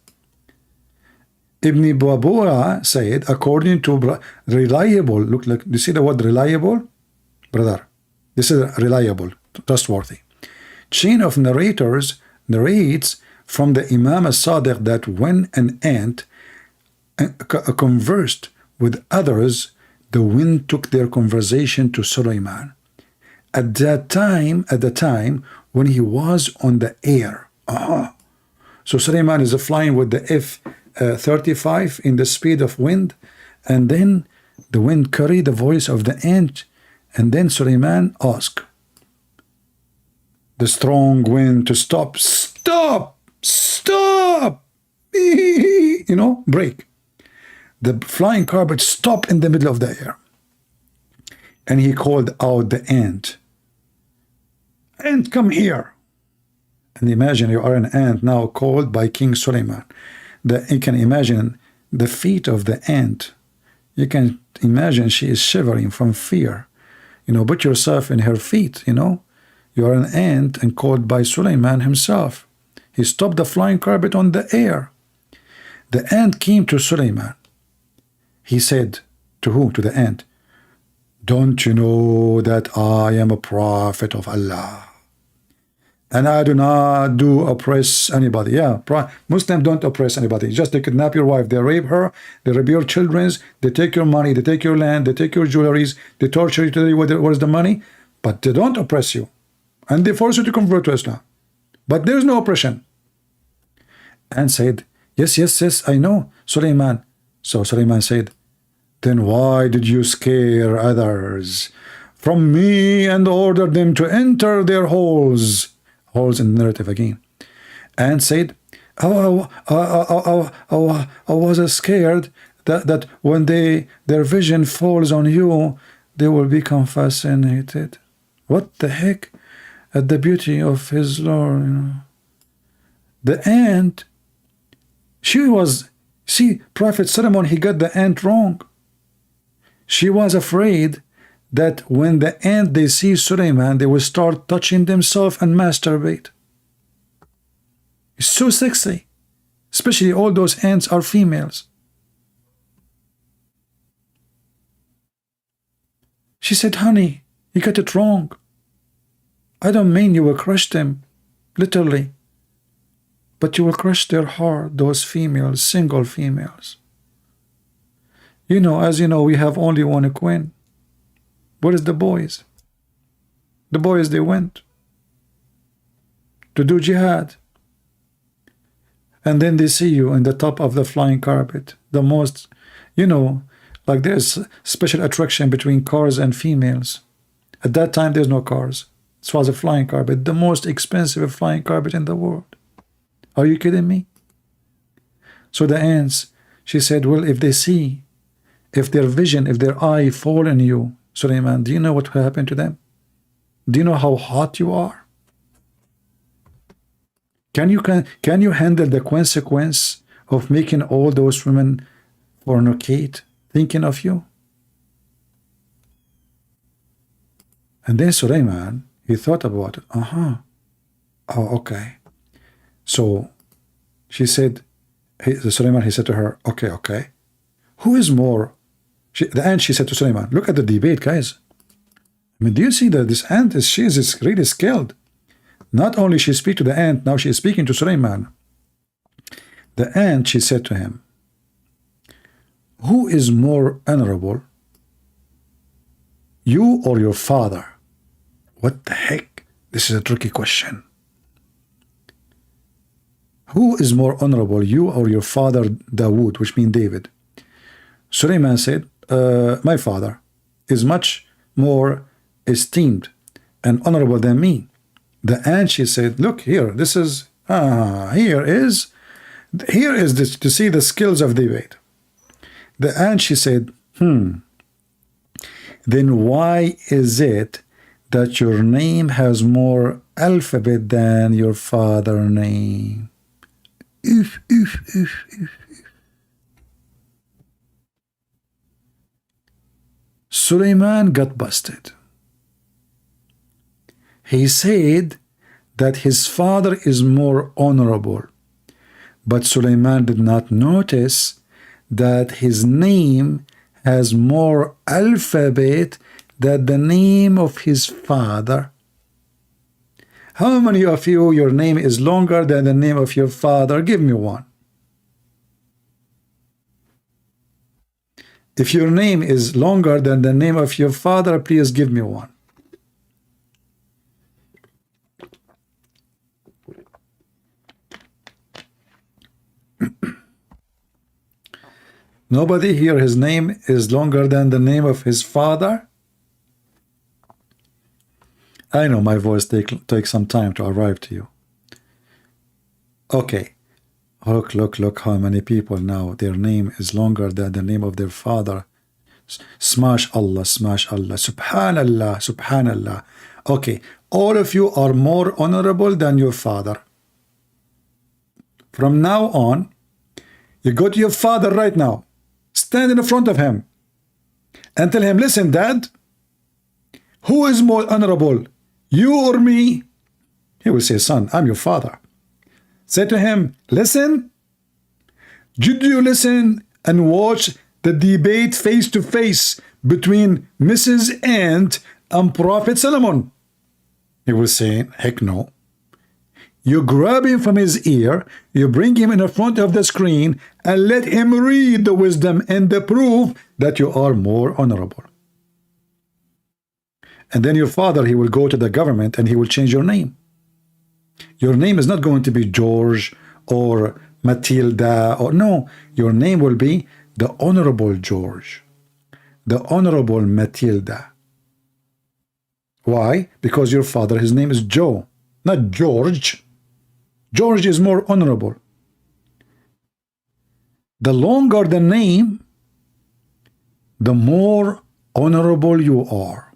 Ibn Babura said, according to reliable, look, you see the word reliable? Brother, this is reliable, trustworthy. Chain of narrators narrates from the Imam as-Sadiq that when an ant conversed with others, the wind took their conversation to Sulaiman. At the time when he was on the air. So Sulaiman is flying with the F-35 in the speed of wind, and then the wind carried the voice of the ant, and then Sulaiman asked the strong wind to stop, you know, break. The flying carpet stopped in the middle of the air, and he called out the ant, "Ant, come here." And imagine you are an ant now called by King Sulaiman. You can imagine the feet of the ant. You can imagine she is shivering from fear. You know, put yourself in her feet, you know. You are an ant and called by Sulaiman himself. He stopped the flying carpet on the air. The ant came to Sulaiman. He said to who? To the ant. "Don't you know that I am a prophet of Allah? And I do not oppress anybody." Yeah, Muslims don't oppress anybody. Just they kidnap your wife, they rape her, they rape your children, they take your money, they take your land, they take your jewelries, they torture you to tell you where's the money, but they don't oppress you. And they force you to convert to Islam. But there's no oppression. And said, yes, I know, Sulaiman. So Sulaiman said, "Then why did you scare others from me and order them to enter their holes?" Holes in the narrative again. And said, I was scared that when their vision falls on you, they will become fascinated. What the heck? At the beauty of his Lord, you know. The ant, see, Prophet Solomon, he got the ant wrong. She was afraid that when the ant they see Suleiman, they will start touching themselves and masturbate. It's so sexy. Especially all those ants are females. She said, honey, you got it wrong. I don't mean you will crush them, literally. But you will crush their heart, those females, single females. You know, as you know, we have only one queen. What is the boys? The boys, they went to do jihad. And then they see you in the top of the flying carpet. The most, you know, like there's special attraction between cars and females. At that time, there's no cars. It was a flying carpet, the most expensive flying carpet in the world. Are you kidding me? So the ants, she said, well, if they see, if their vision, if their eye fall on you, Suleiman, do you know what will happen to them? Do you know how hot you are? Can you handle the consequence of making all those women fornicate, thinking of you? And then Suleiman, he thought about it. Oh, okay. So she said, Suleiman, he said to her, okay. Who is more? The ant, she said to Suleiman, look at the debate, guys. I mean, do you see that this ant she is really skilled? Not only she speak to the ant, now she is speaking to Suleiman. The ant, she said to him, who is more honorable, you or your father? What the heck? This is a tricky question. Who is more honorable, you or your father Dawood, which means David? Suleiman said, my father is much more esteemed and honorable than me. The ant, she said, look here, this is, here is this, to see the skills of debate. The ant, she said, then why is it that your name has more alphabet than your father's name? Oof. Suleiman got busted. He said that his father is more honorable, but Suleiman did not notice that his name has more alphabet than the name of his father. How many of you, your name is longer than the name of your father? Give me one. If your name is longer than the name of your father, please give me one. Nobody here, his name is longer than the name of his father? I know my voice takes some time to arrive to you. Okay. Look how many people now, their name is longer than the name of their father. Smash Allah, subhanallah. Okay, all of you are more honorable than your father. From now on, you go to your father right now, stand in front of him and tell him, listen, Dad, who is more honorable, you or me? He will say, son, I'm your father. Say to him, listen, did you listen and watch the debate face to face between Mrs. Ant and Prophet Solomon? He will say, heck no. You grab him from his ear, you bring him in front of the screen, and let him read the wisdom and the proof that you are more honorable. And then your father, he will go to the government and he will change your name. Your name is not going to be George or Matilda, or no, your name will be the Honorable George, the Honorable Matilda. Why? Because your father, his name is Joe, not George. George is more honorable. The longer the name, the more honorable you are.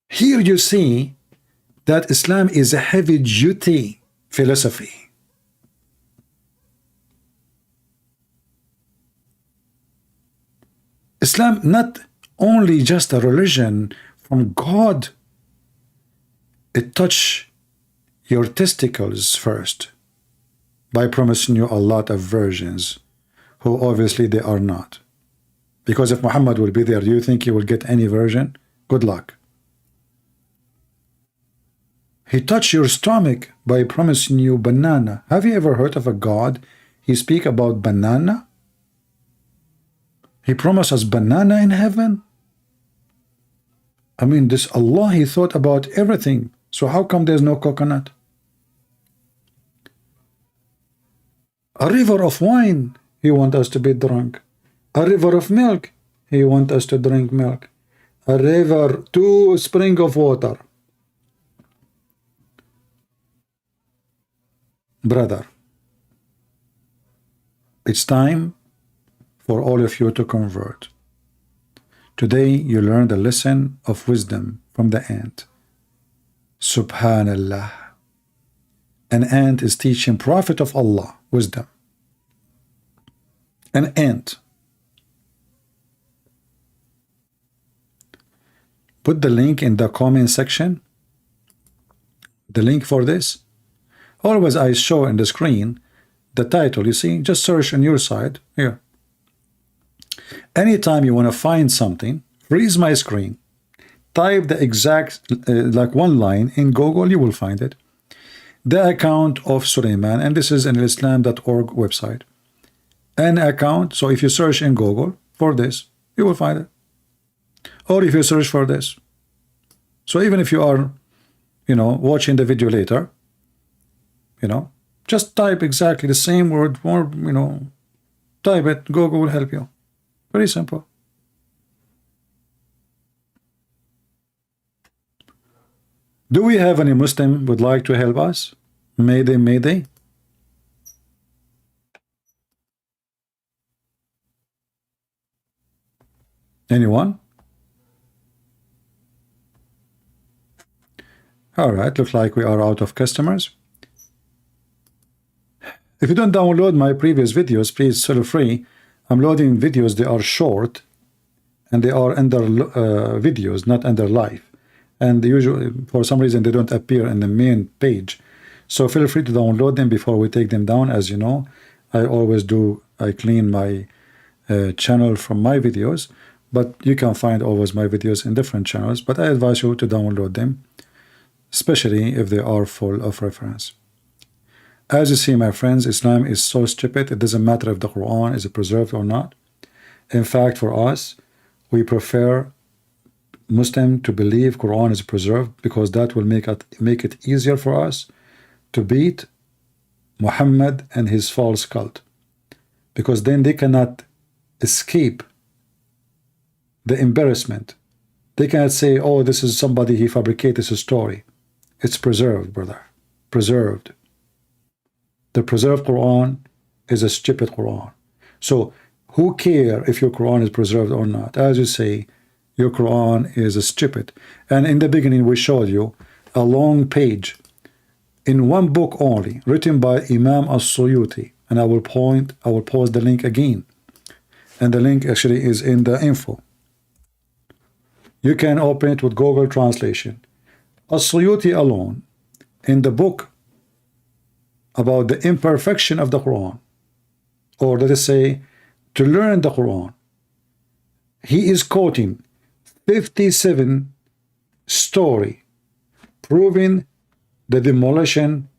Here you see that Islam is a heavy-duty philosophy. Islam not only just a religion from God. It touch your testicles first by promising you a lot of virgins who obviously they are not. Because if Muhammad will be there, do you think he will get any virgin? Good luck. He touched your stomach by promising you banana. Have you ever heard of a God? He speak about banana. He promised us banana in heaven. I mean, this Allah, he thought about everything. So how come there's no coconut? A river of wine, he want us to be drunk. A river of milk, he want us to drink milk. A river, 2 spring of water. Brother, it's time for all of you to convert. Today you learned a lesson of wisdom from the ant. Subhanallah. An ant is teaching Prophet of Allah wisdom. An ant. Put the link in the comment section. The link for this. Always I show in the screen the title. You see, just search on your side here. Anytime you want to find something, freeze my screen. Type the exact like one line in Google, you will find it. The account of Suleiman, and this is an Islam.org website. An account, so if you search in Google for this, you will find it. Or if you search for this. So even if you are, watching the video later, just type exactly the same word, or, type it, Google will help you. Very simple. Do we have any Muslim would like to help us? Mayday, mayday. Anyone? All right, looks like we are out of customers. If you don't download my previous videos, please feel free. I'm loading videos, they are short, and they are under videos, not under live. And usually, for some reason, they don't appear in the main page. So feel free to download them before we take them down. As you know, I always do, I clean my channel from my videos, but you can find always my videos in different channels. But I advise you to download them, especially if they are full of reference. As you see, my friends, Islam is so stupid. It doesn't matter if the Quran is preserved or not. In fact, for us, we prefer Muslim to believe Quran is preserved, because that will make it easier for us to beat Muhammad and his false cult, because then they cannot escape the embarrassment. They cannot say, oh, this is somebody, he fabricated a story. It's preserved, brother. Preserved. The preserved Quran is a stupid Quran. So who care if your Quran is preserved or not? As you say, your Quran is a stupid. And in the beginning we showed you a long page in one book only, written by Imam As-Suyuti. And I will post the link again. And the link actually is in the info. You can open it with Google Translation. As-Suyuti alone, in the book about the imperfection of the Quran, or let us say, to learn the Quran, he is quoting 57 story proving the demolition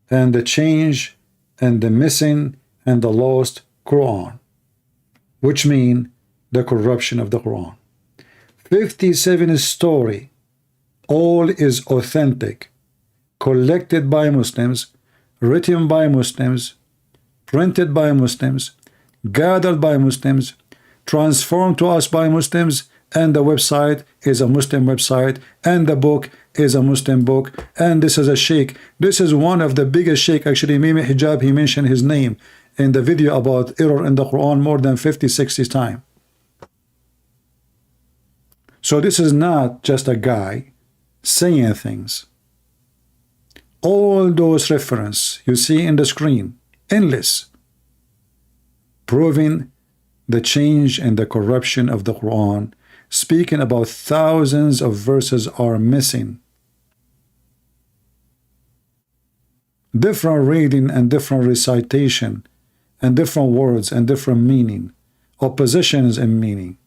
and the change and the missing and the lost Quran, which mean the corruption of the Quran. 57 story, all is authentic, collected by Muslims, written by Muslims, printed by Muslims, gathered by Muslims, transformed to us by Muslims, and the website is a Muslim website, and the book is a Muslim book, and this is a sheikh. This is one of the biggest sheikh, actually, Mimi Hijab, he mentioned his name in the video about error in the Quran more than 50-60 times. So this is not just a guy saying things. All those references you see in the screen, endless, proving the change and the corruption of the Quran, speaking about thousands of verses are missing. Different reading and different recitation and different words and different meaning, oppositions in meaning.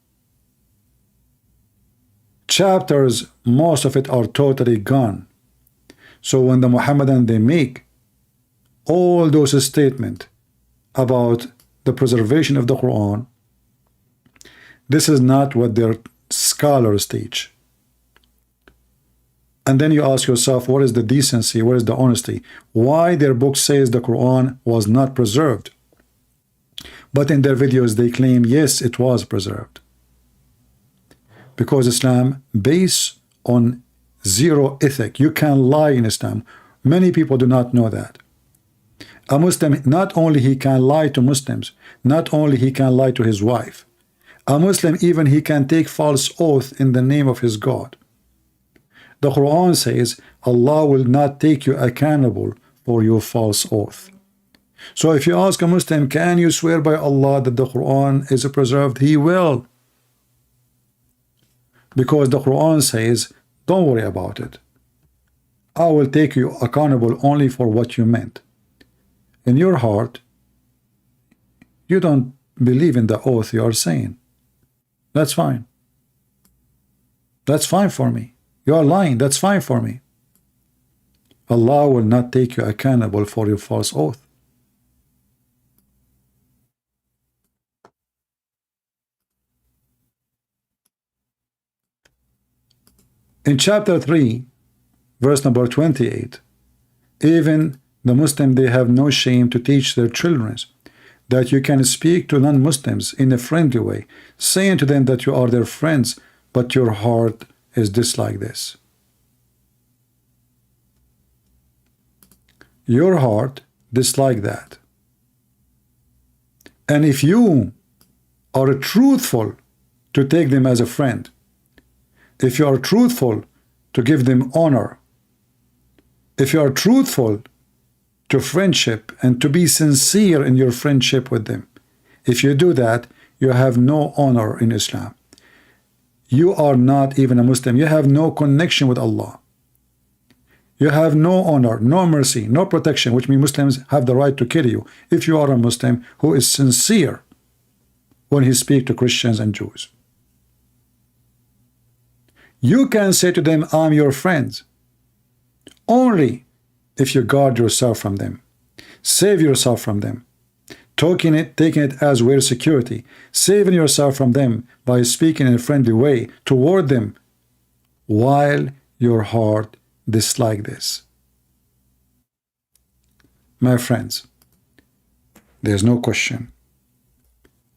Chapters, most of it are totally gone. So when the Muhammadan, they make all those statements about the preservation of the Quran, this is not what their scholars teach. And then you ask yourself, what is the decency, what is the honesty? Why their book says the Quran was not preserved, but in their videos they claim, yes, it was preserved. Because Islam based on zero ethic. You can lie in Islam. Many people do not know that. A Muslim, not only he can lie to Muslims, not only he can lie to his wife. A Muslim, even he can take false oath in the name of his God. The Quran says Allah will not take you accountable for your false oath. So if you ask a Muslim, can you swear by Allah that the Quran is preserved? He will. Because the Quran says, don't worry about it. I will take you accountable only for what you meant. In your heart, you don't believe in the oath you are saying. That's fine. That's fine for me. You are lying. That's fine for me. Allah will not take you accountable for your false oath. In chapter 3, verse number 28, even the Muslim, they have no shame to teach their children that you can speak to non-Muslims in a friendly way, saying to them that you are their friends, but your heart is dislike this. Your heart dislike that. And if you are truthful to take them as a friend, if you are truthful to give them honor, if you are truthful to friendship and to be sincere in your friendship with them, if you do that, you have no honor in Islam. You are not even a Muslim. You have no connection with Allah. You have no honor, no mercy, no protection, which means Muslims have the right to kill you if you are a Muslim who is sincere when he speaks to Christians and Jews. You can say to them, I'm your friend, only if you guard yourself from them, save yourself from them, taking it as real security, saving yourself from them by speaking in a friendly way toward them, while your heart dislike this. My friends, there's no question.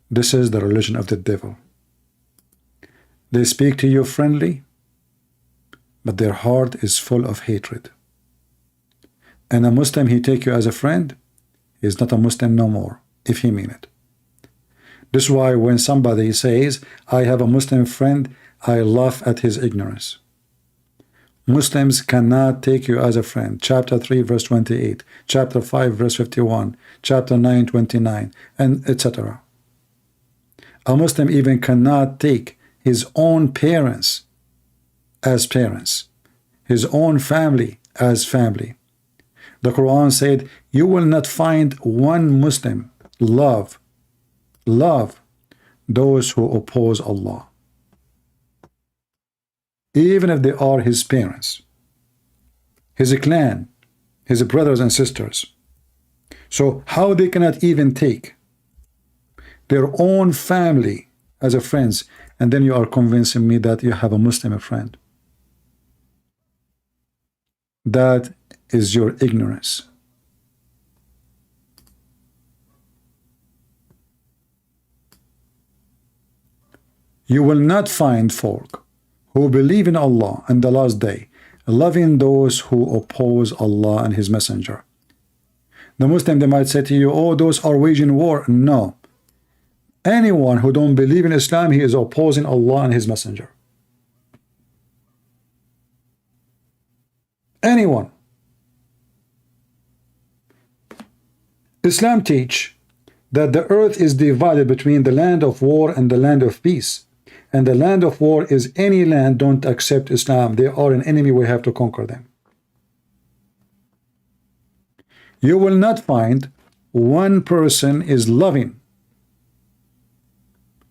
This is the religion of the devil. They speak to you friendly, but their heart is full of hatred. And a Muslim, he take you as a friend, he is not a Muslim no more, if he mean it. This is why when somebody says, I have a Muslim friend, I laugh at his ignorance. Muslims cannot take you as a friend. Chapter 3, verse 28, chapter 5, verse 51, chapter 9, 29, and etc. A Muslim even cannot take his own parents as parents, his own family as family. The Quran said, you will not find one Muslim love those who oppose Allah, even if they are his parents, his clan, his brothers and sisters. So how they cannot even take their own family as a friends, and then you are convincing me that you have a Muslim friend? That is your ignorance. You will not find folk who believe in Allah and the last day loving those who oppose Allah and His Messenger. The Muslim, they might say to you, oh, those are waging war. No. Anyone who don't believe in Islam, he is opposing Allah and His Messenger. Anyone. Islam teach that the earth is divided between the land of war and the land of peace. And the land of war is any land don't accept Islam. They are an enemy, we have to conquer them. You will not find one person is loving,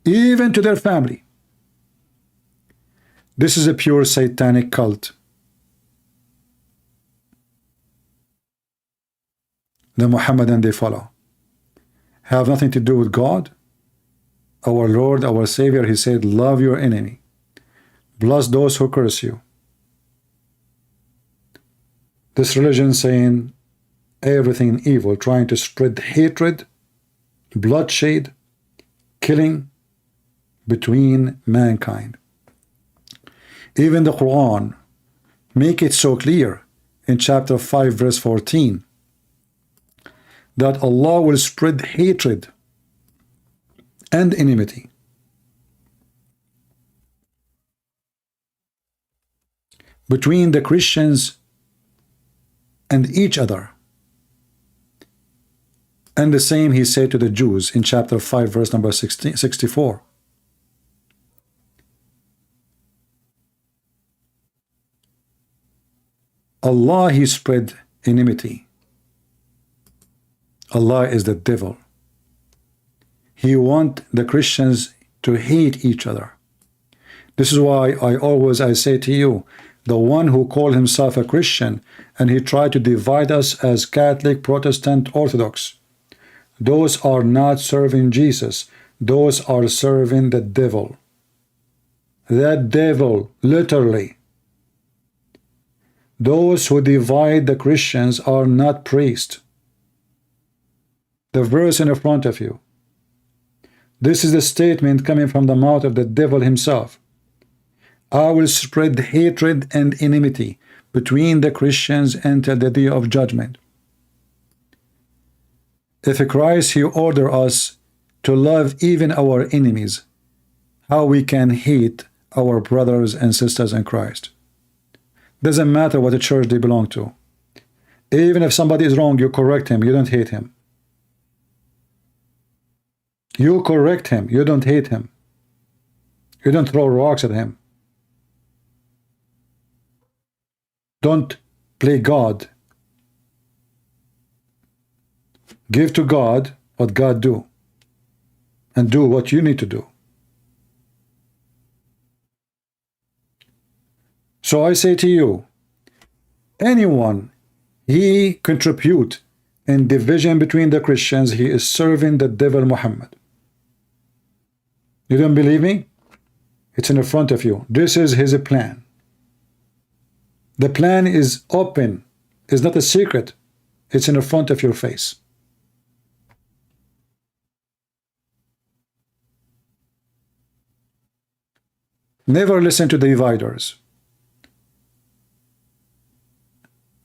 even to their family. This is a pure satanic cult. The Muhammadan they follow have nothing to do with God. Our Lord, our Savior, he said, love your enemy, bless those who curse you. This religion saying everything evil, trying to spread hatred, bloodshed, killing between mankind. Even the Quran make it so clear in chapter 5 verse 14 that Allah will spread hatred and enmity between the Christians and each other. And the same he said to the Jews in chapter 5 verse number 64. Allah he spread enmity. Allah is the devil. He wants the Christians to hate each other. This is why I say to you, the one who called himself a Christian and he tried to divide us as Catholic, Protestant, Orthodox, those are not serving Jesus. Those are serving the devil. That devil, literally. Those who divide the Christians are not priests. The verse in front of you. This is a statement coming from the mouth of the devil himself. I will spread hatred and enmity between the Christians until the day of judgment. If Christ he order us to love even our enemies, how we can hate our brothers and sisters in Christ? Doesn't matter what the church they belong to. Even if somebody is wrong, you correct him, you don't hate him. You correct him, you don't hate him. You don't throw rocks at him. Don't play God. Give to God what God do, and do what you need to do. So I say to you, anyone he contribute in division between the Christians, he is serving the devil Muhammad. You don't believe me? It's in front of you. This is his plan. The plan is open. It's not a secret. It's in front of your face. Never listen to the dividers.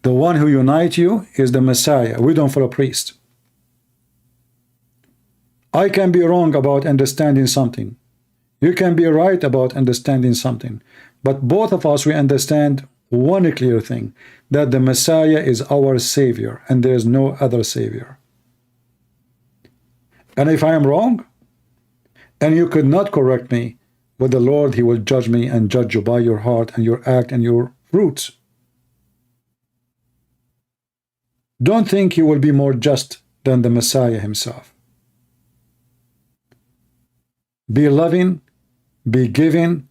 The one who unites you is the Messiah. We don't follow priests. I can be wrong about understanding something. You can be right about understanding something. But both of us, we understand one clear thing, that the Messiah is our Savior, and there is no other Savior. And if I am wrong, and you could not correct me, with the Lord, he will judge me and judge you by your heart and your act and your fruits. Don't think you will be more just than the Messiah himself. Be loving, be giving,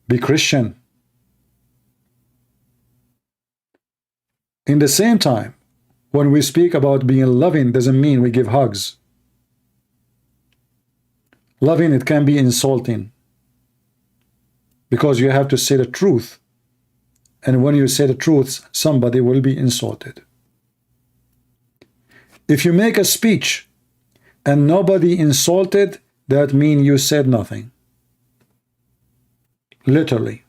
be Christian. In the same time, when we speak about being loving, doesn't mean we give hugs. Loving, it can be insulting, because you have to say the truth, and when you say the truth, somebody will be insulted. If you make a speech and nobody insulted, that means you said nothing. Literally.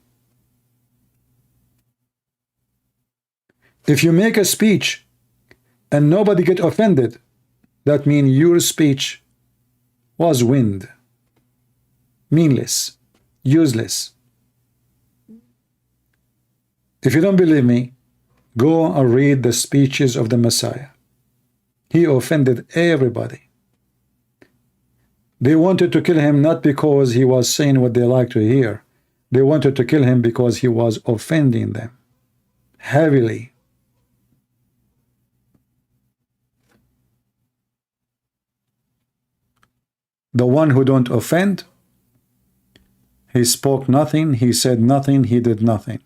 If you make a speech and nobody get offended, that means your speech was wind, meaningless, useless. If you don't believe me, go and read the speeches of the Messiah. He offended everybody. They wanted to kill him not because he was saying what they like to hear. They wanted to kill him because he was offending them heavily. The one who don't offend, he spoke nothing, he said nothing, he did nothing.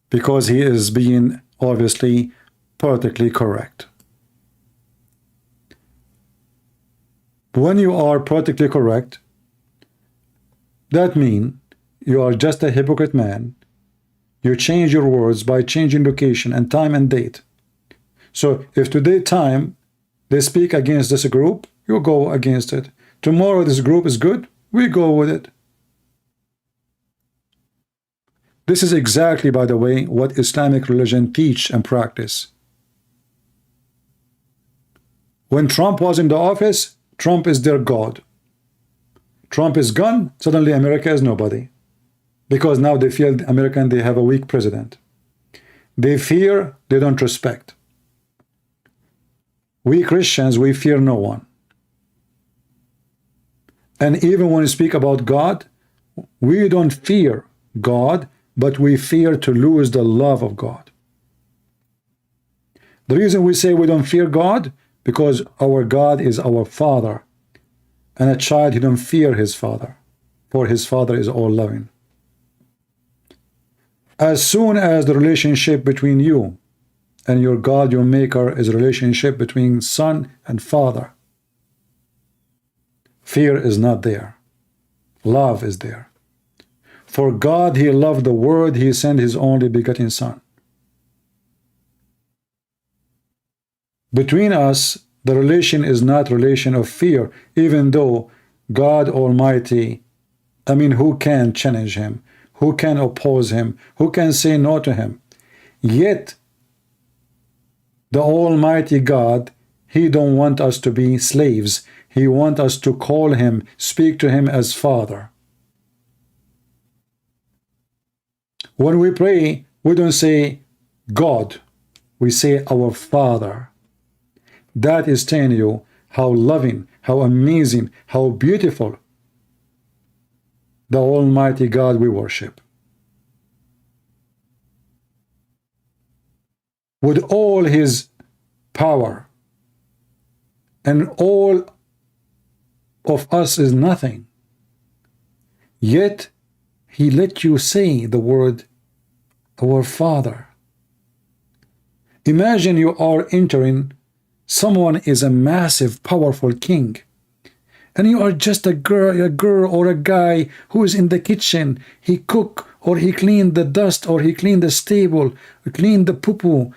Because he is being obviously politically correct. When you are politically correct, that means you are just a hypocrite man. You change your words by changing location and time and date. So if today time they speak against this group, you go against it. Tomorrow this group is good, we go with it. This is exactly, by the way, what Islamic religion teach and practice. When Trump was in the office, Trump is their God. Trump is gone, suddenly America is nobody. Because now they feel American, they have a weak president. They fear, they don't respect. We Christians, we fear no one. And even when we speak about God, we don't fear God, but we fear to lose the love of God. The reason we say we don't fear God, because our God is our Father. And a child, he don't fear his father, for his father is all loving. As soon as the relationship between you and your God, your Maker, is a relationship between son and father, fear is not there. Love is there. For God, he loved the world, he sent his only begotten Son. Between us, the relation is not relation of fear, even though God Almighty, who can challenge him? Who can oppose him? Who can say no to him? Yet, the Almighty God, he don't want us to be slaves. He wants us to call him, speak to him as Father. When we pray, we don't say God, we say our Father. That is telling you how loving, how amazing, how beautiful the Almighty God we worship. With all his power, and all of us is nothing, yet he let you say the word our Father. Imagine you are entering, someone is a massive, powerful king, and you are just a girl or a guy who is in the kitchen. He cook, or he clean the dust, or he clean the stable, or clean the poo-poo.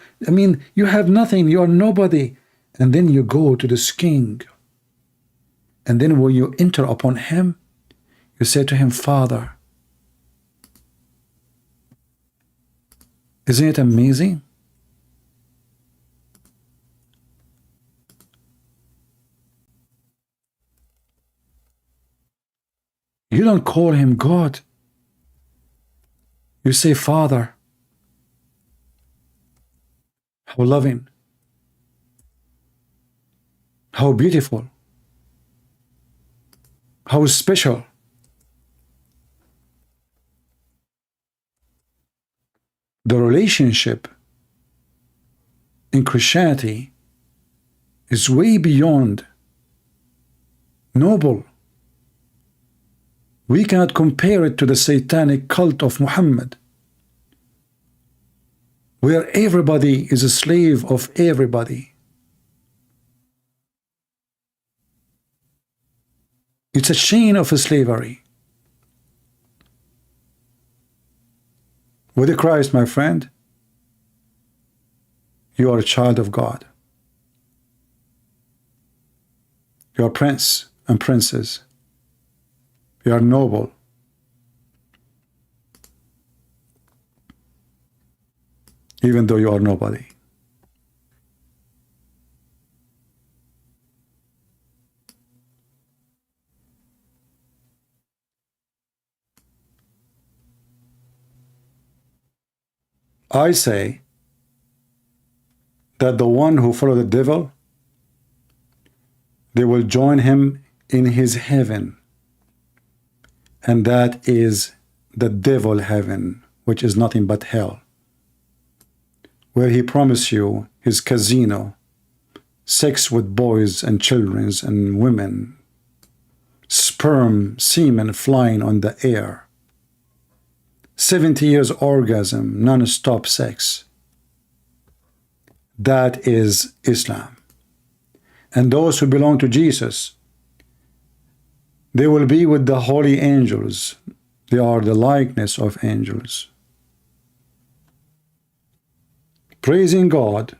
You have nothing, you are nobody. And then you go to this king. And then when you enter upon him, you say to him, Father. Isn't it amazing? You don't call him God. You say, Father. How loving. How beautiful. How special. The relationship in Christianity is way beyond noble. We cannot compare it to the satanic cult of Muhammad, where everybody is a slave of everybody. It's a chain of slavery. With Christ, my friend, you are a child of God. You are prince and princess. You are noble. Even though you are nobody. I say that the one who follow the devil, they will join him in his heaven, and that is the devil heaven, which is nothing but hell, where he promised you his casino, sex with boys and children and women, sperm, semen flying on the air, 70 years orgasm, non-stop sex. That is Islam. And those who belong to Jesus, they will be with the holy angels. They are the likeness of angels, praising God,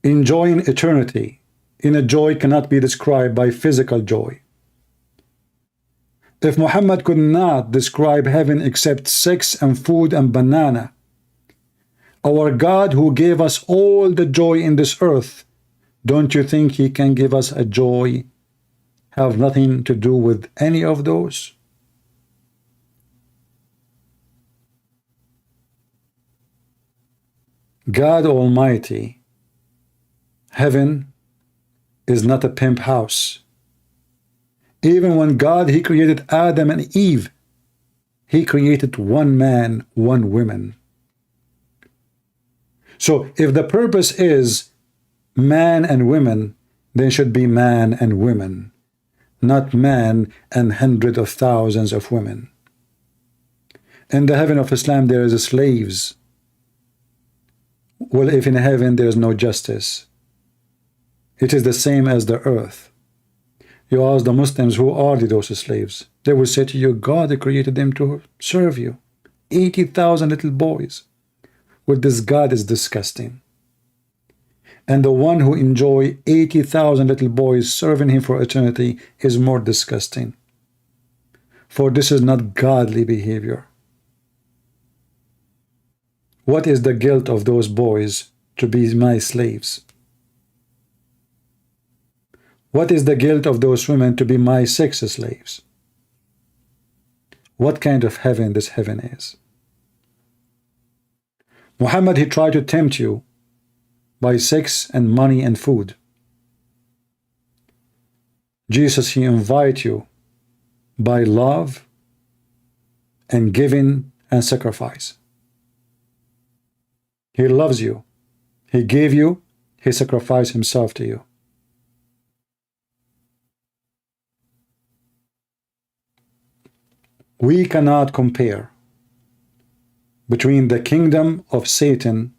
enjoying eternity in a joy cannot be described by physical joy. If Muhammad could not describe heaven except sex and food and banana, our God who gave us all the joy in this earth, don't you think he can give us a joy have nothing to do with any of those? God Almighty, heaven is not a pimp house. Even when God, he created Adam and Eve, he created one man, one woman. So if the purpose is man and women, then should be man and women, not man and hundreds of thousands of women. In the heaven of Islam there is slaves. Well, if in heaven there is no justice, it is the same as the earth. You ask the Muslims, who are those slaves? They will say to you, God created them to serve you. 80,000 little boys. Well, this God is disgusting. And the one who enjoy 80,000 little boys serving him for eternity is more disgusting. For this is not godly behavior. What is the guilt of those boys to be my slaves? What is the guilt of those women to be my sex slaves? What kind of heaven this heaven is? Muhammad, he tried to tempt you by sex and money and food. Jesus, he invites you by love and giving and sacrifice. He loves you. He gave you. He sacrificed himself to you. We cannot compare between the kingdom of Satan,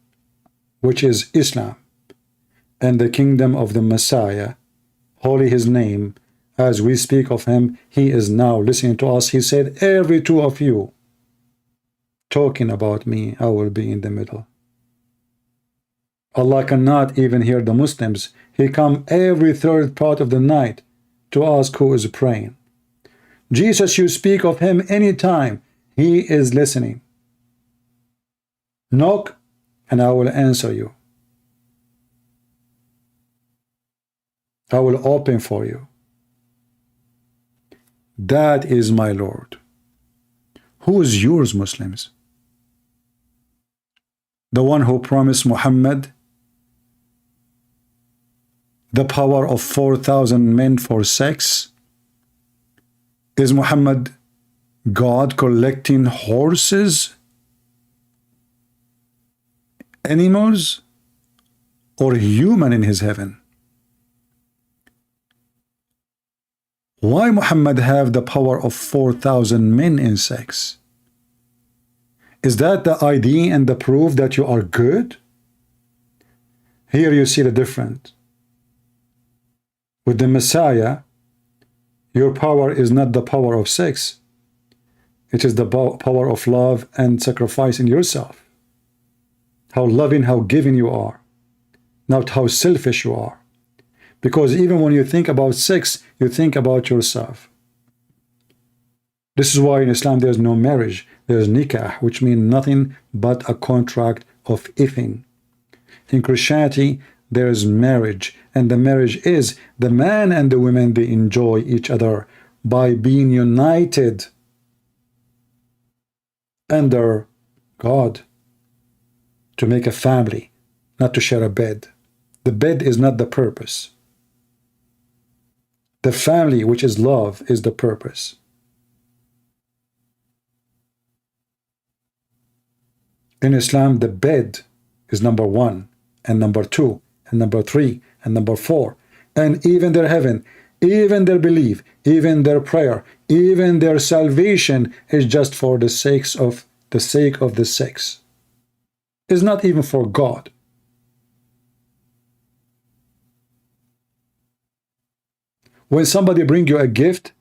which is Islam, and the kingdom of the Messiah, holy his name. As we speak of him, he is now listening to us. He said, every two of you talking about me, I will be in the middle. Allah cannot even hear the Muslims. He come every third part of the night to ask who is praying. Jesus, you speak of him anytime. He is listening. Knock, and I will answer you. I will open for you. That is my Lord. Who is yours, Muslims? The one who promised Muhammad the power of 4,000 men for sex? Is Muhammad God collecting horses, animals, or human in his heaven? Why Muhammad have the power of 4,000 men in sex? Is that the ID and the proof that you are good? Here you see the difference. With the Messiah, your power is not the power of sex. It is the power of love and sacrificing yourself. How loving, how giving you are. Not how selfish you are. Because even when you think about sex, you think about yourself. This is why in Islam there is no marriage. There is nikah, which means nothing but a contract of ifing. In Christianity, there is marriage, and the marriage is the man and the woman, they enjoy each other by being united under God to make a family. not to share a bed. The bed is not the purpose. The family, which is love, is the purpose. In Islam, the bed is number 1, and number 2, and number 3, and number 4. And even their heaven, even their belief, even their prayer, even their salvation is just for the sake of the sex. It's not even for God. When somebody bring you a gift,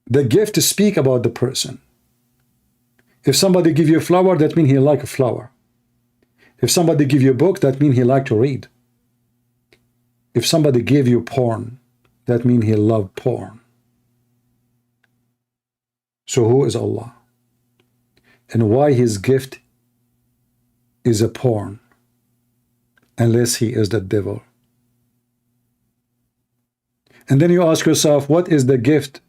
the gift to speak about the person. If somebody give you a flower, that means he like a flower. If somebody give you a book, that means he like to read. If somebody gave you porn, that means he love porn. So who is Allah? And why his gift is a porn? Unless he is the devil. And then you ask yourself, what is the gift?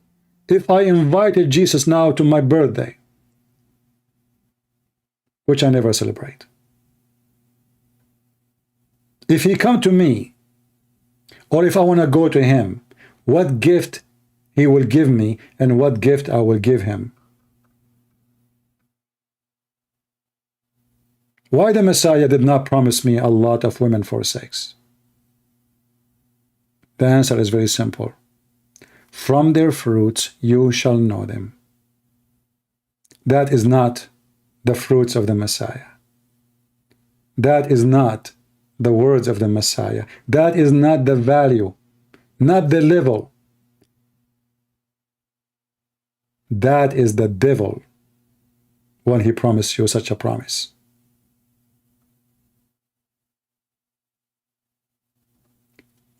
If I invited Jesus now to my birthday, which I never celebrate, if he come to me, or if I want to go to him, what gift he will give me and what gift I will give him? Why the Messiah did not promise me a lot of women for sex? The answer is very simple. From their fruits you shall know them. That is not the fruits of the Messiah. That is not the words of the Messiah. That is not the value, not the level. That is the devil when he promised you such a promise.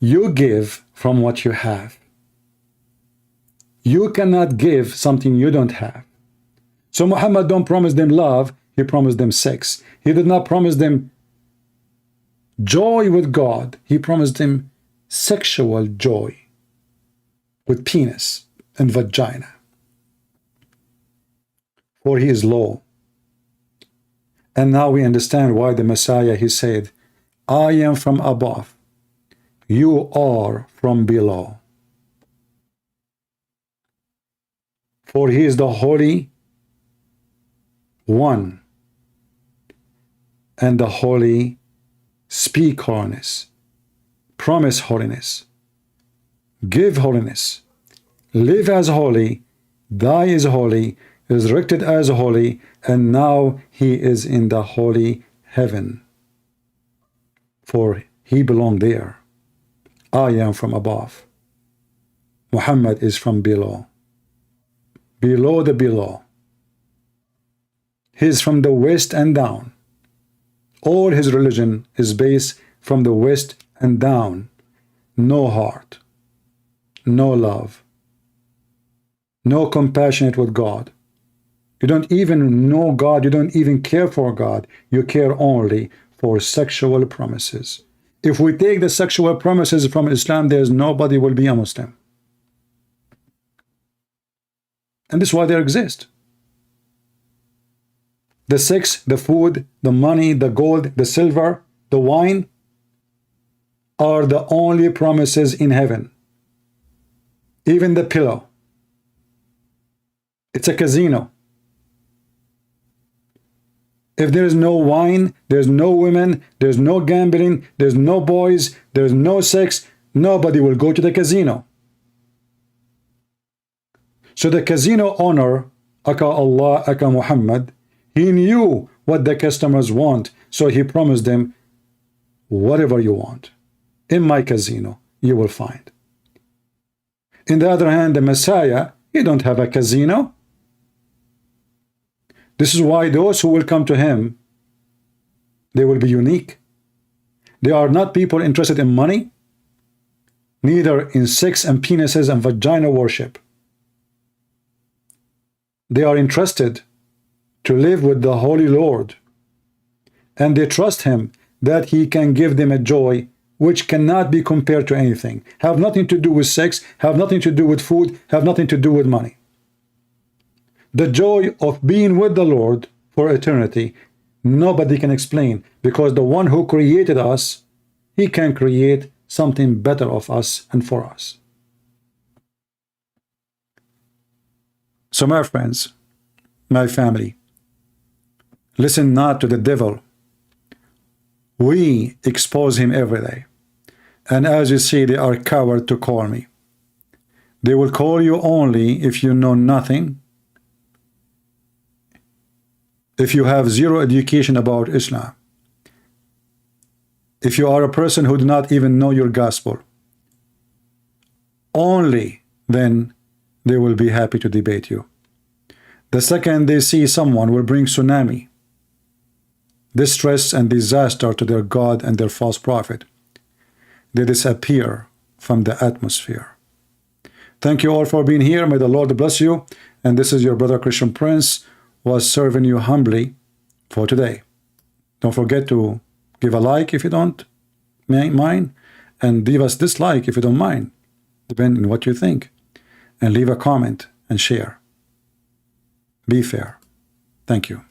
You give from what you have. You cannot give something you don't have. So Muhammad don't promise them love, he promised them sex. He did not promise them joy with God, he promised them sexual joy with penis and vagina. For he is low. And now we understand why the Messiah, he said, I am from above, you are from below. For he is the Holy One, and the Holy speak holiness, promise holiness, give holiness, live as holy, die as holy, resurrected as holy, and now he is in the holy heaven. For he belonged there. I am from above. Muhammad is from below. Below the below. He is from the west and down. All his religion is based from the west and down. No heart, no love, no compassionate with God. You don't even know God, you don't even care for God. You care only for sexual promises. If we take the sexual promises from Islam, there's nobody will be a Muslim. And this is why they exist. The sex, the food, the money, the gold, the silver, the wine are the only promises in heaven. Even the pillow. It's a casino. If there is no wine, there's no women, there's no gambling, there's no boys, there's no sex, nobody will go to the casino. So the casino owner, aka Allah, aka Muhammad, he knew what the customers want, so he promised them, whatever you want, in my casino, you will find. In the other hand, the Messiah, he don't have a casino. This is why those who will come to him, they will be unique. They are not people interested in money, neither in sex and penises and vagina worship. They are interested to live with the Holy Lord, and they trust him that he can give them a joy which cannot be compared to anything, have nothing to do with sex, have nothing to do with food, have nothing to do with money. The joy of being with the Lord for eternity Nobody can explain, because the one who created us, he can create something better of us and for us. So my friends, my family, listen not to the devil. We expose him every day. And as you see, they are cowards to call me. They will call you only if you know nothing, if you have zero education about Islam, if you are a person who do not even know your gospel. Only then they will be happy to debate you. The second they see someone will bring tsunami, distress and disaster to their God and their false prophet, they disappear from the atmosphere. Thank you all for being here. May the Lord bless you. And this is your brother Christian Prince, was serving you humbly for today. Don't forget to give a like if you don't mind, and leave us dislike if you don't mind, depending on what you think, and leave a comment and share. Be fair. Thank you.